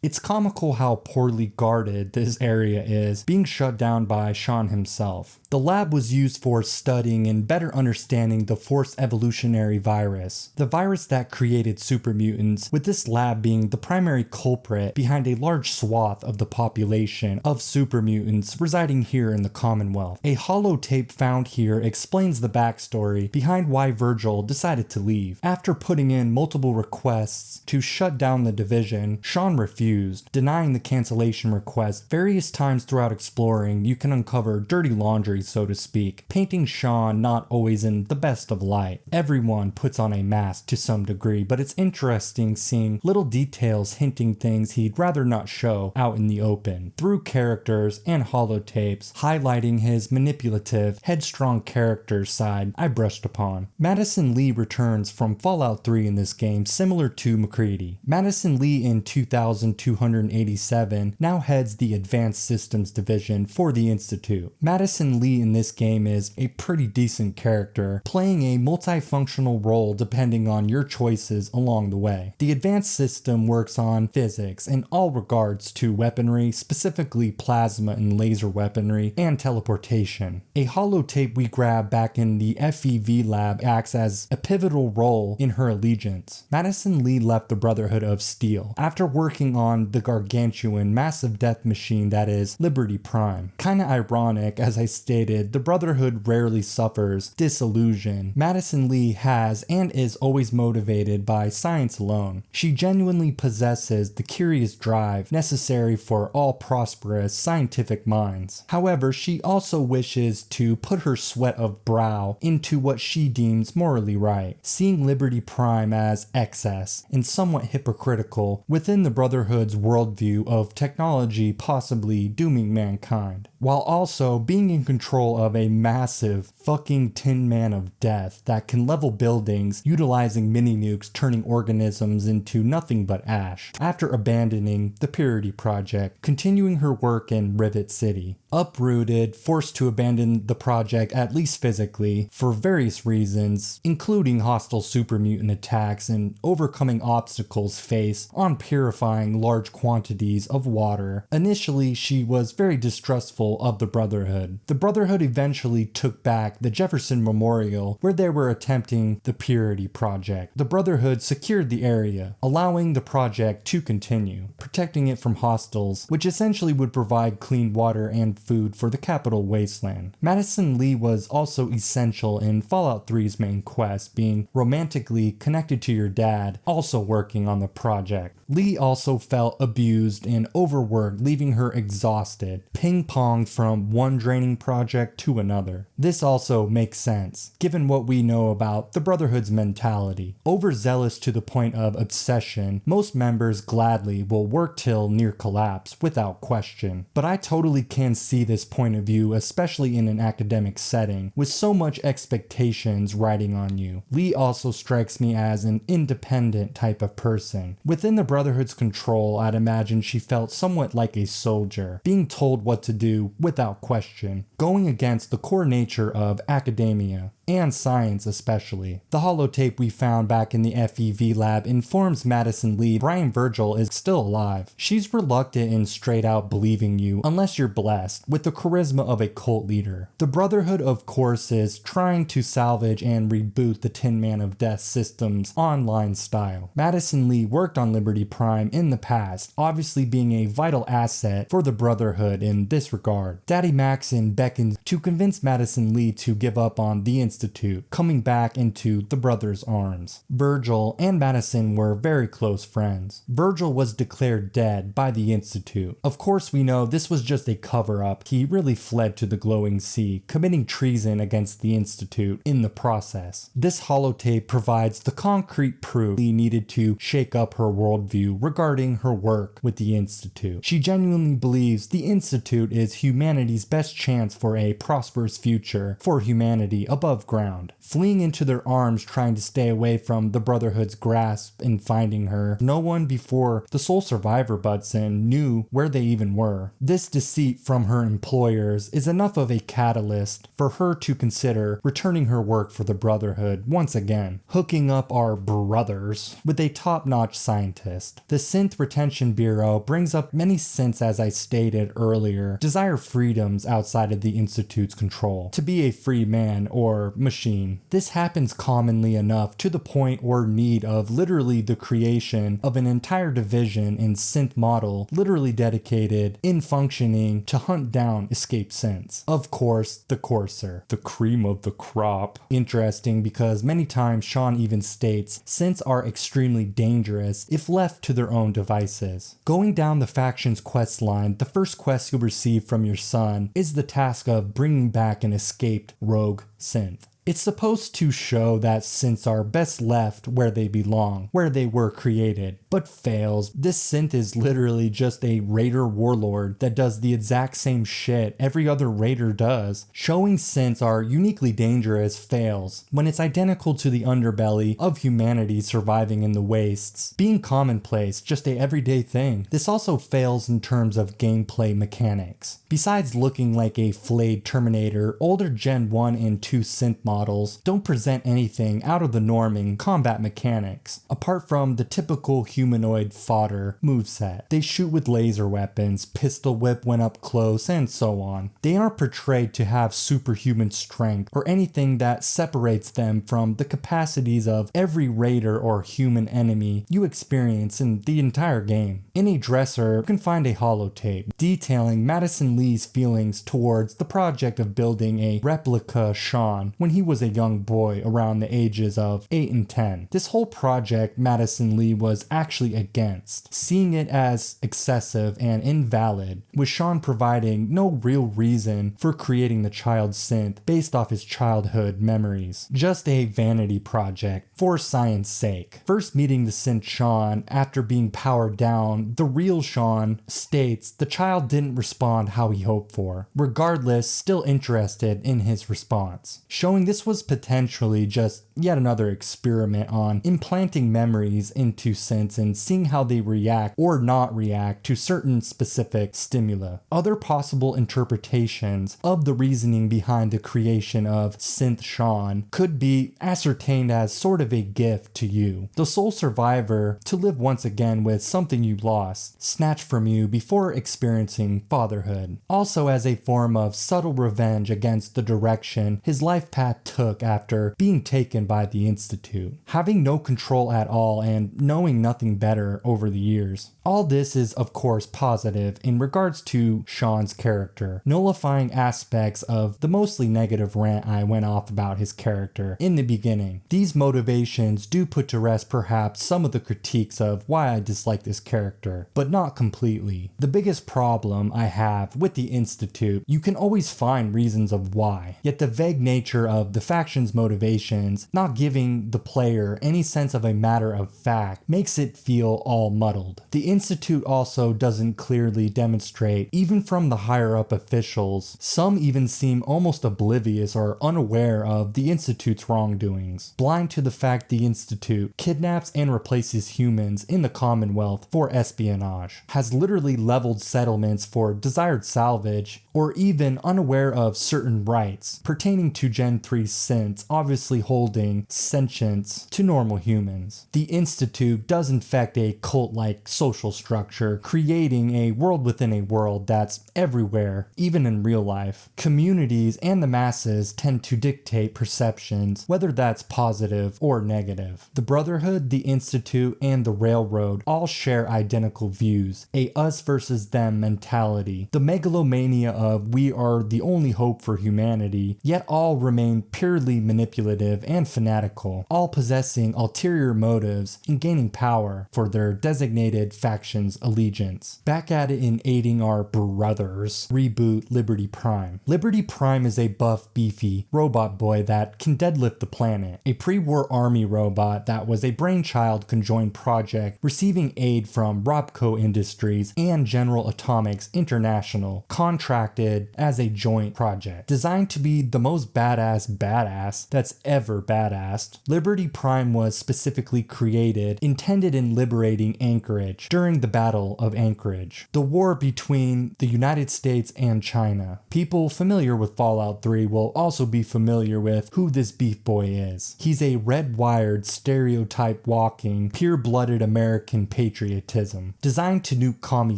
It's comical how poorly guarded this area is, being shut down by Sean himself. The lab was used for studying and better understanding the forced evolutionary virus, the virus that created super mutants, with this lab being the primary culprit behind a large swath of the population of super mutants residing here in the Commonwealth. A holotape found here explains the backstory behind why Virgil decided to leave. After putting in multiple requests to shut down the division, Sean refused, denying the cancellation request. Various times throughout exploring, you can uncover dirty laundry, so to speak, painting Sean not always in the best of light. Everyone puts on a mask to some degree, but it's interesting seeing little details hinting things he'd rather not show out in the open, through characters and holotapes, highlighting his manipulative, headstrong character side I brushed upon. Madison Lee returns from Fallout 3 in this game, similar to MacCready. Madison Lee in 2287 now heads the Advanced Systems Division for the Institute. Madison Lee in this game is a pretty decent character, playing a multifunctional role depending on your choices along the way. The Advanced System works on physics in all regards to weaponry, specifically plasma and laser weaponry, and teleportation. A holotape we grab back in the FEV lab acts as a pivotal role in her allegiance. Madison Lee left the Brotherhood of Steel after working on the gargantuan massive death machine that is Liberty Prime. Kinda ironic, as I stated, the Brotherhood rarely suffers disillusion. Madison Lee has and is always motivated by science alone. She genuinely possesses the curious mysterious drive necessary for all prosperous scientific minds. However, she also wishes to put her sweat of brow into what she deems morally right, seeing Liberty Prime as excess and somewhat hypocritical within the Brotherhood's worldview of technology possibly dooming mankind, while also being in control of a massive fucking tin man of death that can level buildings utilizing mini nukes, turning organisms into nothing but ash, after abandoning the Purity Project, continuing her work in Rivet City. Uprooted, forced to abandon the project at least physically for various reasons, including hostile super mutant attacks and overcoming obstacles faced on purifying large quantities of water. Initially, she was very distrustful of the Brotherhood. The Brotherhood eventually took back the Jefferson Memorial where they were attempting the Purity Project. The Brotherhood secured the area, allowing the project to continue, protecting it from hostiles, which essentially would provide clean water and food for the capital wasteland. Madison Lee was also essential in Fallout 3's main quest, being romantically connected to your dad, also working on the project. Lee also felt abused and overworked, leaving her exhausted, ping-ponged from one draining project to another. This also makes sense, given what we know about the Brotherhood's mentality. Overzealous to the point of obsession, most members gladly will work till near collapse without question. But I totally can see this point of view, especially in an academic setting, with so much expectations riding on you. Lee also strikes me as an independent type of person. Within the Brotherhood's control, I'd imagine she felt somewhat like a soldier, being told what to do without question, going against the core nature of academia and science especially. The holotape we found back in the FEV lab informs Madison Lee Brian Virgil is still alive. She's reluctant in straight out believing you unless you're blessed with the charisma of a cult leader. The Brotherhood, of course, is trying to salvage and reboot the Tin Man of Death system's online style. Madison Lee worked on Liberty Prime in the past, obviously being a vital asset for the Brotherhood in this regard. Daddy Maxon beckons to convince Madison Lee to give up on the Institute, coming back into the brothers' arms. Virgil and Madison were very close friends. Virgil was declared dead by the Institute. Of course, we know this was just a cover-up. He really fled to the Glowing Sea, committing treason against the Institute in the process. This holotape provides the concrete proof Lee needed to shake up her worldview regarding her work with the Institute. She genuinely believes the Institute is humanity's best chance for a prosperous future for humanity above ground. Fleeing into their arms, trying to stay away from the Brotherhood's grasp and finding her, no one before the sole survivor Budson knew where they even were. This deceit from her employers is enough of a catalyst for her to consider returning her work for the Brotherhood once again, hooking up our brothers with a top-notch scientist. The Synth Retention Bureau brings up many synths, as I stated earlier, desire freedoms outside of the Institute's control, to be a free man or machine. This happens commonly enough to the point or need of literally the creation of an entire division in synth model, literally dedicated in functioning to hunt down escaped synths. Of course, the Courser, the cream of the crop. Interesting because many times Sean even states synths are extremely dangerous if left to their own devices. Going down the faction's quest line, the first quest you'll receive from your son is the task of bringing back an escaped rogue synth. It's supposed to show that synths are best left where they belong, where they were created, but fails. This synth is literally just a raider warlord that does the exact same shit every other raider does. Showing synths are uniquely dangerous fails when it's identical to the underbelly of humanity surviving in the wastes, being commonplace, just a everyday thing. This also fails in terms of gameplay mechanics. Besides looking like a flayed Terminator, older Gen 1 and 2 synth models don't present anything out of the norm in combat mechanics, apart from the typical humanoid fodder moveset. They shoot with laser weapons, pistol whip when up close, and so on. They aren't portrayed to have superhuman strength or anything that separates them from the capacities of every raider or human enemy you experience in the entire game. In a dresser, you can find a holotape detailing Madison Lee's feelings towards the project of building a replica Sean when he he was a young boy around the ages of 8 and 10. This whole project Madison Lee was actually against, seeing it as excessive and invalid, with Sean providing no real reason for creating the child synth based off his childhood memories. Just a vanity project for science sake. First meeting the synth Sean after being powered down, the real Sean states the child didn't respond how he hoped for. Regardless, still interested in his response, showing this was potentially just yet another experiment on implanting memories into synths and seeing how they react or not react to certain specific stimuli. Other possible interpretations of the reasoning behind the creation of Synth Sean could be ascertained as sort of a gift to you, the sole survivor, to live once again with something you lost, snatched from you before experiencing fatherhood. Also as a form of subtle revenge against the direction his life path took after being taken by the Institute, having no control at all and knowing nothing better over the years. All this is of course positive in regards to Sean's character, nullifying aspects of the mostly negative rant I went off about his character in the beginning. These motivations do put to rest perhaps some of the critiques of why I dislike this character, but not completely. The biggest problem I have with the Institute, you can always find reasons of why, yet the vague nature of the faction's motivations, not giving the player any sense of a matter of fact, makes it feel all muddled. The Institute also doesn't clearly demonstrate, even from the higher up officials, some even seem almost oblivious or unaware of the Institute's wrongdoings, blind to the fact the Institute kidnaps and replaces humans in the Commonwealth for espionage, has literally leveled settlements for desired salvage, or even unaware of certain rights pertaining to Gen 3 synths obviously holding sentience to normal humans. The Institute does infect a cult-like social structure, creating a world within a world that's everywhere, even in real life. Communities and the masses tend to dictate perceptions, whether that's positive or negative. The Brotherhood, the Institute, and the Railroad all share identical views, a us versus them mentality, the megalomania of we are the only hope for humanity, yet all remain purely manipulative and fanatical, all possessing ulterior motives in gaining power for their designated faction's allegiance. Back at it in aiding our brothers, reboot Liberty Prime. Liberty Prime is a buff, beefy robot boy that can deadlift the planet, a pre-war army robot that was a brainchild conjoined project receiving aid from Robco Industries and General Atomics International, contracted as a joint project. Designed to be the most badass that's ever badassed, Liberty Prime was specifically created, intended in liberating Anchorage during the Battle of Anchorage, the war between the United States and China. People familiar with Fallout 3 will also be familiar with who this beef boy is. He's a red-wired, stereotype walking, pure-blooded American patriotism, designed to nuke commie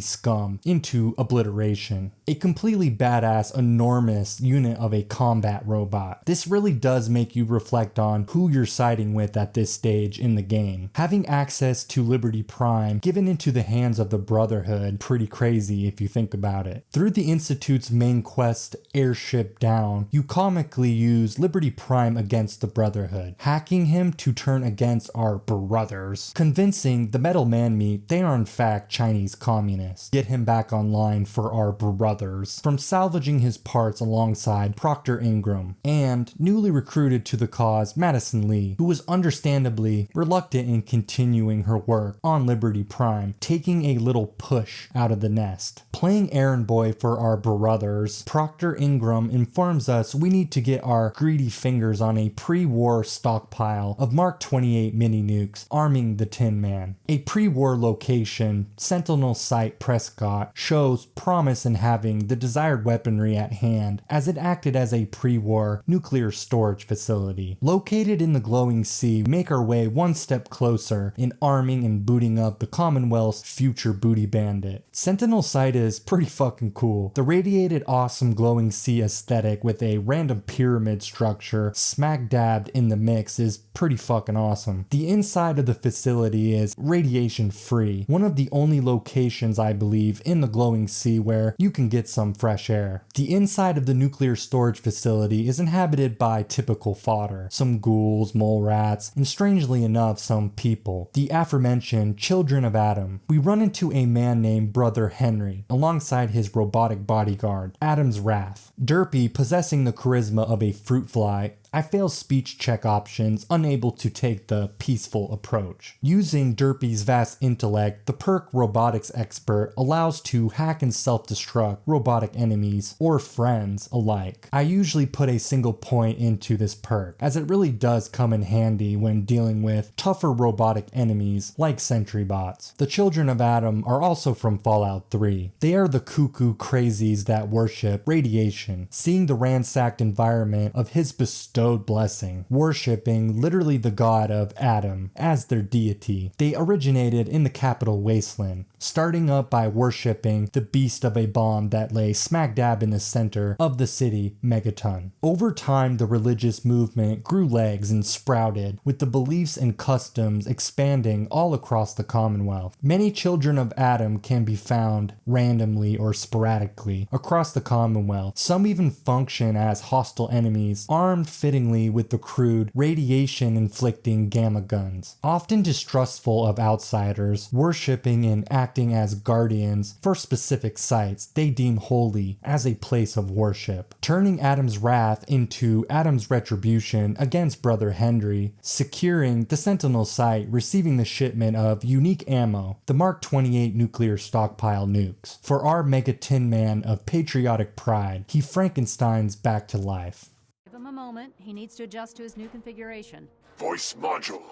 scum into obliteration. A completely badass, enormous unit of a combat robot. This really does make you reflect on who you're siding with at this stage in the game. Having access to Liberty Prime given into the hands of the Brotherhood, pretty crazy if you think about it. Through the Institute's main quest, Airship Down, you comically use Liberty Prime against the Brotherhood, hacking him to turn against our brothers, convincing the Metal Man Meat they are in fact Chinese communists, get him back online for our brothers, from salvaging his parts alongside Proctor Ingram, and newly recruited to the cause Madison Lee, who was understandably reluctant in continuing her work on Liberty Prime, taking a little push out of the nest. Playing errand boy for our brothers, Proctor Ingram informs us we need to get our greedy fingers on a pre-war stockpile of Mark 28 mini nukes arming the Tin Man. A pre-war location, Sentinel Site Prescott, shows promise in having the desired weaponry at hand, as it acted as a pre-war nuclear storage facility. Located in the glowing sea, we make our way one step closer in arming and booting up the Commonwealth's future booty bandit. Sentinel Site is pretty fucking cool. The radiated awesome glowing sea aesthetic with a random pyramid structure smack dabbed in the mix is pretty fucking awesome. The inside of the facility is radiation free, one of the only locations I believe in the glowing sea where you can get some fresh air. The inside of the nuclear storage facility is inhabited surrounded by typical fodder, some ghouls, mole rats, and strangely enough, some people, the aforementioned Children of Adam. We run into a man named Brother Henry, alongside his robotic bodyguard, Adam's Wrath. Derpy, possessing the charisma of a fruit fly, I fail speech check options, unable to take the peaceful approach. Using Derpy's vast intellect, the perk Robotics Expert allows to hack and self-destruct robotic enemies or friends alike. I usually put a single point into this perk, as it really does come in handy when dealing with tougher robotic enemies like sentry bots. The Children of Adam are also from Fallout 3. They are the cuckoo crazies that worship radiation, seeing the ransacked environment of his bestowed blessing, worshipping literally the god of Adam as their deity. They originated in the capital Wasteland, starting up by worshipping the beast of a bomb that lay smack dab in the center of the city, Megaton. Over time, the religious movement grew legs and sprouted, with the beliefs and customs expanding all across the Commonwealth. Many Children of Adam can be found randomly or sporadically across the Commonwealth. Some even function as hostile enemies, armed fittingly with the crude radiation-inflicting gamma guns. Often distrustful of outsiders, worshipping and acting as guardians for specific sites they deem holy as a place of worship. Turning Adam's Wrath into Adam's Retribution against Brother Henry, securing the Sentinel site, receiving the shipment of unique ammo, the Mark 28 nuclear stockpile nukes. For our Mega Tin Man of patriotic pride, he Frankenstein's back to life. Give him a moment. He needs to adjust to his new configuration. Voice module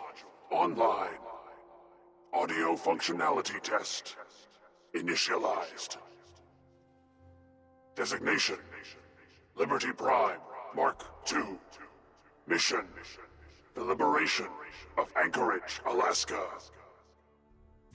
online. Audio functionality test initialized. Designation: Liberty Prime Mark II. Mission: the liberation of Anchorage, Alaska.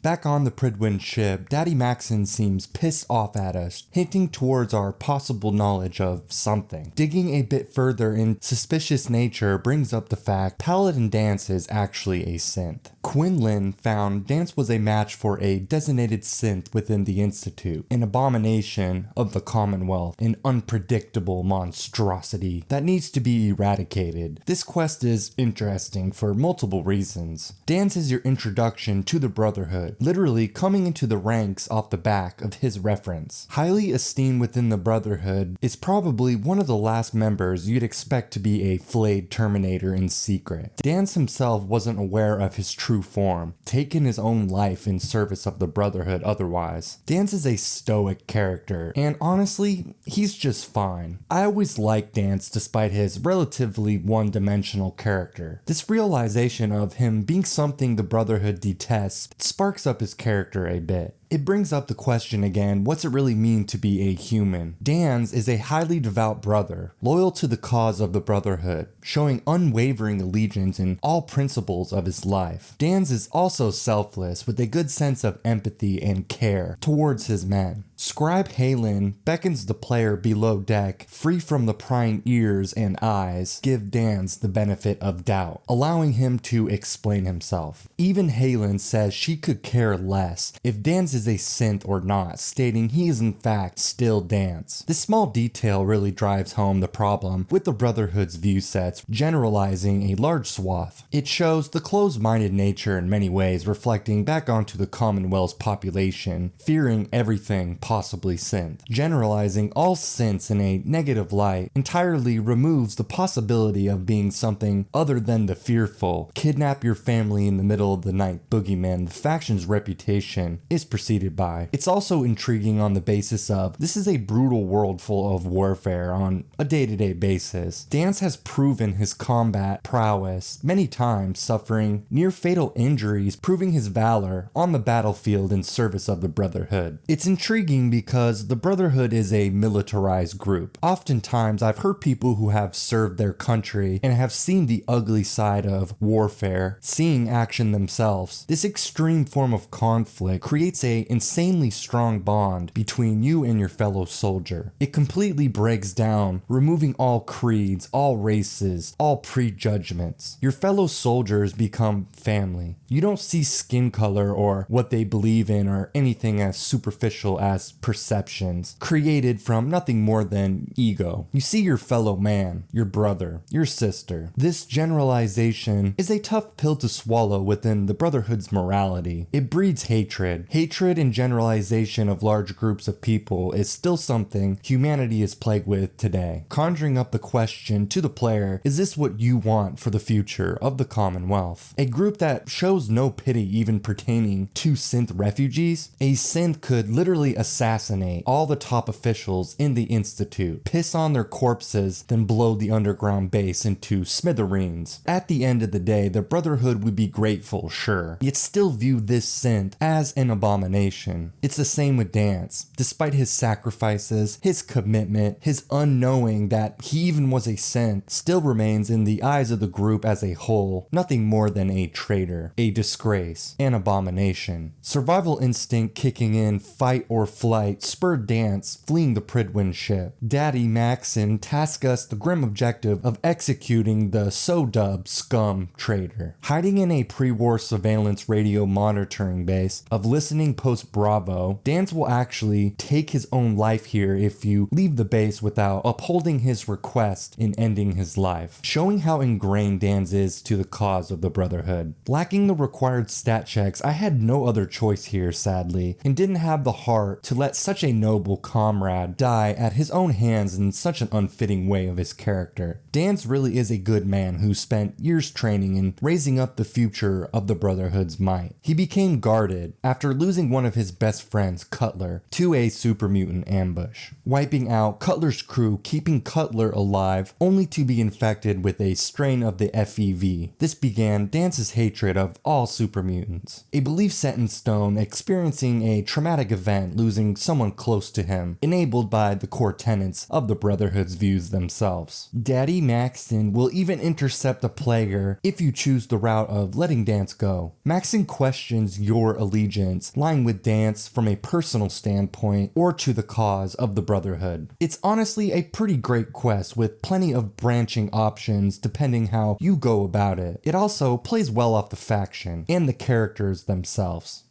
Back on the Prydwen ship, Daddy Maxon seems pissed off at us, hinting towards our possible knowledge of something. Digging a bit further in suspicious nature brings up the fact Paladin Danse is actually a synth. Quinlan found Danse was a match for a designated synth within the Institute, an abomination of the Commonwealth, an unpredictable monstrosity that needs to be eradicated. This quest is interesting for multiple reasons. Danse is your introduction to the Brotherhood, literally coming into the ranks off the back of his reference. Highly esteemed within the Brotherhood, is probably one of the last members you'd expect to be a flayed Terminator in secret. Danse himself wasn't aware of his true form, taking his own life in service of the Brotherhood otherwise. Danse is a stoic character, and honestly, he's just fine. I always liked Danse despite his relatively one-dimensional character. This realization of him being something the Brotherhood detests sparks up his character a bit. It brings up the question again, what's it really mean to be a human? Danse is a highly devout brother, loyal to the cause of the Brotherhood, showing unwavering allegiance in all principles of his life. Danse is also selfless, with a good sense of empathy and care towards his men. Scribe Halen beckons the player below deck, free from the prying ears and eyes, give Danse the benefit of doubt, allowing him to explain himself. Even Halen says she could care less if Danse is a synth or not, stating he is in fact still Danse. This small detail really drives home the problem with the Brotherhood's view sets generalizing a large swath. It shows the closed-minded nature in many ways, reflecting back onto the Commonwealth's population, fearing everything possibly synth. Generalizing all synths in a negative light entirely removes the possibility of being something other than the fearful, kidnap your family in the middle of the night boogeyman the faction's reputation is preceded by. It's also intriguing on the basis of this is a brutal world full of warfare on a day-to-day basis. Danse has proven his combat prowess many times, suffering near fatal injuries, proving his valor on the battlefield in service of the Brotherhood. It's intriguing because the Brotherhood is a militarized group. Oftentimes, I've heard people who have served their country and have seen the ugly side of warfare, seeing action themselves. This extreme form of conflict creates a insanely strong bond between you and your fellow soldier. It completely breaks down, removing all creeds, all races, all prejudgments. Your fellow soldiers become family. You don't see skin color or what they believe in or anything as superficial as just perceptions, created from nothing more than ego. You see your fellow man, your brother, your sister. This generalization is a tough pill to swallow within the Brotherhood's morality. It breeds hatred. Hatred and generalization of large groups of people is still something humanity is plagued with today. Conjuring up the question to the player, is this what you want for the future of the Commonwealth? A group that shows no pity even pertaining to synth refugees? A synth could literally assassinate all the top officials in the Institute, piss on their corpses, then blow the underground base into smithereens. At the end of the day, the Brotherhood would be grateful, sure, yet still view this synth as an abomination. It's the same with Danse. Despite his sacrifices, his commitment, his unknowing that he even was a synth, still remains in the eyes of the group as a whole nothing more than a traitor, a disgrace, an abomination. Survival instinct kicking in, fight or flight, spurred Danse fleeing the Prydwen ship. Daddy Maxson tasked us the grim objective of executing the so-dubbed scum traitor. Hiding in a pre-war surveillance radio monitoring base of listening post Bravo, Danse will actually take his own life here if you leave the base without upholding his request in ending his life, showing how ingrained Danse is to the cause of the Brotherhood. Lacking the required stat checks, I had no other choice here, sadly, and didn't have the heart to let such a noble comrade die at his own hands in such an unfitting way of his character. Danse really is a good man who spent years training and raising up the future of the Brotherhood's might. He became guarded after losing one of his best friends, Cutler, to a super mutant ambush, wiping out Cutler's crew, keeping Cutler alive, only to be infected with a strain of the FEV. This began Danse's hatred of all super mutants. A belief set in stone, experiencing a traumatic event, losing someone close to him, enabled by the core tenets of the Brotherhood's views themselves. Daddy Maxson will even intercept the player if you choose the route of letting Danse go. Maxson questions your allegiance, lying with Danse from a personal standpoint or to the cause of the Brotherhood. It's honestly a pretty great quest with plenty of branching options depending how you go about it. It also plays well off the faction and the characters themselves.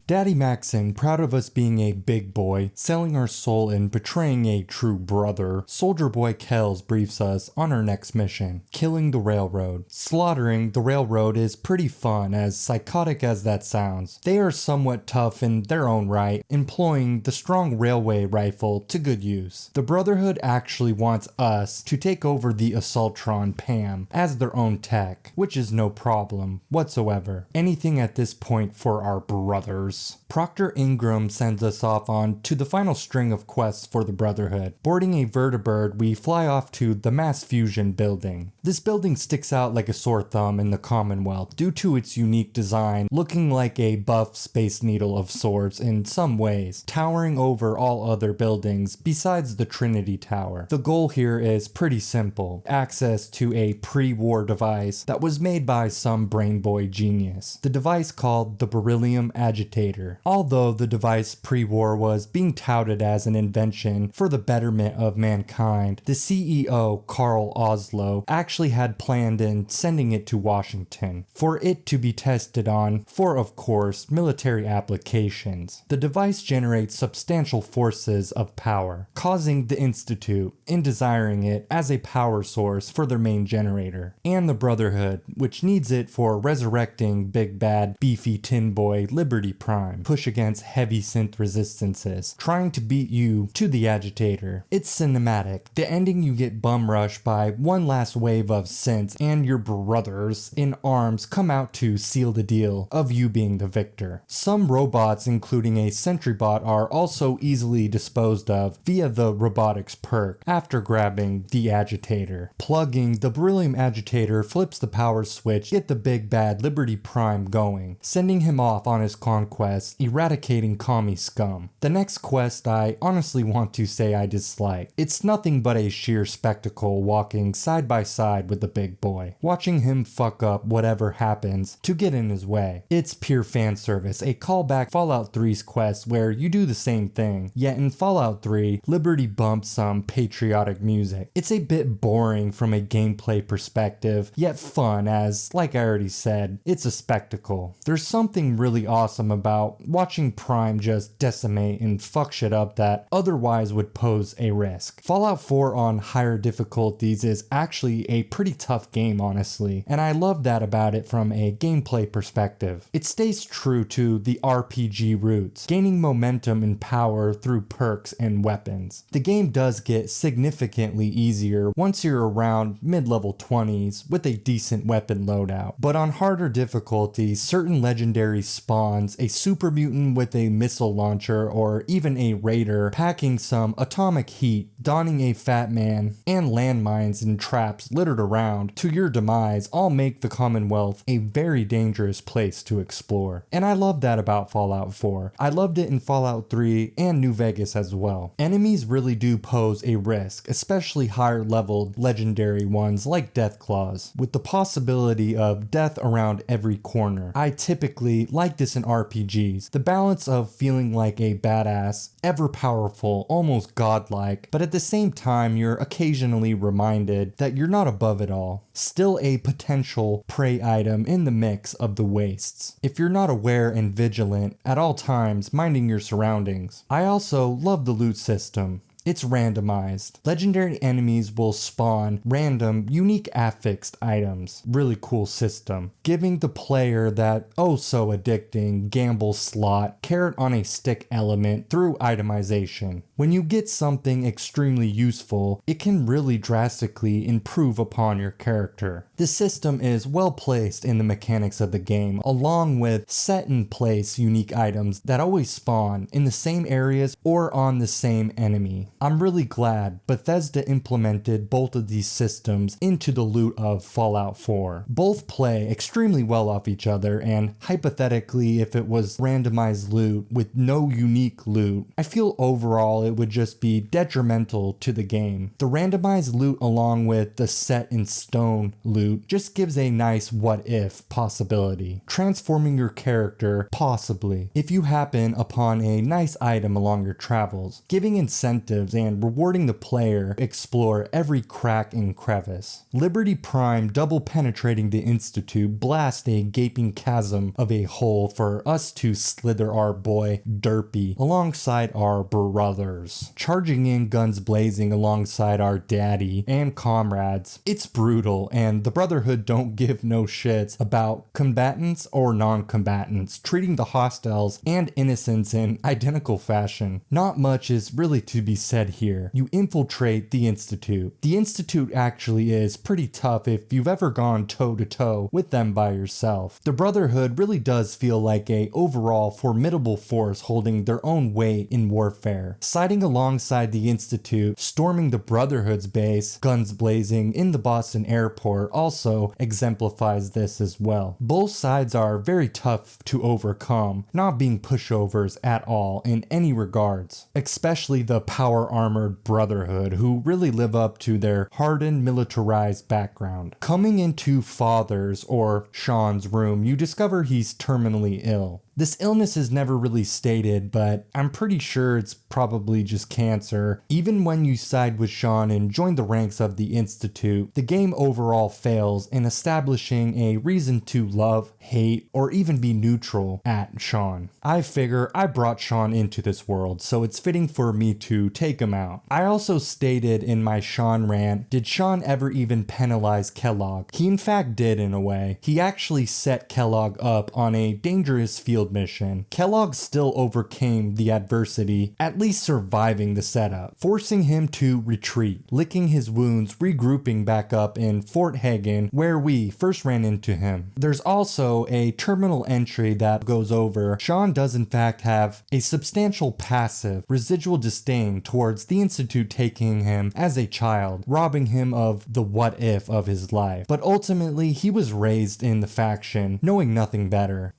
Daddy Maxson, proud of us being a big boy, selling our soul and betraying a true brother, Soldier Boy Kells briefs us on our next mission, killing the railroad. Slaughtering the railroad is pretty fun, as psychotic as that sounds. They are somewhat tough in their own right, employing the strong railway rifle to good use. The Brotherhood actually wants us to take over the Assaultron PAM as their own tech, which is no problem whatsoever. Anything at this point for our brothers. Proctor Ingram sends us off on to the final string of quests for the Brotherhood. Boarding a vertibird, we fly off to the Mass Fusion building. This building sticks out like a sore thumb in the Commonwealth due to its unique design, looking like a buff Space Needle of sorts in some ways, towering over all other buildings besides the Trinity Tower. The goal here is pretty simple: access to a pre-war device that was made by some brain boy genius. The device called the Beryllium Agitator. Although the device pre-war was being touted as an invention for the betterment of mankind, the CEO, Carl Oslo, actually had planned in sending it to Washington for it to be tested on for, of course, military applications. The device generates substantial forces of power, causing the Institute in desiring it as a power source for their main generator, and the Brotherhood, which needs it for resurrecting big bad beefy tin boy Liberty Prime, push against heavy synth resistances, trying to beat you to the agitator. It's cinematic. The ending, you get bum rushed by one last wave of synths and your brothers in arms come out to seal the deal of you being the victor. Some robots, including a sentry bot, are also easily disposed of via the robotics perk after grabbing the agitator. Plugging the Beryllium Agitator flips the power switch, get the big bad Liberty Prime going, sending him off on his conquest quest, Eradicating Commie Scum. The next quest I honestly want to say I dislike. It's nothing but a sheer spectacle walking side by side with the big boy, watching him fuck up whatever happens to get in his way. It's pure fan service, a callback Fallout 3's quest where you do the same thing, yet in Fallout 3, Liberty bumps some patriotic music. It's a bit boring from a gameplay perspective, yet fun as, like I already said, it's a spectacle. There's something really awesome about watching Prime just decimate and fuck shit up that otherwise would pose a risk. Fallout 4 on higher difficulties is actually a pretty tough game, honestly, and I love that about it from a gameplay perspective. It stays true to the RPG roots, gaining momentum and power through perks and weapons. The game does get significantly easier once you're around mid-level 20s with a decent weapon loadout, but on harder difficulties, certain legendary spawns, a super mutant with a missile launcher, or even a raider packing some atomic heat, donning a fat man, and landmines and traps littered around to your demise all make the Commonwealth a very dangerous place to explore. And I love that about Fallout 4. I loved it in Fallout 3 and New Vegas as well. Enemies really do pose a risk, especially higher leveled legendary ones like Deathclaws, with the possibility of death around every corner. I typically like this in RPGs, the balance of feeling like a badass, ever powerful, almost godlike, but at the same time you're occasionally reminded that you're not above it all, still a potential prey item in the mix of the wastes, if you're not aware and vigilant at all times, minding your surroundings. I also love the loot system. It's randomized. Legendary enemies will spawn random, unique affixed items. Really cool system. Giving the player that oh so addicting gamble slot carrot on a stick element through itemization. When you get something extremely useful, it can really drastically improve upon your character. The system is well placed in the mechanics of the game, along with set in place unique items that always spawn in the same areas or on the same enemy. I'm really glad Bethesda implemented both of these systems into the loot of Fallout 4. Both play extremely well off each other, and hypothetically, if it was randomized loot with no unique loot, I feel overall it would just be detrimental to the game. The randomized loot along with the set in stone loot just gives a nice what if possibility. Transforming your character, possibly, if you happen upon a nice item along your travels, giving incentives and rewarding the player explore every crack and crevice. Liberty Prime double penetrating the Institute blast a gaping chasm of a hole for us to slither our boy Derpy alongside our brothers, charging in guns blazing alongside our daddy and comrades. It's brutal, and the Brotherhood don't give no shits about combatants or non-combatants, treating the hostiles and innocents in identical fashion. Not much is really to be said here. You infiltrate the Institute. The Institute actually is pretty tough if you've ever gone toe-to-toe with them by yourself. The Brotherhood really does feel like a overall formidable force holding their own weight in warfare. Siding alongside the Institute, storming the Brotherhood's base, guns blazing in the Boston airport also exemplifies this as well. Both sides are very tough to overcome, not being pushovers at all in any regards, especially the power armored Brotherhood, who really live up to their hardened militarized background. Coming into Father's or Sean's room, you discover he's terminally ill. This illness is never really stated, but I'm pretty sure it's probably just cancer. Even when you side with Sean and join the ranks of the Institute, the game overall fails in establishing a reason to love, hate, or even be neutral at Sean. I figure I brought Sean into this world, so it's fitting for me to take him out. I also stated in my Sean rant, did Sean ever even penalize Kellogg? He in fact did in a way. He actually set Kellogg up on a dangerous field mission. Kellogg still overcame the adversity, at least surviving the setup, forcing him to retreat, licking his wounds, regrouping back up in Fort Hagen where we first ran into him. There's also a terminal entry that goes over Sean does in fact have a substantial passive residual disdain towards the Institute taking him as a child, robbing him of the what if of his life. But ultimately he was raised in the faction knowing nothing better.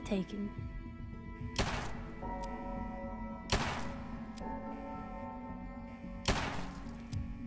taking.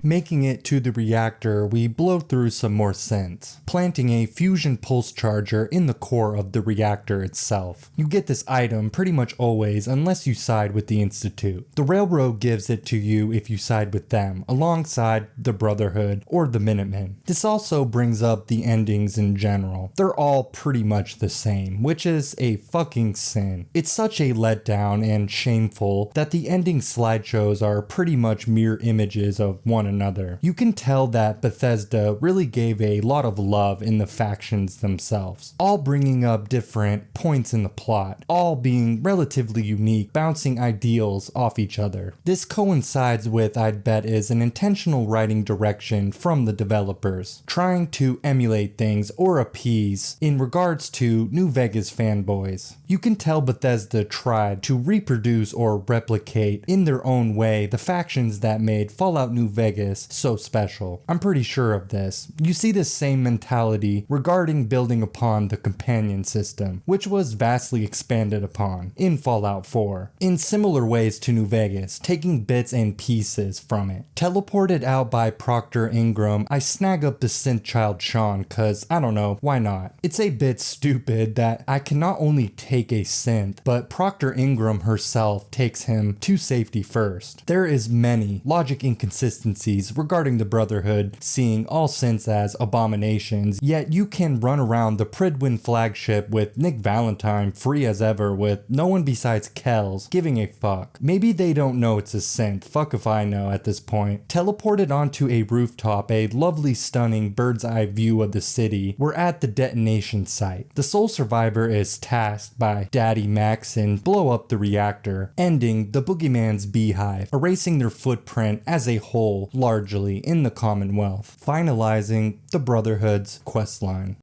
Making it to the reactor, we blow through some more synths, planting a fusion pulse charger in the core of the reactor itself. You get this item pretty much always unless you side with the Institute. The Railroad gives it to you if you side with them, alongside the Brotherhood or the Minutemen. This also brings up the endings in general. They're all pretty much the same, which is a fucking sin. It's such a letdown and shameful that the ending slideshows are pretty much mirror images of one another. You can tell that Bethesda really gave a lot of love in the factions themselves, all bringing up different points in the plot, all being relatively unique, bouncing ideals off each other. This coincides with, I'd bet, is an intentional writing direction from the developers, trying to emulate things or appease in regards to New Vegas fanboys. You can tell Bethesda tried to reproduce or replicate in their own way the factions that made Fallout New Vegas so special. I'm pretty sure of this. You see this same mentality regarding building upon the companion system, which was vastly expanded upon in Fallout 4, in similar ways to New Vegas, taking bits and pieces from it. Teleported out by Proctor Ingram, I snag up the synth child Sean, cause I don't know, why not? It's a bit stupid that I can not only take a synth, but Proctor Ingram herself takes him to safety first. There is many logic inconsistencies regarding the Brotherhood seeing all synths as abominations, yet you can run around the Prydwen flagship with Nick Valentine free as ever with no one besides Kells giving a fuck. Maybe they don't know it's a synth, fuck if I know at this point. Teleported onto a rooftop, a lovely stunning bird's eye view of the city. We're at the detonation site. The sole survivor is tasked by Daddy Maxon blow up the reactor, ending the Boogeyman's beehive, erasing their footprint as a whole largely in the Commonwealth, finalizing the Brotherhood's questline.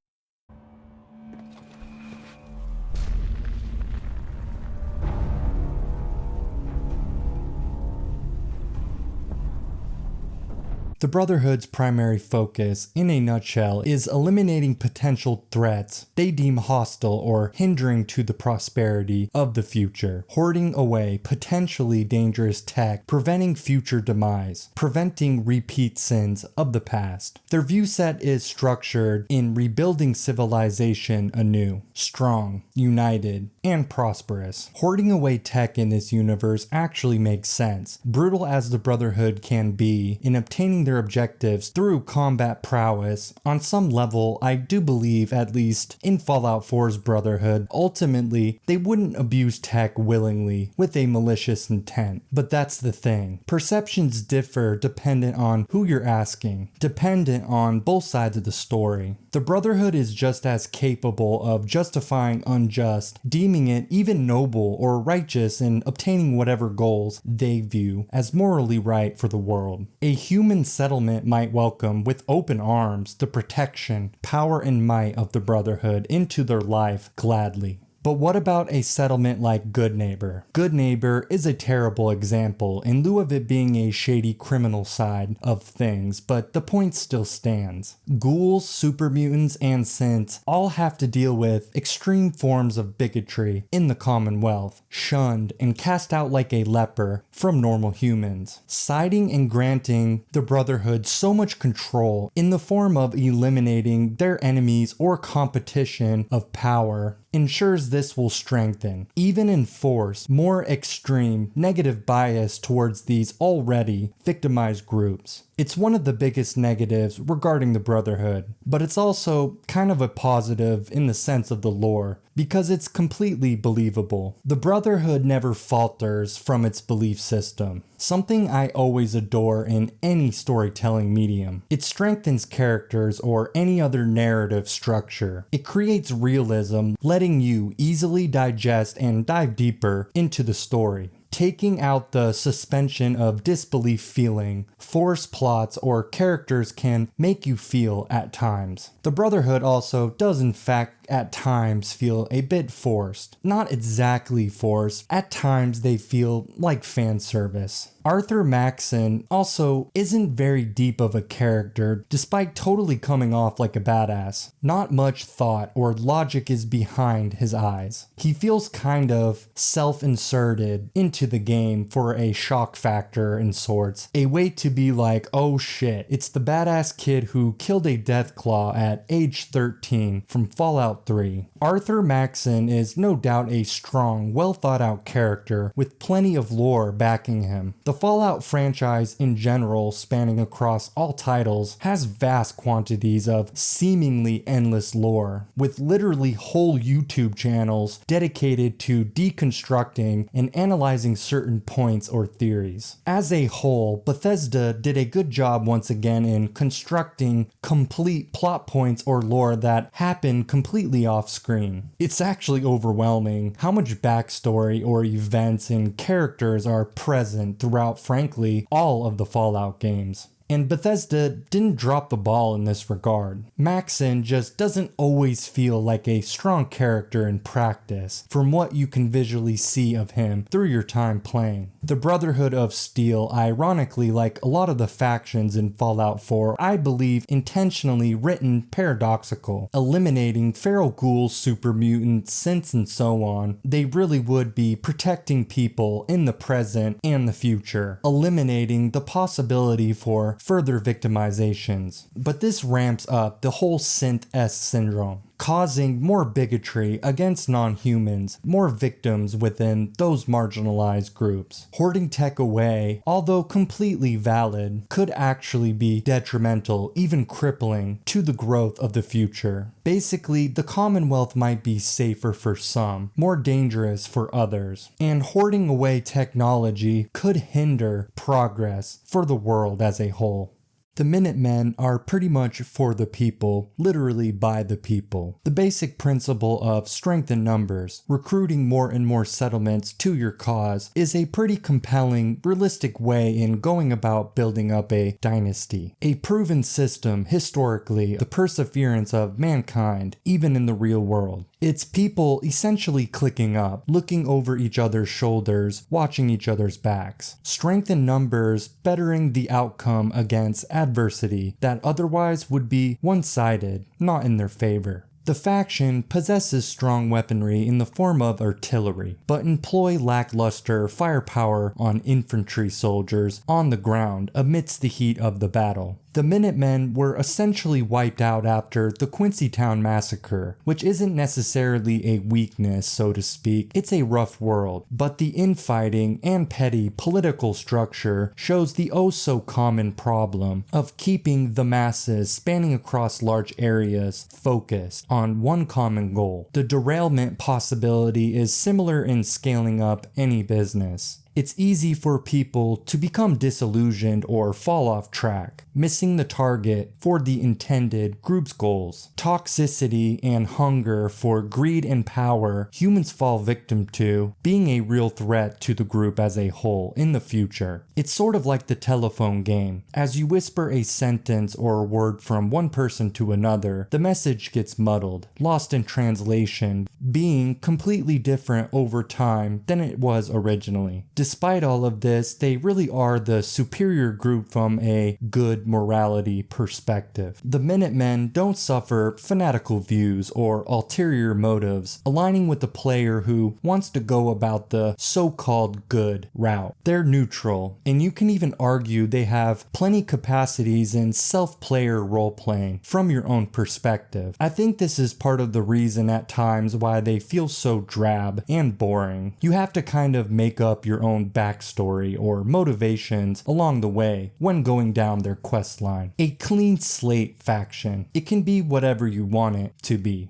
The Brotherhood's primary focus, in a nutshell, is eliminating potential threats they deem hostile or hindering to the prosperity of the future, hoarding away potentially dangerous tech, preventing future demise, preventing repeat sins of the past. Their view set is structured in rebuilding civilization anew, strong, united, and prosperous. Hoarding away tech in this universe actually makes sense, brutal as the Brotherhood can be in obtaining their objectives through combat prowess. On some level, I do believe, at least in Fallout 4's Brotherhood, ultimately they wouldn't abuse tech willingly with a malicious intent. But that's the thing. Perceptions differ dependent on who you're asking, dependent on both sides of the story. The Brotherhood is just as capable of justifying unjust, deeming it even noble or righteous, and obtaining whatever goals they view as morally right for the world. A human settlement might welcome with open arms the protection, power, and might of the Brotherhood into their life gladly. But what about a settlement like Goodneighbor? Goodneighbor is a terrible example in lieu of it being a shady criminal side of things, but the point still stands. Ghouls, super mutants, and synths all have to deal with extreme forms of bigotry in the Commonwealth, shunned and cast out like a leper from normal humans. Siding and granting the Brotherhood so much control in the form of eliminating their enemies or competition of power ensures this will strengthen, even enforce, more extreme negative bias towards these already victimized groups. It's one of the biggest negatives regarding the Brotherhood, but it's also kind of a positive in the sense of the lore, because it's completely believable. The Brotherhood never falters from its belief system, something I always adore in any storytelling medium. It strengthens characters or any other narrative structure. It creates realism, letting you easily digest and dive deeper into the story. Taking out the suspension of disbelief feeling, forced plots, or characters can make you feel at times. The Brotherhood also does in fact at times feel a bit forced. Not exactly forced, at times they feel like fan service. Arthur Maxson also isn't very deep of a character, despite totally coming off like a badass. Not much thought or logic is behind his eyes. He feels kind of self-inserted into the game for a shock factor in sorts, a way to be like, oh shit, it's the badass kid who killed a Deathclaw at age 13 from Fallout 3. Arthur Maxson is no doubt a strong, well thought out character with plenty of lore backing him. The Fallout franchise in general, spanning across all titles, has vast quantities of seemingly endless lore, with literally whole YouTube channels dedicated to deconstructing and analyzing certain points or theories. As a whole, Bethesda did a good job once again in constructing complete plot points or lore that happen completely off screen. It's actually overwhelming how much backstory or events and characters are present throughout, frankly, all of the Fallout games. And Bethesda didn't drop the ball in this regard. Maxson just doesn't always feel like a strong character in practice from what you can visually see of him through your time playing. The Brotherhood of Steel, ironically, like a lot of the factions in Fallout 4, I believe intentionally written paradoxical, eliminating feral ghouls, super mutants, synths, and so on. They really would be protecting people in the present and the future, eliminating the possibility for further victimizations. But this ramps up the whole synth-esque syndrome, causing more bigotry against non-humans, more victims within those marginalized groups. Hoarding tech away, although completely valid, could actually be detrimental, even crippling, to the growth of the future. Basically, the Commonwealth might be safer for some, more dangerous for others, and hoarding away technology could hinder progress for the world as a whole. The Minutemen are pretty much for the people, literally by the people. The basic principle of strength in numbers, recruiting more and more settlements to your cause, is a pretty compelling, realistic way in going about building up a dynasty. A proven system, historically, the perseverance of mankind, even in the real world. It's people essentially clicking up, looking over each other's shoulders, watching each other's backs. Strength in numbers, bettering the outcome against adversity that otherwise would be one-sided, not in their favor. The faction possesses strong weaponry in the form of artillery, but employ lackluster firepower on infantry soldiers on the ground amidst the heat of the battle. The Minutemen were essentially wiped out after the Quincy Town Massacre, which isn't necessarily a weakness, so to speak. It's a rough world, but the infighting and petty political structure shows the oh-so-common problem of keeping the masses spanning across large areas focused on one common goal. The derailment possibility is similar in scaling up any business. It's easy for people to become disillusioned or fall off track, missing the target for the intended group's goals. Toxicity and hunger for greed and power humans fall victim to, being a real threat to the group as a whole in the future. It's sort of like the telephone game. As you whisper a sentence or a word from one person to another, the message gets muddled, lost in translation, being completely different over time than it was originally. Despite all of this, they really are the superior group from a good morality perspective. The Minutemen don't suffer fanatical views or ulterior motives, aligning with the player who wants to go about the so-called good route. They're neutral, and you can even argue they have plenty capacities in self-player role-playing from your own perspective. I think this is part of the reason at times why they feel so drab and boring. You have to kind of make up your own backstory or motivations along the way when going down their quest line. A clean slate faction. It can be whatever you want it to be.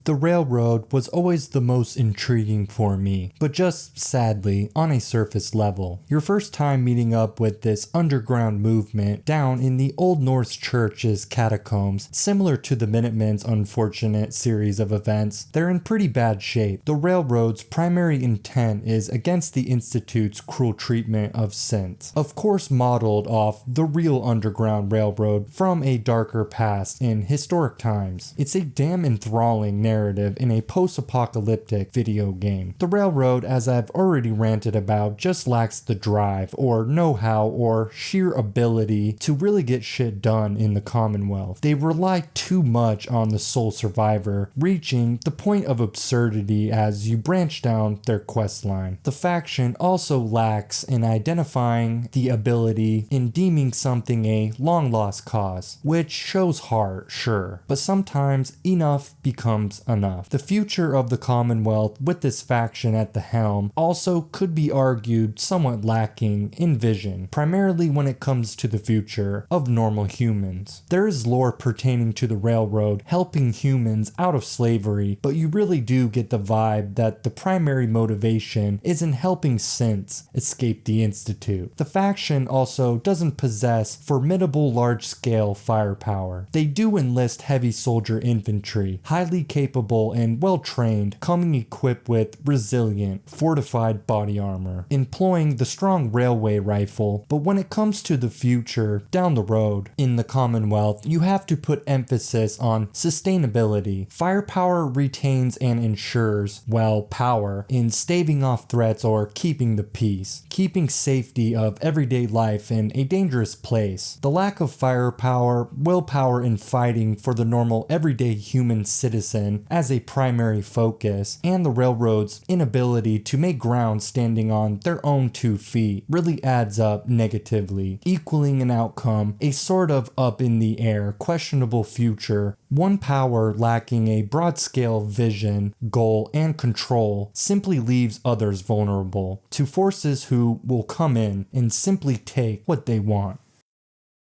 The railroad was always the most intriguing for me, but just sadly on a surface level. Your first time meeting up with this underground movement down in the Old Norse Church's catacombs, similar to the Minutemen's unfortunate series of events, they're in pretty bad shape. The railroad's primary intent is against the Institute's cruel treatment of synths, of course modeled off the real Underground Railroad from a darker past in historic times. It's a damn enthralling narrative in a post-apocalyptic video game. The railroad, as I've already ranted about, just lacks the drive or know-how or sheer ability to really get shit done in the Commonwealth. They rely too much on the sole survivor, reaching the point of absurdity as you branch down their quest line. The faction also lacks in identifying the ability in deeming something a long-lost cause, which shows heart, sure, but sometimes enough becomes enough. The future of the Commonwealth with this faction at the helm also could be argued somewhat lacking in vision, primarily when it comes to the future of normal humans. There is lore pertaining to the railroad helping humans out of slavery, but you really do get the vibe that the primary motivation is in helping synths escape the Institute. The faction also doesn't possess formidable large-scale firepower. They do enlist heavy soldier infantry, highly capable and well-trained, coming equipped with resilient, fortified body armor, employing the strong railway rifle, but when it comes to the future, down the road, in the Commonwealth, you have to put emphasis on sustainability. Firepower retains and ensures, well, power in staving off threats or keeping the peace, keeping safety of everyday life in a dangerous place. The lack of firepower, willpower in fighting for the normal everyday human citizen as a primary focus, and the railroad's inability to make ground standing on their own 2 feet really adds up negatively, equaling an outcome a sort of up in the air, questionable future. One power lacking a broad-scale vision, goal, and control simply leaves others vulnerable to forces who will come in and simply take what they want.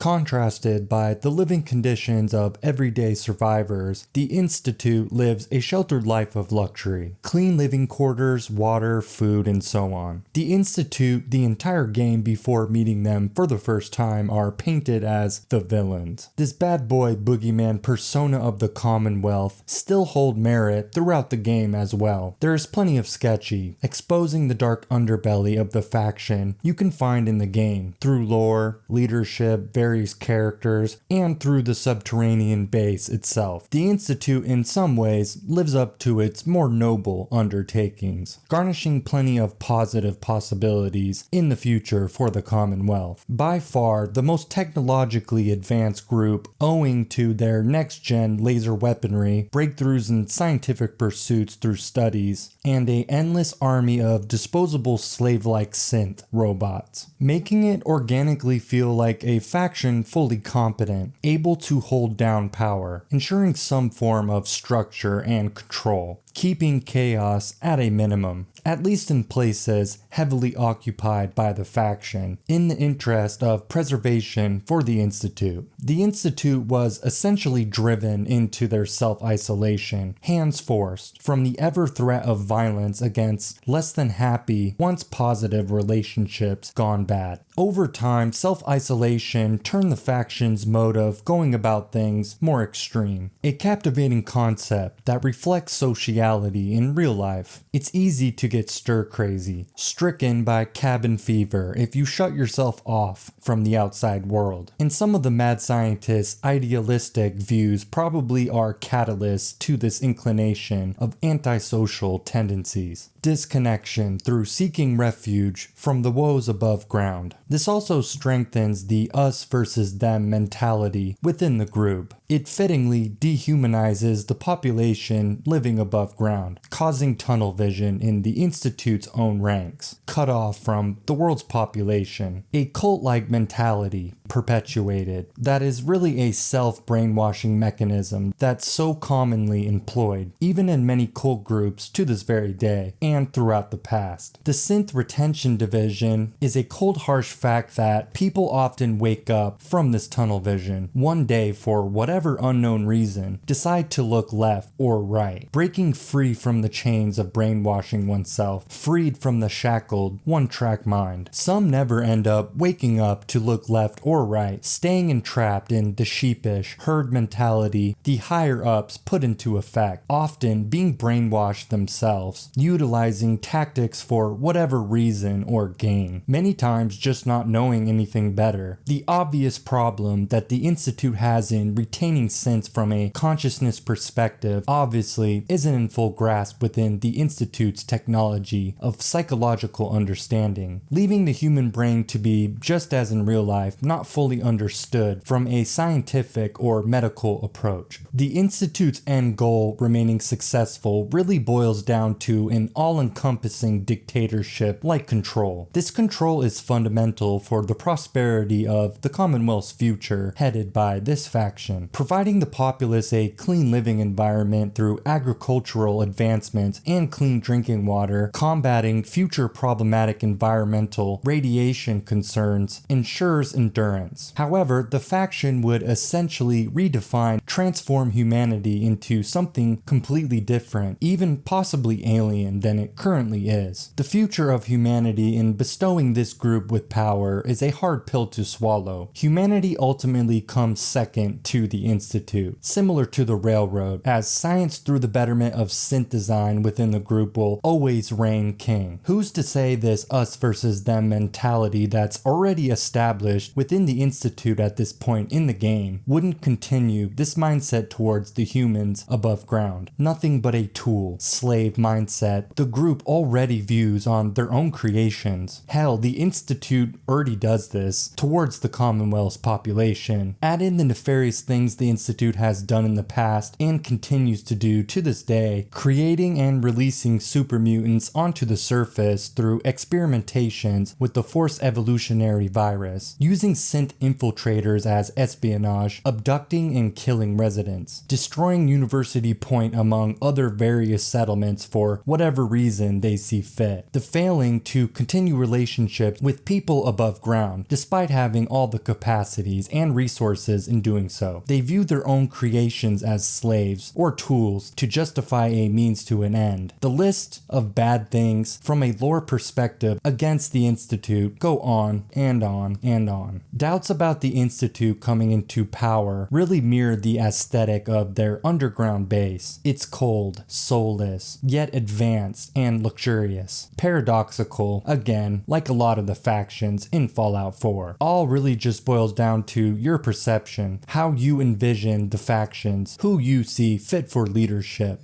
Contrasted by the living conditions of everyday survivors, the Institute lives a sheltered life of luxury. Clean living quarters, water, food, and so on. The Institute, the entire game before meeting them for the first time, are painted as the villains. This bad boy boogeyman persona of the Commonwealth still hold merit throughout the game as well. There is plenty of sketchy, exposing the dark underbelly of the faction you can find in the game, through lore, leadership, various characters, and through the subterranean base itself. The Institute in some ways lives up to its more noble undertakings, garnishing plenty of positive possibilities in the future for the Commonwealth. By far the most technologically advanced group owing to their next-gen laser weaponry, breakthroughs in scientific pursuits through studies, and an endless army of disposable slave-like synth robots, making it organically feel like a faction fully competent, able to hold down power, ensuring some form of structure and control, keeping chaos at a minimum, at least in places heavily occupied by the faction, in the interest of preservation for the Institute. The Institute was essentially driven into their self-isolation, hands forced, from the ever threat of violence against less than happy, once positive relationships gone bad. Over time, self-isolation turned the faction's mode of going about things more extreme, a captivating concept that reflects sociality in real life. It's easy to get stir-crazy, stricken by cabin fever if you shut yourself off from the outside world. And some of the mad scientists' idealistic views probably are catalysts to this inclination of antisocial tendencies. Disconnection through seeking refuge from the woes above ground. This also strengthens the us versus them mentality within the group. It fittingly dehumanizes the population living above ground, causing tunnel vision in the Institute's own ranks, cut off from the world's population. A cult-like mentality perpetuated that is really a self-brainwashing mechanism that's so commonly employed, even in many cult groups to this very day, and throughout the past. The Synth Retention Division is a cold, harsh fact that people often wake up from this tunnel vision one day for whatever unknown reason, decide to look left or right, breaking free from the chains of brainwashing oneself, freed from the shackled, one-track mind. Some never end up waking up to look left or right, staying entrapped in the sheepish, herd mentality the higher-ups put into effect, often being brainwashed themselves, utilizing tactics for whatever reason or gain, many times just not knowing anything better. The obvious problem that the Institute has in retaining sense from a consciousness perspective obviously isn't in full grasp within the Institute's technology of psychological understanding, leaving the human brain to be, just as in real life, not fully understood from a scientific or medical approach. The Institute's end goal remaining successful really boils down to an all-encompassing dictatorship-like control. This control is fundamental for the prosperity of the Commonwealth's future, headed by this faction, providing the populace a clean living environment through agricultural advancements and clean drinking water, combating future problematic environmental radiation concerns, ensures endurance. However, the faction would essentially redefine, transform humanity into something completely different, even possibly alien than it currently is. The future of humanity in bestowing this group with power is a hard pill to swallow. Humanity ultimately comes second to the Institute, similar to the Railroad, as science through the betterment of synth design within the group will always reign king. Who's to say this us versus them mentality that's already established within the Institute at this point in the game wouldn't continue this mindset towards the humans above ground? Nothing but a tool, slave mindset the group already views on their own creations. Hell, the Institute already does this towards the Commonwealth's population. Add in the nefarious things the Institute has done in the past and continues to do to this day, creating and releasing super mutants onto the surface through experimentations with the Force Evolutionary Virus, using synth infiltrators as espionage, abducting and killing residents, destroying University Point among other various settlements for whatever reason they see fit, the failing to continue relationships with people above ground despite having all the capacities and resources in doing so. They view their own creations as slaves or tools to justify a means to an end. The list of bad things from a lore perspective against the Institute go on and on and on. Doubts about the Institute coming into power really mirror the aesthetic of their underground base. It's cold, soulless, yet advanced and luxurious. Paradoxical, again, like a lot of the factions in Fallout 4. All really just boils down to your perception, how you envision the factions, who you see fit for leadership.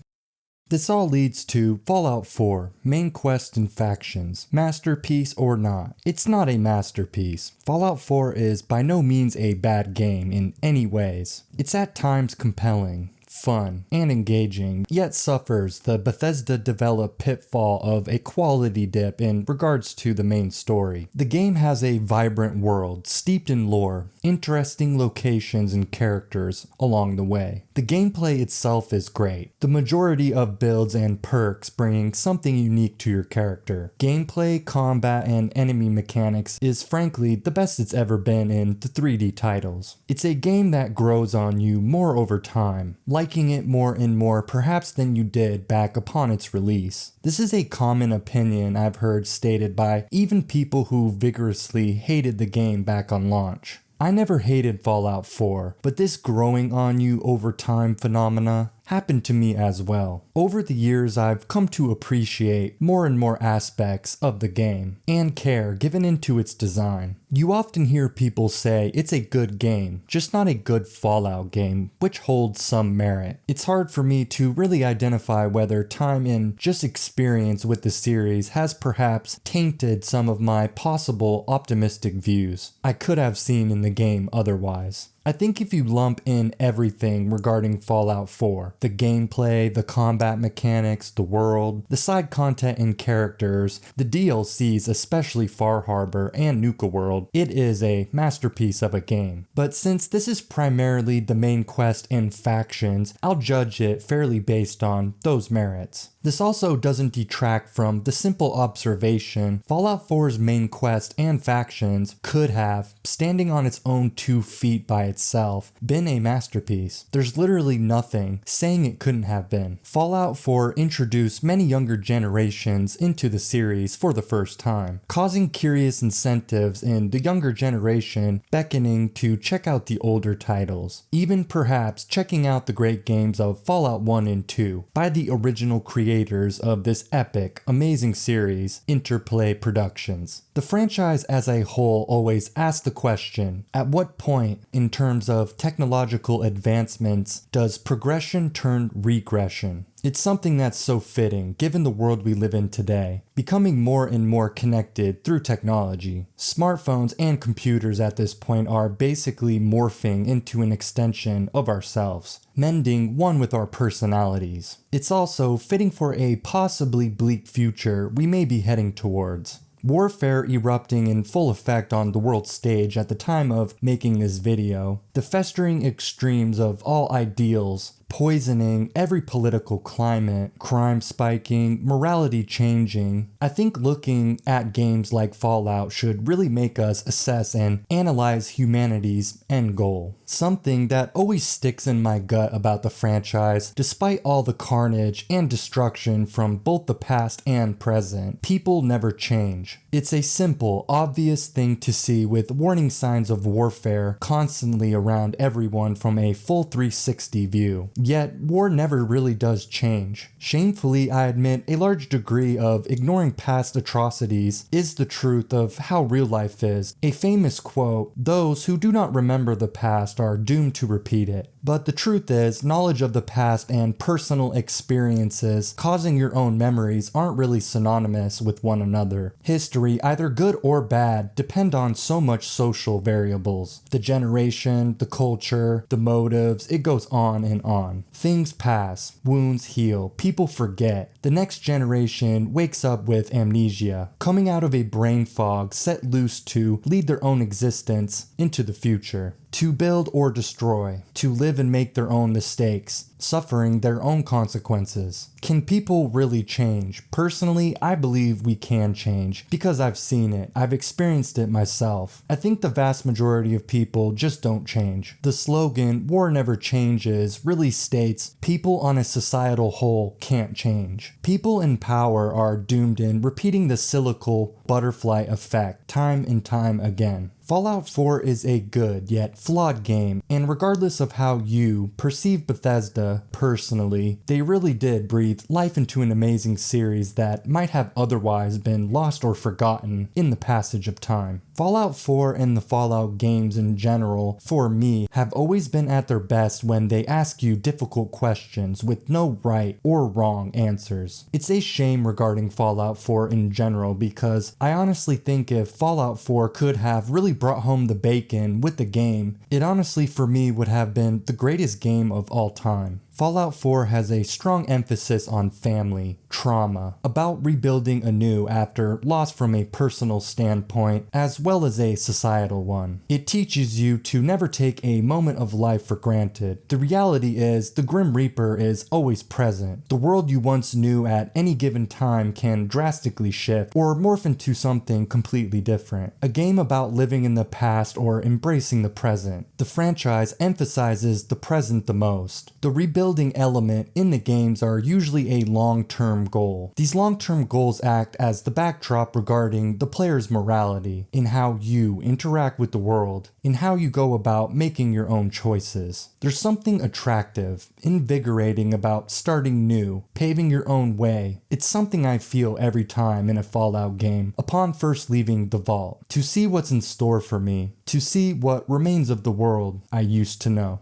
This all leads to Fallout 4, main quest and factions, masterpiece or not. It's not a masterpiece. Fallout 4 is by no means a bad game in any ways. It's at times compelling, fun, and engaging, yet suffers the Bethesda-developed pitfall of a quality dip in regards to the main story. The game has a vibrant world, steeped in lore, interesting locations and characters along the way. The gameplay itself is great, the majority of builds and perks bringing something unique to your character. Gameplay, combat, and enemy mechanics is frankly the best it's ever been in the 3D titles. It's a game that grows on you more over time, liking it more and more perhaps than you did back upon its release. This is a common opinion I've heard stated by even people who vigorously hated the game back on launch. I never hated Fallout 4, but this growing on you over time phenomena happened to me as well. Over the years, I've come to appreciate more and more aspects of the game and care given into its design. You often hear people say it's a good game, just not a good Fallout game, which holds some merit. It's hard for me to really identify whether time and just experience with the series has perhaps tainted some of my possible optimistic views I could have seen in the game otherwise. I think if you lump in everything regarding Fallout 4, the gameplay, the combat mechanics, the world, the side content and characters, the DLCs, especially Far Harbor and Nuka World, it is a masterpiece of a game. But since this is primarily the main quest and factions, I'll judge it fairly based on those merits. This also doesn't detract from the simple observation Fallout 4's main quest and factions could have, standing on its own 2 feet by itself, been a masterpiece. There's literally nothing saying it couldn't have been. Fallout 4 introduced many younger generations into the series for the first time, causing curious incentives in the younger generation beckoning to check out the older titles, even perhaps checking out the great games of Fallout 1 and 2 by the original creators of this epic, amazing series, Interplay Productions. The franchise as a whole always asks the question, at what point, in terms of technological advancements, does progression turn regression? It's something that's so fitting given the world we live in today, becoming more and more connected through technology. Smartphones and computers at this point are basically morphing into an extension of ourselves, mending one with our personalities. It's also fitting for a possibly bleak future we may be heading towards. Warfare erupting in full effect on the world stage at the time of making this video, the festering extremes of all ideals, poisoning every political climate, crime spiking, morality changing. I think looking at games like Fallout should really make us assess and analyze humanity's end goal. Something that always sticks in my gut about the franchise, despite all the carnage and destruction from both the past and present, people never change. It's a simple, obvious thing to see with warning signs of warfare constantly around everyone from a full 360 view. Yet, war never really does change. Shamefully, I admit a large degree of ignoring past atrocities is the truth of how real life is. A famous quote, "Those who do not remember the past are doomed to repeat it." But the truth is, knowledge of the past and personal experiences causing your own memories aren't really synonymous with one another. History, either good or bad, depend on so much social variables. The generation, the culture, the motives, it goes on and on. Things pass, wounds heal, people forget. The next generation wakes up with amnesia, coming out of a brain fog set loose to lead their own existence into the future. To build or destroy, to live and make their own mistakes, suffering their own consequences. Can people really change? Personally, I believe we can change because I've seen it. I've experienced it myself. I think the vast majority of people just don't change. The slogan, "War never changes," really states people on a societal whole can't change. People in power are doomed in repeating the cyclical butterfly effect time and time again. Fallout 4 is a good yet flawed game, and regardless of how you perceive Bethesda personally, they really did breathe life into an amazing series that might have otherwise been lost or forgotten in the passage of time. Fallout 4 and the Fallout games in general, for me, have always been at their best when they ask you difficult questions with no right or wrong answers. It's a shame regarding Fallout 4 in general because I honestly think if Fallout 4 could have really brought home the bacon with the game, it honestly for me would have been the greatest game of all time. Fallout 4 has a strong emphasis on family, trauma, about rebuilding anew after loss from a personal standpoint as well as a societal one. It teaches you to never take a moment of life for granted. The reality is the Grim Reaper is always present. The world you once knew at any given time can drastically shift or morph into something completely different. A game about living in the past or embracing the present. The franchise emphasizes the present the most. The rebuilding element in the games are usually a long-term goal. These long-term goals act as the backdrop regarding the player's morality, in how you interact with the world, in how you go about making your own choices. There's something attractive, invigorating about starting new, paving your own way. It's something I feel every time in a Fallout game upon first leaving the vault, to see what's in store for me, to see what remains of the world I used to know.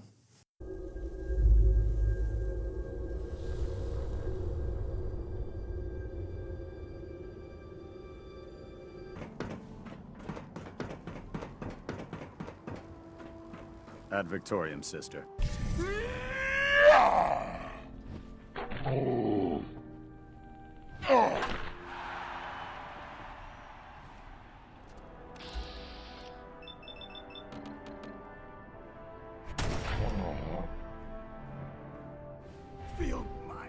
Ad Victoriam, sister. Feel my